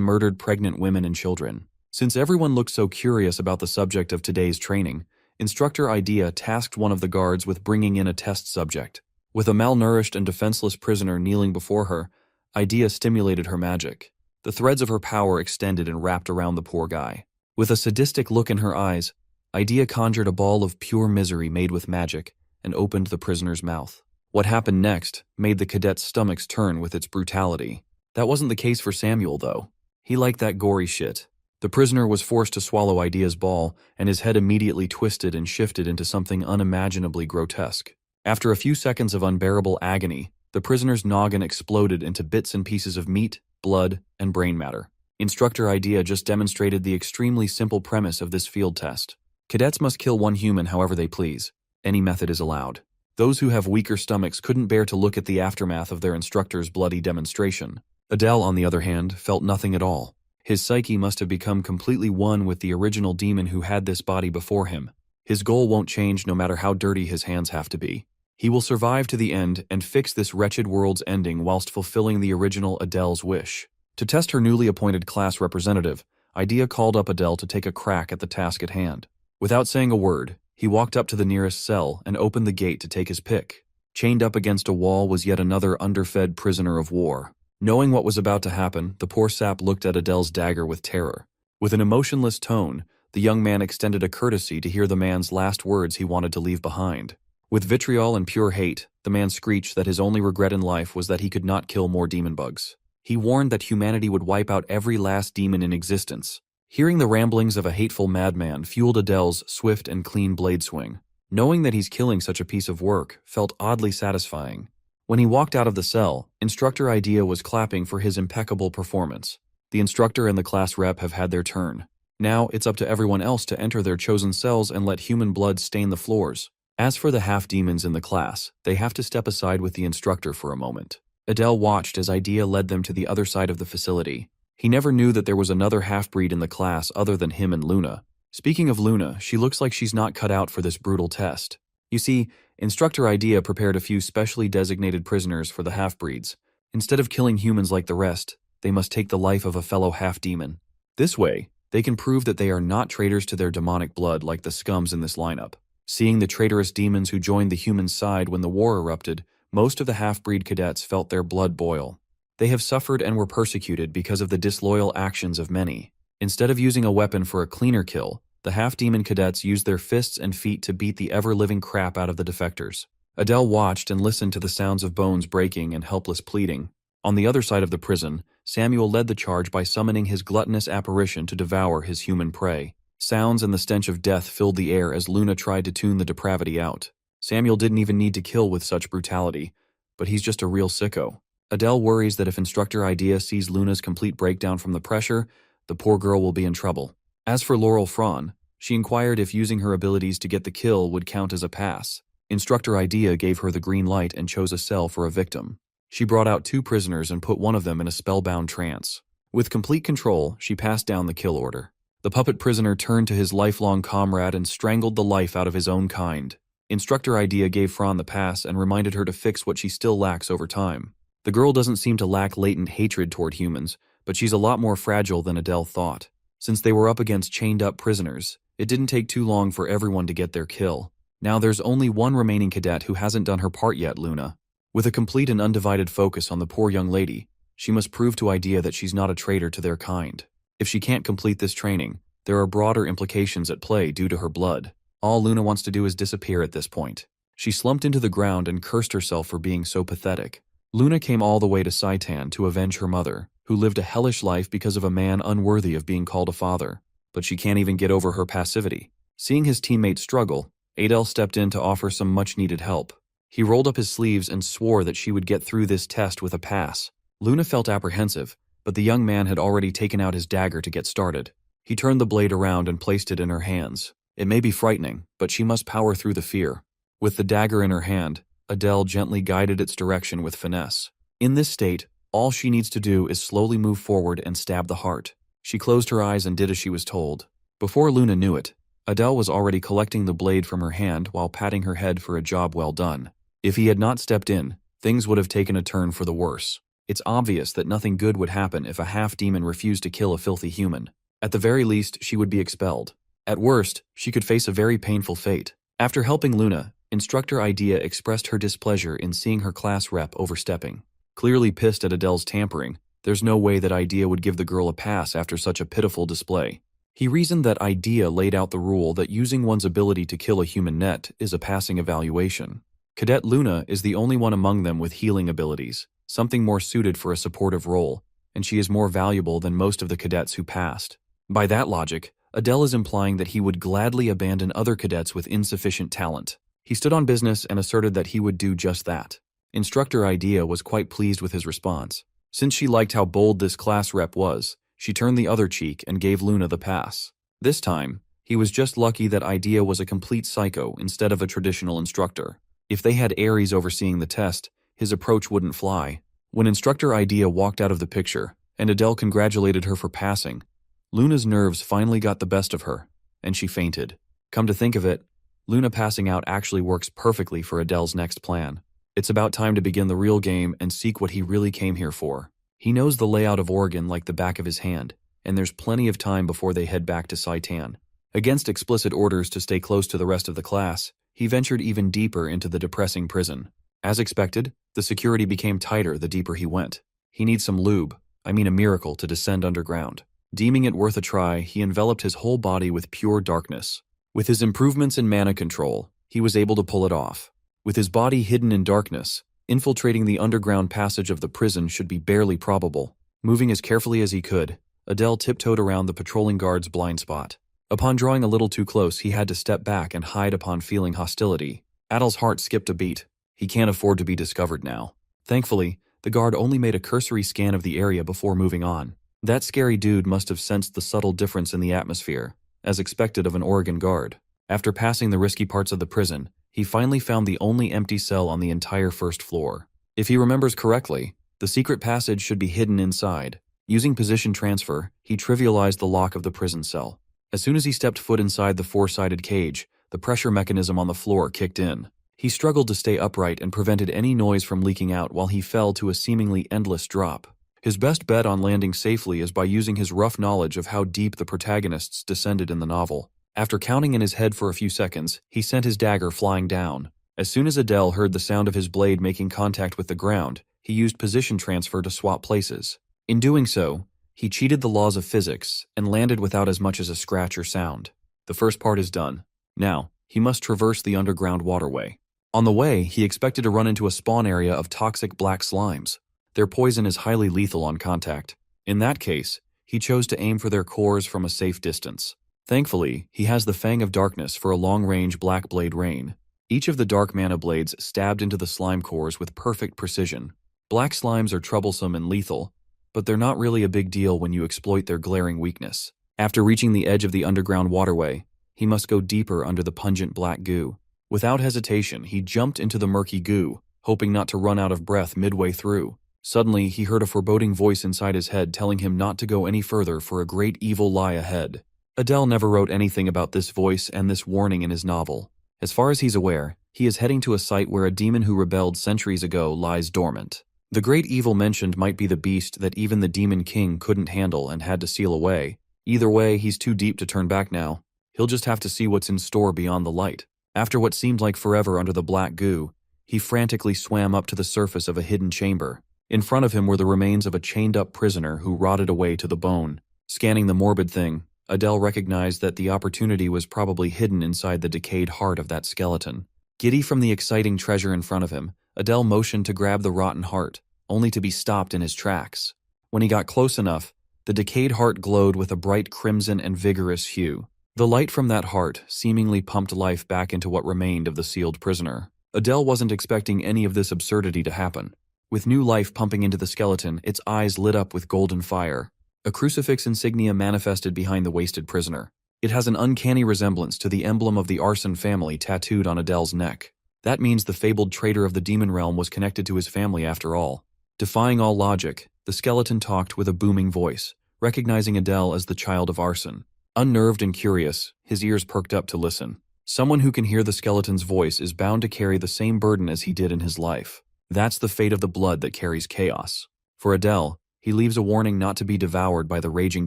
murdered pregnant women and children. Since everyone looked so curious about the subject of today's training, Instructor Idea tasked one of the guards with bringing in a test subject. With a malnourished and defenseless prisoner kneeling before her, Idea stimulated her magic. The threads of her power extended and wrapped around the poor guy. With a sadistic look in her eyes, Idea conjured a ball of pure misery made with magic and opened the prisoner's mouth. What happened next made the cadets' stomachs turn with its brutality. That wasn't the case for Samuel, though. He liked that gory shit. The prisoner was forced to swallow Idea's ball, and his head immediately twisted and shifted into something unimaginably grotesque. After a few seconds of unbearable agony, the prisoner's noggin exploded into bits and pieces of meat, blood, and brain matter. Instructor Idea just demonstrated the extremely simple premise of this field test. Cadets must kill one human however they please. Any method is allowed. Those who have weaker stomachs couldn't bear to look at the aftermath of their instructor's bloody demonstration. Adele, on the other hand, felt nothing at all. His psyche must have become completely one with the original demon who had this body before him. His goal won't change no matter how dirty his hands have to be. He will survive to the end and fix this wretched world's ending whilst fulfilling the original Adele's wish. To test her newly appointed class representative, Idea called up Adele to take a crack at the task at hand. Without saying a word, he walked up to the nearest cell and opened the gate to take his pick. Chained up against a wall was yet another underfed prisoner of war. Knowing what was about to happen, the poor sap looked at Adele's dagger with terror. With an emotionless tone, the young man extended a courtesy to hear the man's last words he wanted to leave behind. With vitriol and pure hate, the man screeched that his only regret in life was that he could not kill more demon bugs. He warned that humanity would wipe out every last demon in existence. Hearing the ramblings of a hateful madman fueled Adele's swift and clean blade swing. Knowing that he's killing such a piece of work felt oddly satisfying. When he walked out of the cell, Instructor Idea was clapping for his impeccable performance. The instructor and the class rep have had their turn. Now it's up to everyone else to enter their chosen cells and let human blood stain the floors. As for the half-demons in the class, they have to step aside with the instructor for a moment. Adele watched as Idea led them to the other side of the facility. He never knew that there was another half-breed in the class other than him and Luna. Speaking of Luna, she looks like she's not cut out for this brutal test. You see, Instructor Idea prepared a few specially designated prisoners for the half-breeds. Instead of killing humans like the rest, they must take the life of a fellow half-demon. This way, they can prove that they are not traitors to their demonic blood like the scums in this lineup. Seeing the traitorous demons who joined the human side when the war erupted, most of the half-breed cadets felt their blood boil. They have suffered and were persecuted because of the disloyal actions of many. Instead of using a weapon for a cleaner kill, the half-demon cadets used their fists and feet to beat the ever-living crap out of the defectors. Adele watched and listened to the sounds of bones breaking and helpless pleading. On the other side of the prison, Samuel led the charge by summoning his gluttonous apparition to devour his human prey. Sounds and the stench of death filled the air as Luna tried to tune the depravity out. Samuel didn't even need to kill with such brutality, but he's just a real sicko. Adele worries that if Instructor Idea sees Luna's complete breakdown from the pressure, the poor girl will be in trouble. As for Laurel Fran, she inquired if using her abilities to get the kill would count as a pass. Instructor Idea gave her the green light and chose a cell for a victim. She brought out 2 prisoners and put one of them in a spellbound trance. With complete control, she passed down the kill order. The puppet prisoner turned to his lifelong comrade and strangled the life out of his own kind. Instructor Idea gave Fran the pass and reminded her to fix what she still lacks over time. The girl doesn't seem to lack latent hatred toward humans, but she's a lot more fragile than Adele thought. Since they were up against chained-up prisoners, it didn't take too long for everyone to get their kill. Now there's only one remaining cadet who hasn't done her part yet, Luna. With a complete and undivided focus on the poor young lady, she must prove to Idea that she's not a traitor to their kind. If she can't complete this training, there are broader implications at play due to her blood. All Luna wants to do is disappear at this point. She slumped into the ground and cursed herself for being so pathetic. Luna came all the way to Saitan to avenge her mother, who lived a hellish life because of a man unworthy of being called a father. But she can't even get over her passivity. Seeing his teammates struggle, Adele stepped in to offer some much-needed help. He rolled up his sleeves and swore that she would get through this test with a pass. Luna felt apprehensive, but the young man had already taken out his dagger to get started. He turned the blade around and placed it in her hands. It may be frightening, but she must power through the fear. With the dagger in her hand, Adele gently guided its direction with finesse. In this state, all she needs to do is slowly move forward and stab the heart. She closed her eyes and did as she was told. Before Luna knew it, Adele was already collecting the blade from her hand while patting her head for a job well done. If he had not stepped in, things would have taken a turn for the worse. It's obvious that nothing good would happen if a half-demon refused to kill a filthy human. At the very least, she would be expelled. At worst, she could face a very painful fate. After helping Luna, Instructor Idea expressed her displeasure in seeing her class rep overstepping. Clearly pissed at Adele's tampering, there's no way that Idea would give the girl a pass after such a pitiful display. He reasoned that Idea laid out the rule that using one's ability to kill a human net is a passing evaluation. Cadet Luna is the only one among them with healing abilities, something more suited for a supportive role, and she is more valuable than most of the cadets who passed. By that logic, Adele is implying that he would gladly abandon other cadets with insufficient talent. He stood on business and asserted that he would do just that. Instructor Idea was quite pleased with his response. Since she liked how bold this class rep was, she turned the other cheek and gave Luna the pass. This time, he was just lucky that Idea was a complete psycho instead of a traditional instructor. If they had Ares overseeing the test, his approach wouldn't fly. When Instructor Idea walked out of the picture, and Adele congratulated her for passing, Luna's nerves finally got the best of her, and she fainted. Come to think of it, Luna passing out actually works perfectly for Adele's next plan. It's about time to begin the real game and seek what he really came here for. He knows the layout of Oregon like the back of his hand, and there's plenty of time before they head back to Saitan. Against explicit orders to stay close to the rest of the class, he ventured even deeper into the depressing prison. As expected, the security became tighter the deeper he went. He needs some lube, a miracle, to descend underground. Deeming it worth a try, he enveloped his whole body with pure darkness. With his improvements in mana control, he was able to pull it off. With his body hidden in darkness, infiltrating the underground passage of the prison should be barely probable. Moving as carefully as he could, Adele tiptoed around the patrolling guard's blind spot. Upon drawing a little too close, he had to step back and hide upon feeling hostility. Adel's heart skipped a beat. He can't afford to be discovered now. Thankfully, the guard only made a cursory scan of the area before moving on. That scary dude must have sensed the subtle difference in the atmosphere, as expected of an Oregon guard. After passing the risky parts of the prison, he finally found the only empty cell on the entire first floor. If he remembers correctly, the secret passage should be hidden inside. Using position transfer, he trivialized the lock of the prison cell. As soon as he stepped foot inside the four-sided cage, the pressure mechanism on the floor kicked in. He struggled to stay upright and prevented any noise from leaking out while he fell to a seemingly endless drop. His best bet on landing safely is by using his rough knowledge of how deep the protagonists descended in the novel. After counting in his head for a few seconds, he sent his dagger flying down. As soon as Adele heard the sound of his blade making contact with the ground, he used position transfer to swap places. In doing so, he cheated the laws of physics and landed without as much as a scratch or sound. The first part is done. Now, he must traverse the underground waterway. On the way, he expected to run into a spawn area of toxic black slimes. Their poison is highly lethal on contact. In that case, he chose to aim for their cores from a safe distance. Thankfully, he has the Fang of Darkness for a long-range black blade rain. Each of the dark mana blades stabbed into the slime cores with perfect precision. Black slimes are troublesome and lethal, but they're not really a big deal when you exploit their glaring weakness. After reaching the edge of the underground waterway, he must go deeper under the pungent black goo. Without hesitation, he jumped into the murky goo, hoping not to run out of breath midway through. Suddenly, he heard a foreboding voice inside his head telling him not to go any further for a great evil lie ahead. Adele never wrote anything about this voice and this warning in his novel. As far as he's aware, he is heading to a site where a demon who rebelled centuries ago lies dormant. The great evil mentioned might be the beast that even the Demon King couldn't handle and had to seal away. Either way, he's too deep to turn back now. He'll just have to see what's in store beyond the light. After what seemed like forever under the black goo, he frantically swam up to the surface of a hidden chamber. In front of him were the remains of a chained-up prisoner who rotted away to the bone. Scanning the morbid thing, Adele recognized that the opportunity was probably hidden inside the decayed heart of that skeleton. Giddy from the exciting treasure in front of him, Adele motioned to grab the rotten heart, only to be stopped in his tracks. When he got close enough, the decayed heart glowed with a bright crimson and vigorous hue. The light from that heart seemingly pumped life back into what remained of the sealed prisoner. Adele wasn't expecting any of this absurdity to happen. With new life pumping into the skeleton, its eyes lit up with golden fire. A crucifix insignia manifested behind the wasted prisoner. It has an uncanny resemblance to the emblem of the Arson family tattooed on Adele's neck. That means the fabled traitor of the demon realm was connected to his family after all. Defying all logic, the skeleton talked with a booming voice, recognizing Adele as the child of Arson. Unnerved and curious, his ears perked up to listen. Someone who can hear the skeleton's voice is bound to carry the same burden as he did in his life. That's the fate of the blood that carries chaos. For Adele, he leaves a warning not to be devoured by the raging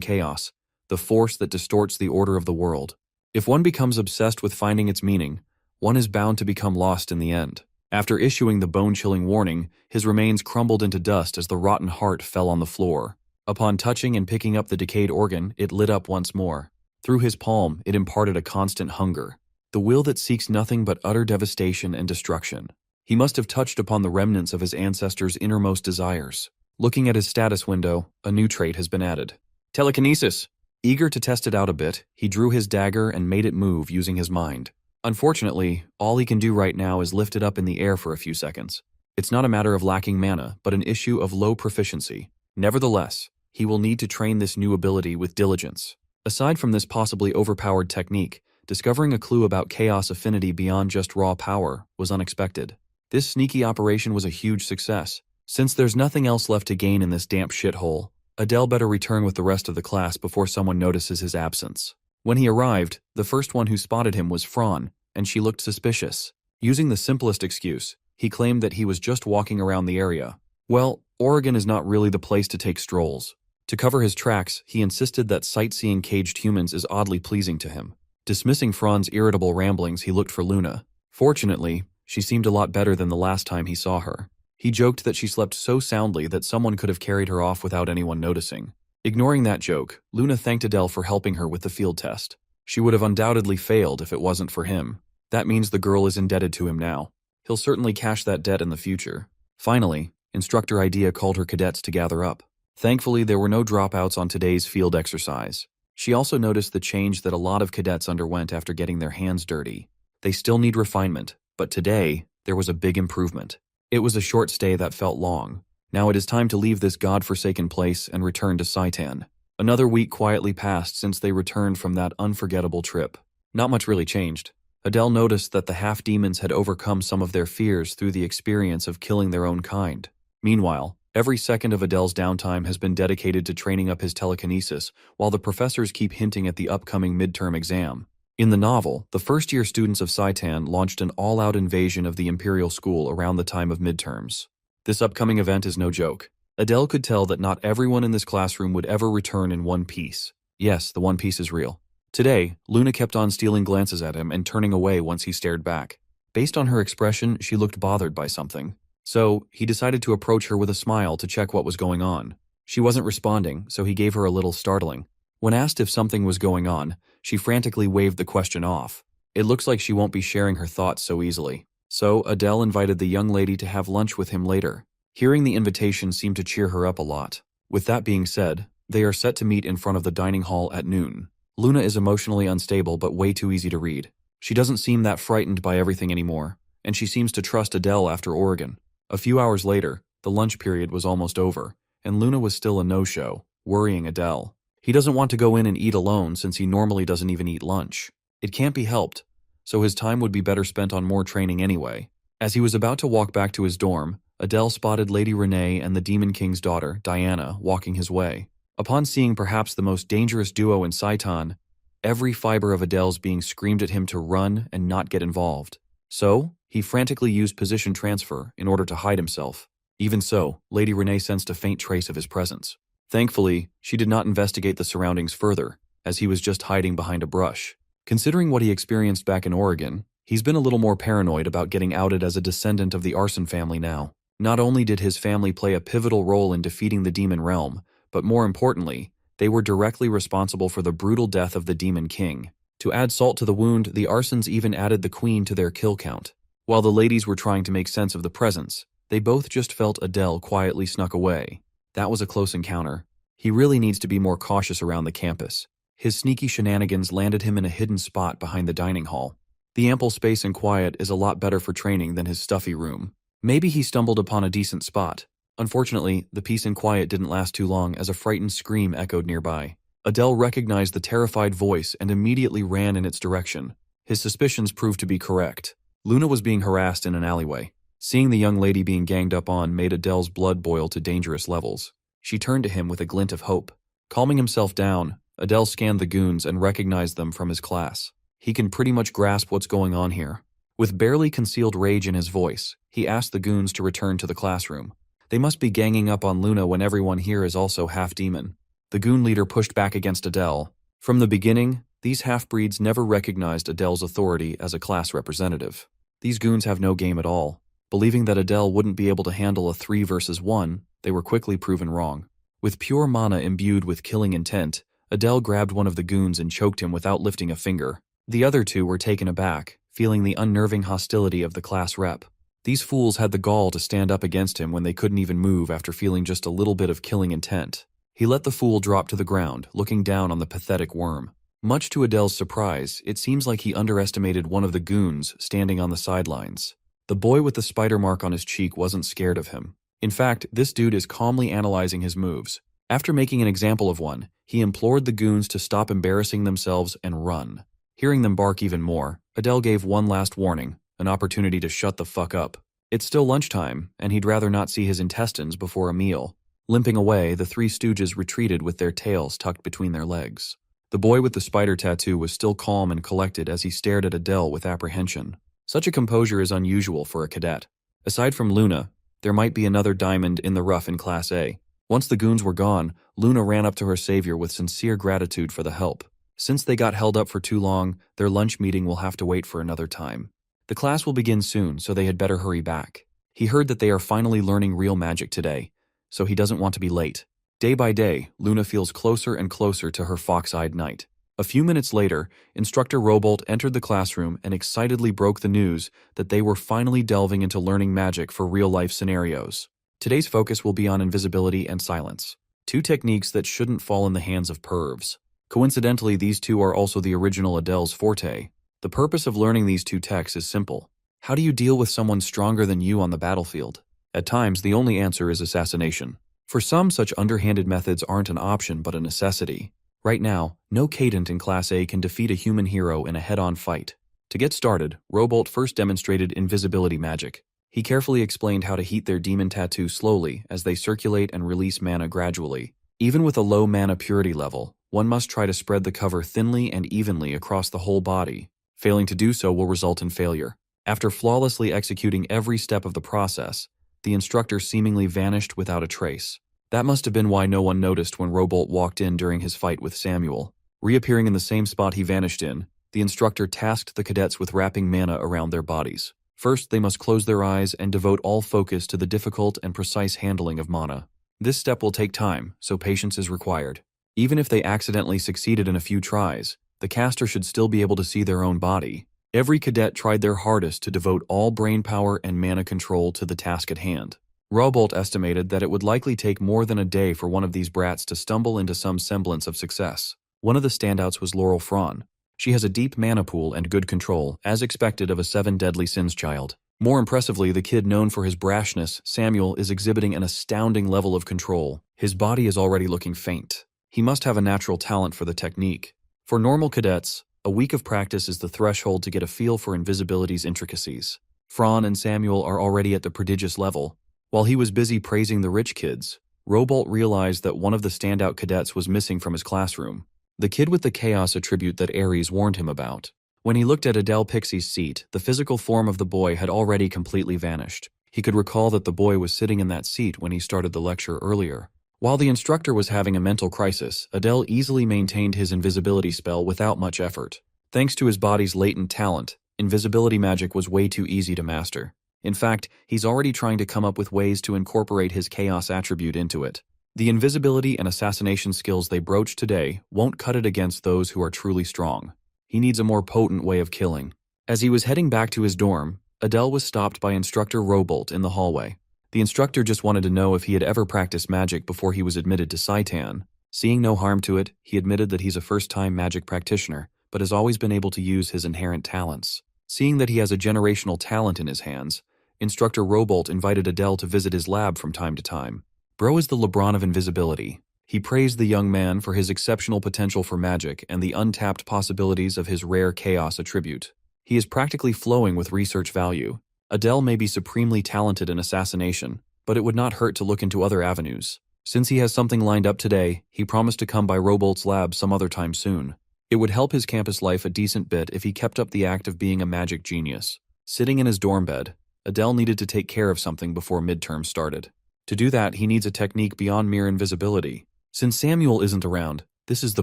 chaos, the force that distorts the order of the world. If one becomes obsessed with finding its meaning, one is bound to become lost in the end. After issuing the bone-chilling warning, his remains crumbled into dust as the rotten heart fell on the floor. Upon touching and picking up the decayed organ, it lit up once more. Through his palm, it imparted a constant hunger, the will that seeks nothing but utter devastation and destruction. He must have touched upon the remnants of his ancestors' innermost desires. Looking at his status window, a new trait has been added. Telekinesis. Eager to test it out a bit, he drew his dagger and made it move using his mind. Unfortunately, all he can do right now is lift it up in the air for a few seconds. It's not a matter of lacking mana, but an issue of low proficiency. Nevertheless, he will need to train this new ability with diligence. Aside from this possibly overpowered technique, discovering a clue about chaos affinity beyond just raw power was unexpected. This sneaky operation was a huge success. Since there's nothing else left to gain in this damp shithole, Adele better return with the rest of the class before someone notices his absence. When he arrived, the first one who spotted him was Fran, and she looked suspicious. Using the simplest excuse, he claimed that he was just walking around the area. Well, Oregon is not really the place to take strolls. To cover his tracks, he insisted that sightseeing caged humans is oddly pleasing to him. Dismissing Fran's irritable ramblings, he looked for Luna. Fortunately, she seemed a lot better than the last time he saw her. He joked that she slept so soundly that someone could have carried her off without anyone noticing. Ignoring that joke, Luna thanked Adele for helping her with the field test. She would have undoubtedly failed if it wasn't for him. That means the girl is indebted to him now. He'll certainly cash that debt in the future. Finally, Instructor Idea called her cadets to gather up. Thankfully, there were no dropouts on today's field exercise. She also noticed the change that a lot of cadets underwent after getting their hands dirty. They still need refinement, but today, there was a big improvement. It was a short stay that felt long. Now it is time to leave this god-forsaken place and return to Saitan. Another week quietly passed since they returned from that unforgettable trip. Not much really changed. Adele noticed that the half-demons had overcome some of their fears through the experience of killing their own kind. Meanwhile, every second of Adele's downtime has been dedicated to training up his telekinesis, while the professors keep hinting at the upcoming midterm exam. In the novel, the first-year students of Saitan launched an all-out invasion of the Imperial School around the time of midterms. This upcoming event is no joke. Adele could tell that not everyone in this classroom would ever return in one piece. Yes, the One Piece is real. Today, Luna kept on stealing glances at him and turning away once he stared back. Based on her expression, she looked bothered by something. So, he decided to approach her with a smile to check what was going on. She wasn't responding, so he gave her a little startling. When asked if something was going on, she frantically waved the question off. It looks like she won't be sharing her thoughts so easily. So, Adele invited the young lady to have lunch with him later. Hearing the invitation seemed to cheer her up a lot. With that being said, they are set to meet in front of the dining hall at noon. Luna is emotionally unstable but way too easy to read. She doesn't seem that frightened by everything anymore, and she seems to trust Adele after Oregon. A few hours later, the lunch period was almost over, and Luna was still a no-show, worrying Adele. He doesn't want to go in and eat alone since he normally doesn't even eat lunch. It can't be helped, so his time would be better spent on more training anyway. As he was about to walk back to his dorm, Adele spotted Lady Renee and the Demon King's daughter, Diana, walking his way. Upon seeing perhaps the most dangerous duo in Saitan, Every fiber of Adele's being screamed at him to run and not get involved. So, he frantically used position transfer in order to hide himself. Even so, Lady Renee sensed a faint trace of his presence. Thankfully, she did not investigate the surroundings further, as he was just hiding behind a brush. Considering what he experienced back in Oregon, he's been a little more paranoid about getting outed as a descendant of the arson family now. Not only did his family play a pivotal role in defeating the demon realm, but more importantly, they were directly responsible for the brutal death of the Demon King. To add salt to the wound, the Arsons even added the Queen to their kill count. While the ladies were trying to make sense of the presence, they both just felt Adele quietly snuck away. That was a close encounter. He really needs to be more cautious around the campus. His sneaky shenanigans landed him in a hidden spot behind the dining hall. The ample space and quiet is a lot better for training than his stuffy room. Maybe he stumbled upon a decent spot. Unfortunately, the peace and quiet didn't last too long as a frightened scream echoed nearby. Adele recognized the terrified voice and immediately ran in its direction. His suspicions proved to be correct. Luna was being harassed in an alleyway. Seeing the young lady being ganged up on made Adele's blood boil to dangerous levels. She turned to him with a glint of hope. Calming himself down, Adele scanned the goons and recognized them from his class. He can pretty much grasp what's going on here. With barely concealed rage in his voice, he asked the goons to return to the classroom. They must be ganging up on Luna when everyone here is also half-demon. The goon leader pushed back against Adele. From the beginning, these half-breeds never recognized Adele's authority as a class representative. These goons have no game at all. Believing that Adele wouldn't be able to handle a 3 versus 1, they were quickly proven wrong. With pure mana imbued with killing intent, Adele grabbed one of the goons and choked him without lifting a finger. The other two were taken aback, feeling the unnerving hostility of the class rep. These fools had the gall to stand up against him when they couldn't even move after feeling just a little bit of killing intent. He let the fool drop to the ground, looking down on the pathetic worm. Much to Adele's surprise, it seems like he underestimated one of the goons standing on the sidelines. The boy with the spider mark on his cheek wasn't scared of him. In fact, this dude is calmly analyzing his moves. After making an example of one, he implored the goons to stop embarrassing themselves and run. Hearing them bark even more, Adele gave one last warning, an opportunity to shut the fuck up. It's still lunchtime, and he'd rather not see his intestines before a meal. Limping away, the three stooges retreated with their tails tucked between their legs. The boy with the spider tattoo was still calm and collected as he stared at Adele with apprehension. Such a composure is unusual for a cadet. Aside from Luna, there might be another diamond in the rough in Class A. Once the goons were gone, Luna ran up to her savior with sincere gratitude for the help. Since they got held up for too long, their lunch meeting will have to wait for another time. The class will begin soon, so they had better hurry back. He heard that they are finally learning real magic today, so he doesn't want to be late. Day by day, Luna feels closer and closer to her fox-eyed knight. A few minutes later, Instructor Robolt entered the classroom and excitedly broke the news that they were finally delving into learning magic for real-life scenarios. Today's focus will be on invisibility and silence, two techniques that shouldn't fall in the hands of pervs. Coincidentally, these two are also the original Adele's forte. The purpose of learning these two techs is simple. How do you deal with someone stronger than you on the battlefield? At times, the only answer is assassination. For some, such underhanded methods aren't an option but a necessity. Right now, no cadent in Class A can defeat a human hero in a head-on fight. To get started, Robolt first demonstrated invisibility magic. He carefully explained how to heat their demon tattoo slowly as they circulate and release mana gradually. Even with a low mana purity level, one must try to spread the cover thinly and evenly across the whole body. Failing to do so will result in failure. After flawlessly executing every step of the process, the instructor seemingly vanished without a trace. That must have been why no one noticed when Robolt walked in during his fight with Samuel. Reappearing in the same spot he vanished in, the instructor tasked the cadets with wrapping mana around their bodies. First, they must close their eyes and devote all focus to the difficult and precise handling of mana. This step will take time, so patience is required. Even if they accidentally succeeded in a few tries, the caster should still be able to see their own body. Every cadet tried their hardest to devote all brain power and mana control to the task at hand. Robolt estimated that it would likely take more than a day for one of these brats to stumble into some semblance of success. One of the standouts was Laurel Fran. She has a deep mana pool and good control, as expected of a 7 deadly sins child. More impressively, the kid known for his brashness, Samuel, is exhibiting an astounding level of control. His body is already looking faint. He must have a natural talent for the technique. For normal cadets, a week of practice is the threshold to get a feel for invisibility's intricacies. Fran and Samuel are already at the prodigious level. While he was busy praising the rich kids, Robolt realized that one of the standout cadets was missing from his classroom. the kid with the chaos attribute that Ares warned him about. When he looked at Adele Pixie's seat, the physical form of the boy had already completely vanished. He could recall that the boy was sitting in that seat when he started the lecture earlier. While the instructor was having a mental crisis, Adele easily maintained his invisibility spell without much effort. Thanks to his body's latent talent, invisibility magic was way too easy to master. In fact, he's already trying to come up with ways to incorporate his chaos attribute into it. The invisibility and assassination skills they broach today won't cut it against those who are truly strong. He needs a more potent way of killing. As he was heading back to his dorm, Adele was stopped by Instructor Robolt in the hallway. The instructor just wanted to know if he had ever practiced magic before he was admitted to Saitan. Seeing no harm to it, he admitted that he's a first-time magic practitioner, but has always been able to use his inherent talents. Seeing that he has a generational talent in his hands, Instructor Robolt invited Adele to visit his lab from time to time. Bro is the LeBron of invisibility. He praised the young man for his exceptional potential for magic and the untapped possibilities of his rare chaos attribute. He is practically flowing with research value. Adele may be supremely talented in assassination, but it would not hurt to look into other avenues. Since he has something lined up today, he promised to come by Robolt's lab some other time soon. It would help his campus life a decent bit if he kept up the act of being a magic genius. Sitting in his dorm bed, Adele needed to take care of something before midterm started. To do that, he needs a technique beyond mere invisibility. Since Samuel isn't around, this is the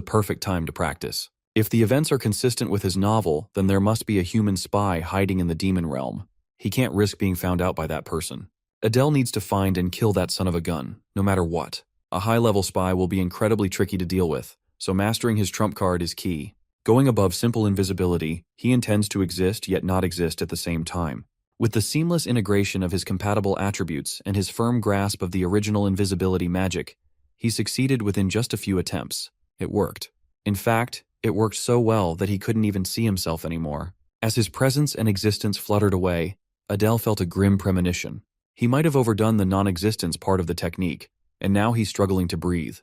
perfect time to practice. If the events are consistent with his novel, then there must be a human spy hiding in the demon realm. He can't risk being found out by that person. Adele needs to find and kill that son of a gun, no matter what. A high-level spy will be incredibly tricky to deal with, so mastering his trump card is key. Going above simple invisibility, he intends to exist yet not exist at the same time. With the seamless integration of his compatible attributes and his firm grasp of the original invisibility magic, he succeeded within just a few attempts. It worked. In fact, it worked so well that he couldn't even see himself anymore. As his presence and existence fluttered away, Adele felt a grim premonition. He might have overdone the non-existence part of the technique, and now he's struggling to breathe.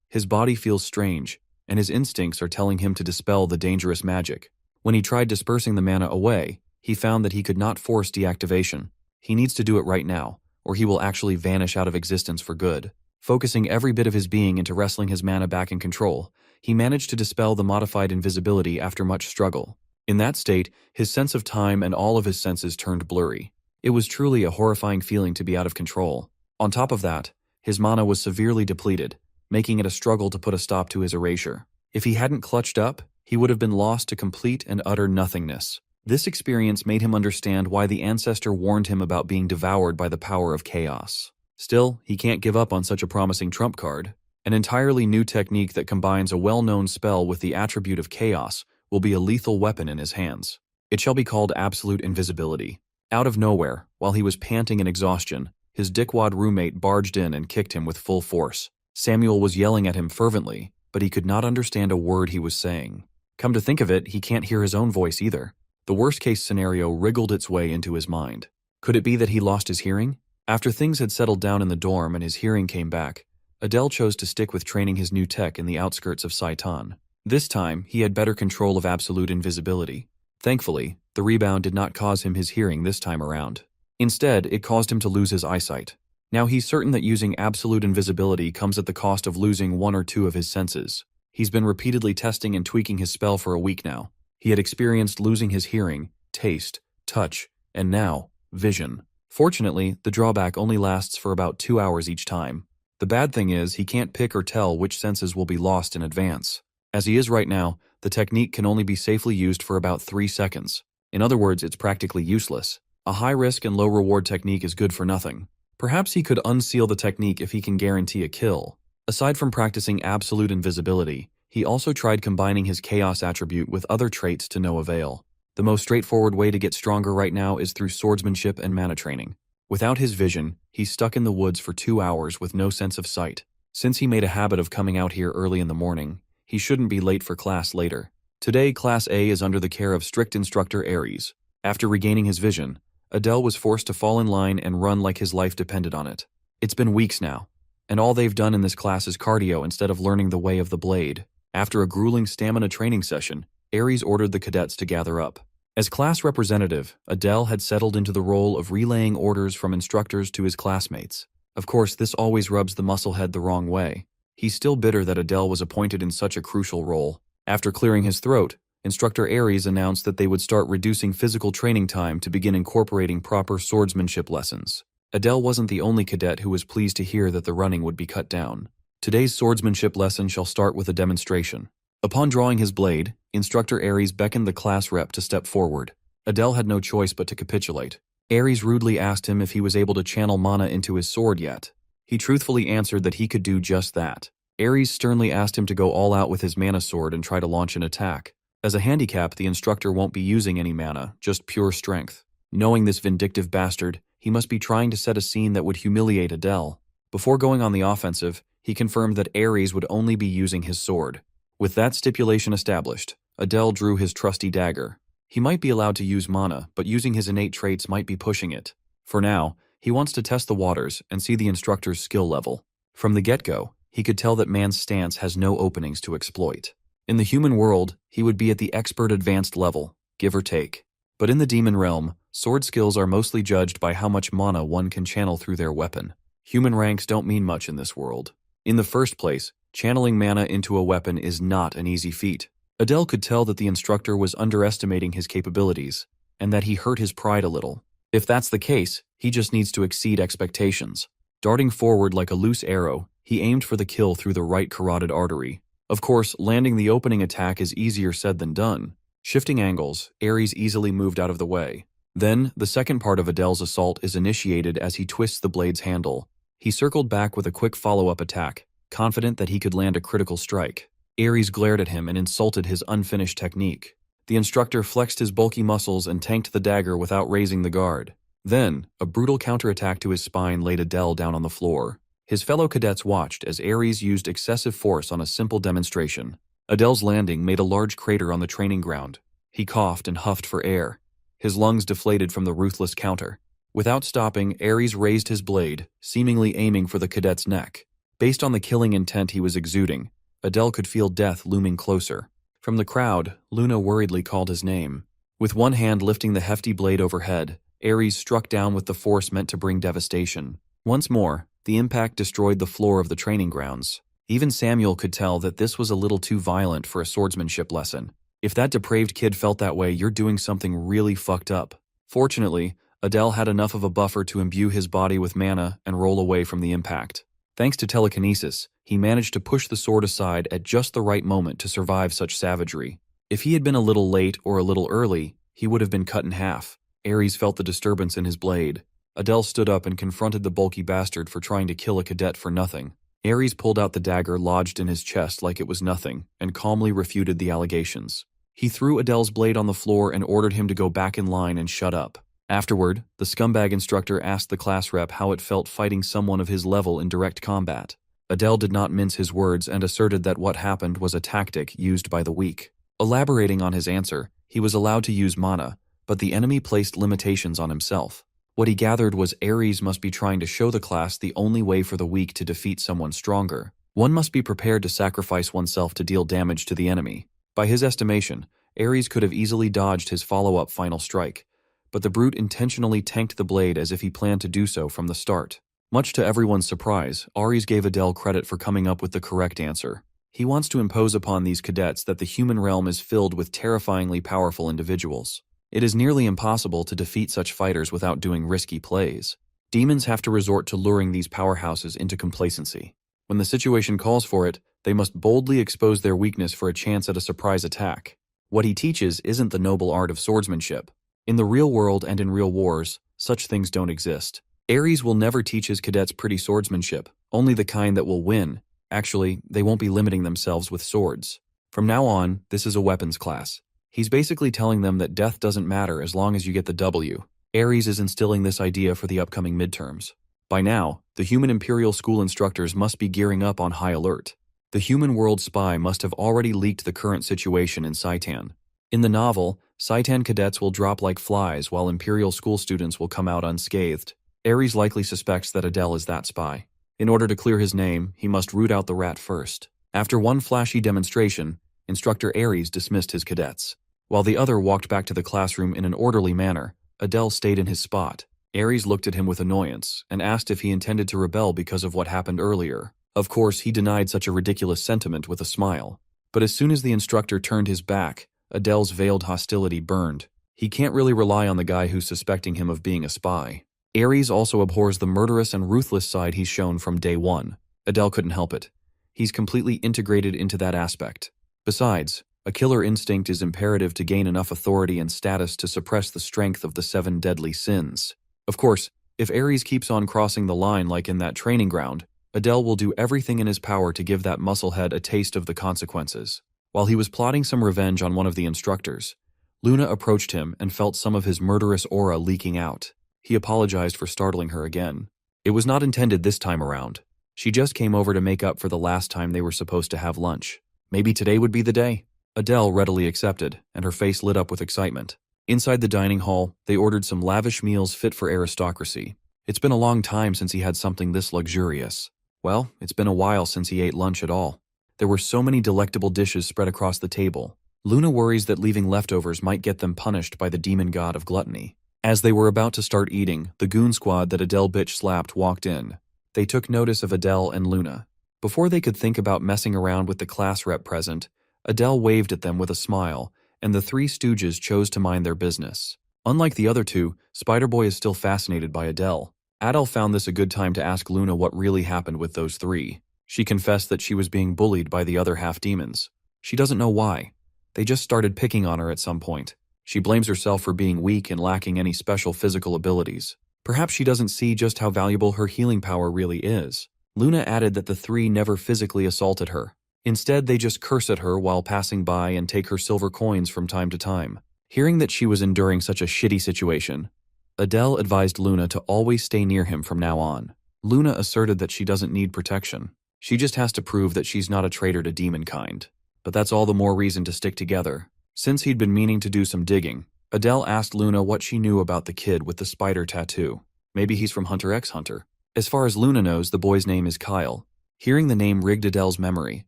His body feels strange, and his instincts are telling him to dispel the dangerous magic. When he tried dispersing the mana away, he found that he could not force deactivation. He needs to do it right now, or he will actually vanish out of existence for good. Focusing every bit of his being into wrestling his mana back in control, he managed to dispel the modified invisibility after much struggle. In that state, his sense of time and all of his senses turned blurry. It was truly a horrifying feeling to be out of control. On top of that, his mana was severely depleted, making it a struggle to put a stop to his erasure. If he hadn't clutched up, he would have been lost to complete and utter nothingness. This experience made him understand why the ancestor warned him about being devoured by the power of chaos. Still, he can't give up on such a promising trump card. An entirely new technique that combines a well-known spell with the attribute of chaos will be a lethal weapon in his hands. It shall be called absolute invisibility. Out of nowhere, while he was panting in exhaustion, his dickwad roommate barged in and kicked him with full force. Samuel was yelling at him fervently, but he could not understand a word he was saying. Come to think of it, he can't hear his own voice either. The worst-case scenario wriggled its way into his mind. Could it be that he lost his hearing? After things had settled down in the dorm and his hearing came back, Adele chose to stick with training his new tech in the outskirts of Saitan. This time, he had better control of absolute invisibility. Thankfully, the rebound did not cause him his hearing this time around. Instead, it caused him to lose his eyesight. Now he's certain that using absolute invisibility comes at the cost of losing one or two of his senses. He's been repeatedly testing and tweaking his spell for a week now. He had experienced losing his hearing, taste, touch, and now, vision. Fortunately, the drawback only lasts for about 2 hours each time. The bad thing is, he can't pick or tell which senses will be lost in advance. As he is right now, the technique can only be safely used for about 3 seconds. In other words, it's practically useless. A high-risk and low-reward technique is good for nothing. Perhaps he could unseal the technique if he can guarantee a kill. Aside from practicing absolute invisibility, he also tried combining his chaos attribute with other traits to no avail. The most straightforward way to get stronger right now is through swordsmanship and mana training. Without his vision, he's stuck in the woods for 2 hours with no sense of sight. Since he made a habit of coming out here early in the morning, he shouldn't be late for class later. Today, Class A is under the care of strict instructor Ares. After regaining his vision, Adele was forced to fall in line and run like his life depended on it. It's been weeks now, and all they've done in this class is cardio instead of learning the way of the blade. After a grueling stamina training session, Ares ordered the cadets to gather up. As class representative, Adele had settled into the role of relaying orders from instructors to his classmates. Of course, this always rubs the musclehead the wrong way. He's still bitter that Adele was appointed in such a crucial role. After clearing his throat, Instructor Aries announced that they would start reducing physical training time to begin incorporating proper swordsmanship lessons. Adele wasn't the only cadet who was pleased to hear that the running would be cut down. Today's swordsmanship lesson shall start with a demonstration. Upon drawing his blade, Instructor Aries beckoned the class rep to step forward. Adele had no choice but to capitulate. Aries rudely asked him if he was able to channel mana into his sword yet. He truthfully answered that he could do just that. Aries sternly asked him to go all out with his mana sword and try to launch an attack. As a handicap, the instructor won't be using any mana, just pure strength. Knowing this vindictive bastard, he must be trying to set a scene that would humiliate Adele. Before going on the offensive, he confirmed that Aries would only be using his sword. With that stipulation established, Adele drew his trusty dagger. He might be allowed to use mana, but using his innate traits might be pushing it. For now, he wants to test the waters and see the instructor's skill level. From the get-go, he could tell that man's stance has no openings to exploit. In the human world, he would be at the expert advanced level, give or take. But in the demon realm, sword skills are mostly judged by how much mana one can channel through their weapon. Human ranks don't mean much in this world. In the first place, channeling mana into a weapon is not an easy feat. Adele could tell that the instructor was underestimating his capabilities, and that he hurt his pride a little. If that's the case, he just needs to exceed expectations. Darting forward like a loose arrow, he aimed for the kill through the right carotid artery. Of course, landing the opening attack is easier said than done. Shifting angles, Aries easily moved out of the way. Then, the second part of Adele's assault is initiated as he twists the blade's handle. He circled back with a quick follow-up attack, confident that he could land a critical strike. Aries glared at him and insulted his unfinished technique. The instructor flexed his bulky muscles and tanked the dagger without raising the guard. Then, a brutal counterattack to his spine laid Adele down on the floor. His fellow cadets watched as Aries used excessive force on a simple demonstration. Adele's landing made a large crater on the training ground. He coughed and huffed for air. His lungs deflated from the ruthless counter. Without stopping, Aries raised his blade, seemingly aiming for the cadet's neck. Based on the killing intent he was exuding, Adele could feel death looming closer. From the crowd, Luna worriedly called his name. With one hand lifting the hefty blade overhead, Aries struck down with the force meant to bring devastation. Once more, the impact destroyed the floor of the training grounds. Even Samuel could tell that this was a little too violent for a swordsmanship lesson. If that depraved kid felt that way, you're doing something really fucked up. Fortunately, Adele had enough of a buffer to imbue his body with mana and roll away from the impact. Thanks to telekinesis, he managed to push the sword aside at just the right moment to survive such savagery. If he had been a little late or a little early, he would have been cut in half. Aries felt the disturbance in his blade. Adele stood up and confronted the bulky bastard for trying to kill a cadet for nothing. Aries pulled out the dagger lodged in his chest like it was nothing, and calmly refuted the allegations. He threw Adele's blade on the floor and ordered him to go back in line and shut up. Afterward, the scumbag instructor asked the class rep how it felt fighting someone of his level in direct combat. Adele did not mince his words and asserted that what happened was a tactic used by the weak. Elaborating on his answer, he was allowed to use mana, but the enemy placed limitations on himself. What he gathered was Aries must be trying to show the class the only way for the weak to defeat someone stronger. One must be prepared to sacrifice oneself to deal damage to the enemy. By his estimation, Aries could have easily dodged his follow-up final strike, but the brute intentionally tanked the blade as if he planned to do so from the start. Much to everyone's surprise, Aries gave Adele credit for coming up with the correct answer. He wants to impose upon these cadets that the human realm is filled with terrifyingly powerful individuals. It is nearly impossible to defeat such fighters without doing risky plays. Demons have to resort to luring these powerhouses into complacency. When the situation calls for it, they must boldly expose their weakness for a chance at a surprise attack. What he teaches isn't the noble art of swordsmanship. In the real world and in real wars, such things don't exist. Aries will never teach his cadets pretty swordsmanship, only the kind that will win. Actually, they won't be limiting themselves with swords. From now on, this is a weapons class. He's basically telling them that death doesn't matter as long as you get the W. Aries is instilling this idea for the upcoming midterms. By now, the human Imperial School instructors must be gearing up on high alert. The human world spy must have already leaked the current situation in Saitan. In the novel, Saitan cadets will drop like flies while Imperial School students will come out unscathed. Aries likely suspects that Adele is that spy. In order to clear his name, he must root out the rat first. After one flashy demonstration, Instructor Aries dismissed his cadets. While the other walked back to the classroom in an orderly manner, Adele stayed in his spot. Aries looked at him with annoyance and asked if he intended to rebel because of what happened earlier. Of course, he denied such a ridiculous sentiment with a smile. But as soon as the instructor turned his back, Adele's veiled hostility burned. He can't really rely on the guy who's suspecting him of being a spy. Ares also abhors the murderous and ruthless side he's shown from day one. Adele couldn't help it. He's completely integrated into that aspect. Besides, a killer instinct is imperative to gain enough authority and status to suppress the strength of the 7 deadly sins. Of course, if Ares keeps on crossing the line like in that training ground, Adele will do everything in his power to give that musclehead a taste of the consequences. While he was plotting some revenge on one of the instructors, Luna approached him and felt some of his murderous aura leaking out. He apologized for startling her again. It was not intended this time around. She just came over to make up for the last time they were supposed to have lunch. Maybe today would be the day. Adele readily accepted, and her face lit up with excitement. Inside the dining hall, they ordered some lavish meals fit for aristocracy. It's been a long time since he had something this luxurious. Well, it's been a while since he ate lunch at all. There were so many delectable dishes spread across the table. Luna worries that leaving leftovers might get them punished by the demon god of gluttony. As they were about to start eating, the goon squad that Adele bitch slapped walked in. They took notice of Adele and Luna. Before they could think about messing around with the class rep present, Adele waved at them with a smile, and the 3 stooges chose to mind their business. Unlike the other 2, Spider-Boy is still fascinated by Adele. Adele found this a good time to ask Luna what really happened with those 3. She confessed that she was being bullied by the other half-demons. She doesn't know why. They just started picking on her at some point. She blames herself for being weak and lacking any special physical abilities. Perhaps she doesn't see just how valuable her healing power really is. Luna added that the 3 never physically assaulted her. Instead, they just curse at her while passing by and take her silver coins from time to time. Hearing that she was enduring such a shitty situation, Adele advised Luna to always stay near him from now on. Luna asserted that she doesn't need protection. She just has to prove that she's not a traitor to demonkind. But that's all the more reason to stick together. Since he'd been meaning to do some digging, Adele asked Luna what she knew about the kid with the spider tattoo. Maybe he's from Hunter x Hunter. As far as Luna knows, the boy's name is Kyle. Hearing the name rigged Adele's memory,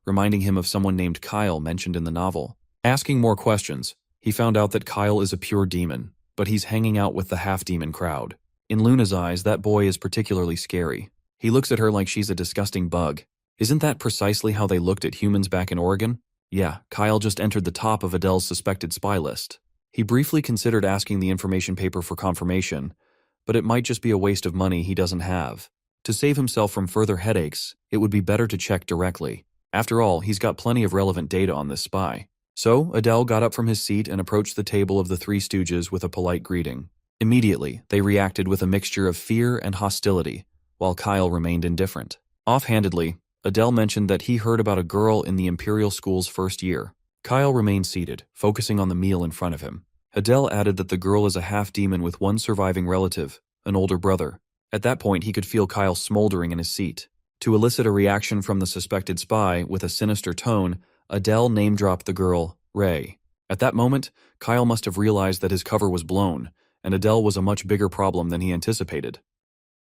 reminding him of someone named Kyle mentioned in the novel. Asking more questions, he found out that Kyle is a pure demon, but he's hanging out with the half-demon crowd. In Luna's eyes, that boy is particularly scary. He looks at her like she's a disgusting bug. Isn't that precisely how they looked at humans back in Oregon? Yeah, Kyle just entered the top of Adele's suspected spy list. He briefly considered asking the information paper for confirmation, but it might just be a waste of money he doesn't have. To save himself from further headaches, it would be better to check directly. After all, he's got plenty of relevant data on this spy. So, Adele got up from his seat and approached the table of the 3 stooges with a polite greeting. Immediately, they reacted with a mixture of fear and hostility, while Kyle remained indifferent. Offhandedly, Adele mentioned that he heard about a girl in the Imperial School's first year. Kyle remained seated, focusing on the meal in front of him. Adele added that the girl is a half-demon with one surviving relative, an older brother. At that point, he could feel Kyle smoldering in his seat. To elicit a reaction from the suspected spy with a sinister tone, Adele name-dropped the girl, Ray. At that moment, Kyle must have realized that his cover was blown, and Adele was a much bigger problem than he anticipated.